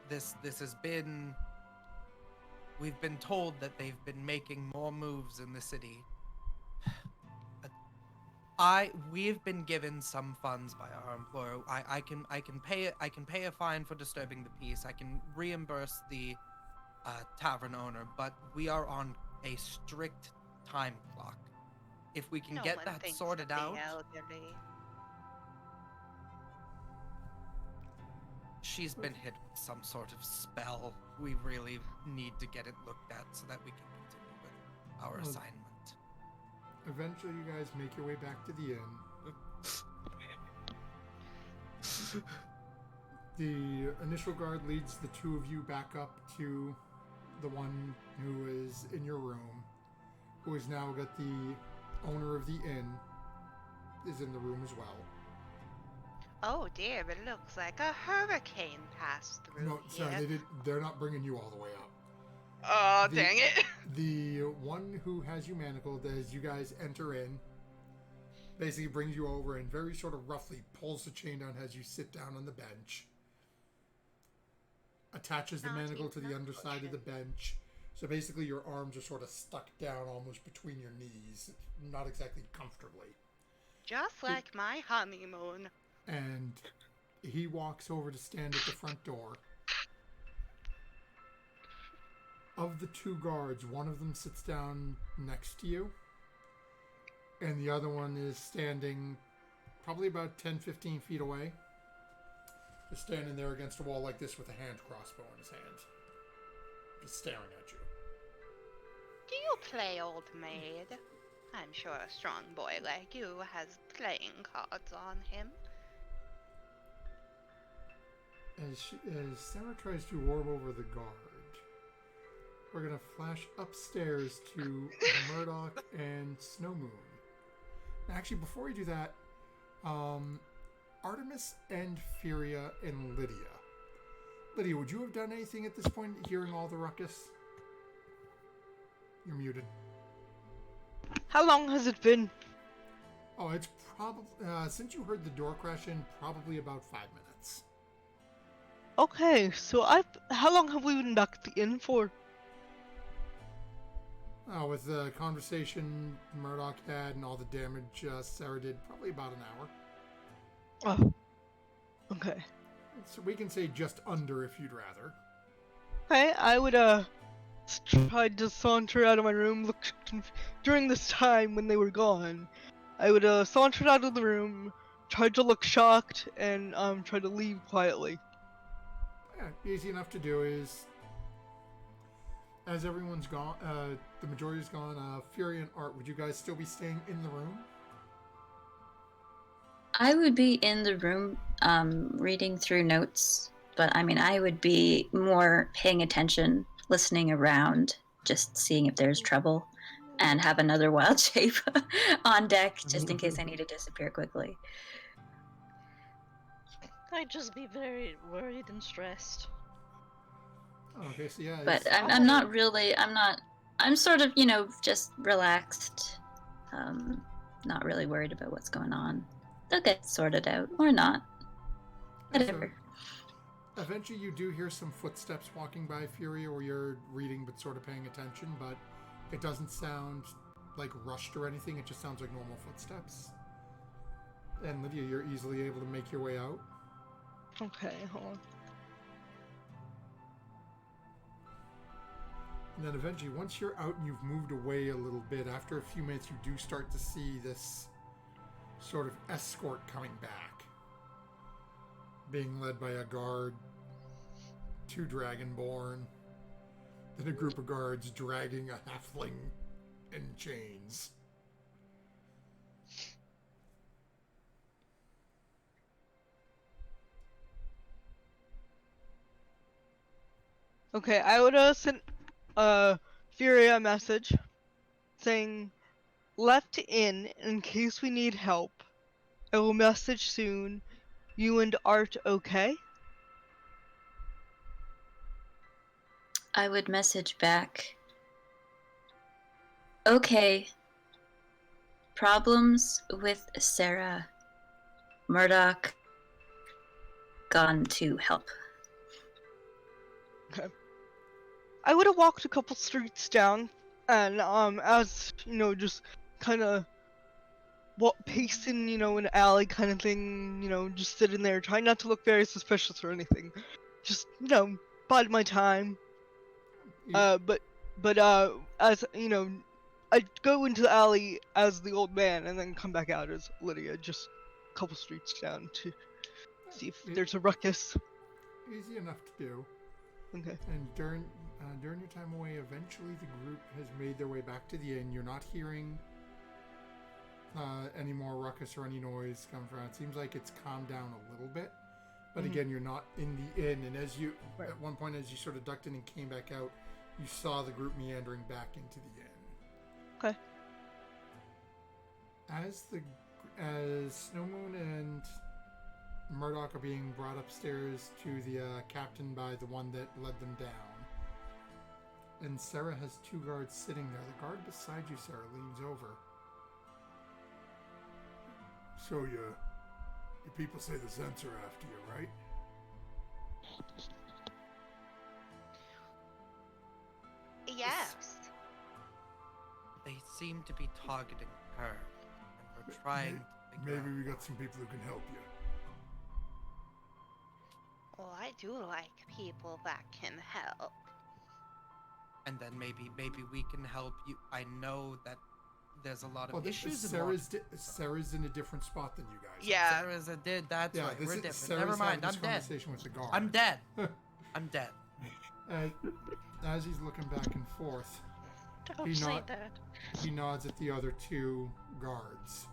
This has been... We've been told that they've been making more moves in the city. We've been given some funds by our employer. I can pay a fine for disturbing the peace. I can reimburse the tavern owner, but we are on a strict time clock. If we can get that sorted out, She's been hit with some sort of spell. We really need to get it looked at so that we can continue with our assignment. Eventually, you guys make your way back to the inn. The initial guard leads the two of you back up to the one who is in your room, who has now got the owner of the inn is in the room as well. Oh dear, it looks like a hurricane passed through No, here. sorry, they're not bringing you all the way up. Oh, dang it. The one who has you manacled as you guys enter in basically brings you over and very sort of roughly pulls the chain down as you sit down on the bench. Attaches the manacle to the underside of the bench. So basically your arms are sort of stuck down almost between your knees. Not exactly comfortably. Just like my honeymoon. And he walks over to stand at the front door. Of the two guards, one of them sits down next to you. And the other one is standing probably about 10-15 feet away. Just standing there against a wall like this with a hand crossbow in his hand. Just staring at you. Do you play, old maid? I'm sure a strong boy like you has playing cards on him. As Sarah tries to warm over the guard, we're going to flash upstairs to Murdoch and Snow Moon. Actually, before we do that, Artemis and Furia and Lydia. Lydia, would you have done anything at this point, hearing all the ruckus? You're muted. How long has it been? Oh, it's probably, since you heard the door crash in, probably about 5 minutes. Okay, so how long have we been back at the inn for? With the conversation Murdoch had and all the damage Sarah did, probably about an hour. Oh, okay. So we can say just under if you'd rather. Okay, I would try to saunter out of my room. During this time when they were gone, I would saunter out of the room, try to look shocked, and try to leave quietly. Yeah, easy enough to do is, as everyone's gone, the majority's gone, Fury and Art, would you guys still be staying in the room? I would be in the room reading through notes, but I mean, I would be more paying attention, listening around, just seeing if there's trouble, and have another wild shape on deck just in case I need to disappear quickly. I'd just be very worried and stressed. Okay, so yeah. But I'm not really, I'm sort of, just relaxed, not really worried about what's going on. They'll get sorted out, or not. Whatever. So, eventually you do hear some footsteps walking by Furia, where you're reading but sort of paying attention, but it doesn't sound like rushed or anything, it just sounds like normal footsteps. And Lydia, you're easily able to make your way out. Okay, hold on. And then eventually, once you're out and you've moved away a little bit, after a few minutes you do start to see this sort of escort coming back, being led by a guard, 2 Dragonborn, then a group of guards dragging a halfling in chains. Okay, I would send Fury a message saying, left in case we need help. I will message soon. You and Art okay? I would message back. Okay. Problems with Sarah. Murdoch gone to help. Okay. I would have walked a couple streets down, and as just kind of pacing, in an alley kind of thing, just sitting there, trying not to look very suspicious or anything. Just bide my time. But as I'd go into the alley as the old man, and then come back out as Lydia, just a couple streets down to see if there's a ruckus. easy enough to do. Okay. And during your time away, eventually the group has made their way back to the inn. You're not hearing any more ruckus or any noise come from it. It seems like it's calmed down a little bit. But again, you're not in the inn. And as you, at one point, as you sort of ducked in and came back out, you saw the group meandering back into the inn. Okay. As Snowmoon and Murdoch are being brought upstairs to the captain by the one that led them down, and Sarah has two guards sitting there. The guard beside you, Sarah, leans over. So your people say the Zents are after you, right? Yes. They seem to be targeting her, and we're trying to figure Maybe out we got some people who can help you. Well, I do like people that can help. And then maybe we can help you. I know that there's a lot of This issues. is Sarah's in a different spot than you guys. Yeah. Sarah's a did. That's right. We're different. Sarah's Never mind. having I'm this dead. conversation with the guard. I'm dead. I'm dead. As he's looking back and forth, Don't say that. he nods at the other two guards.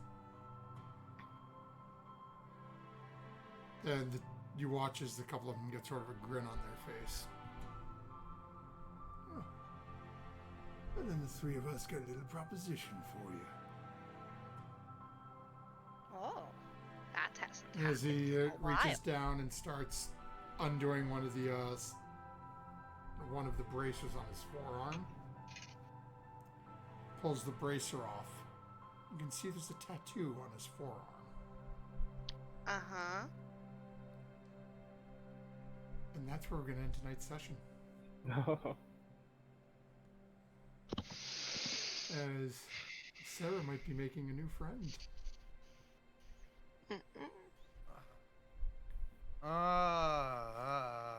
And you watch as a couple of them get sort of a grin on their face. Oh. And then the three of us got a little proposition for you. Oh, that hasn't happened As he in a while. reaches down and starts undoing one of the bracers on his forearm, pulls the bracer off. You can see there's a tattoo on his forearm. Uh-huh. And that's where we're going to end tonight's session. No. As Sarah might be making a new friend.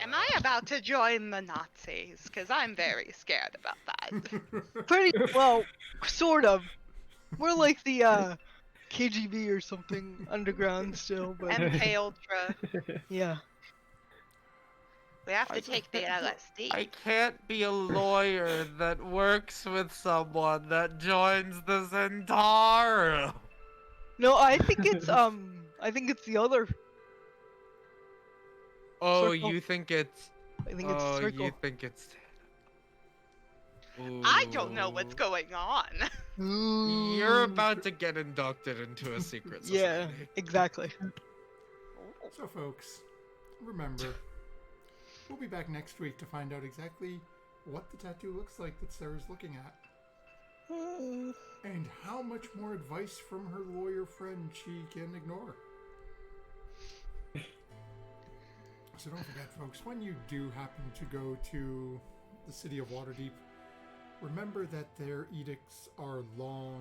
Am I about to join the Nazis? Because I'm very scared about that. Pretty well, sort of. We're like the KGB or something underground still, but MK Ultra. yeah. We have to take the LSD. I can't be a lawyer that works with someone that joins the Centauro. No, I think it's the other. Oh, Circle. you think it's? I think it's Oh, circle. you think it's? I don't know what's Ooh. going on. You're about to get inducted into a secret Yeah, society. exactly. So, folks, remember, we'll be back next week to find out exactly what the tattoo looks like that Sarah's looking at. And how much more advice from her lawyer friend she can ignore. So don't forget, folks, when you do happen to go to the city of Waterdeep, remember that their edicts are long,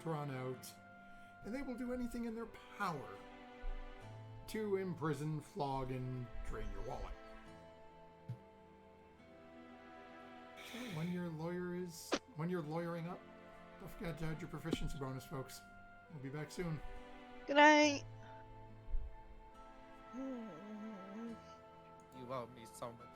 drawn out, and they will do anything in their power to imprison, flog, and drain your wallet. So when you're lawyering up, don't forget to add your proficiency bonus, folks. We'll be back soon. Good night. You owe me so much.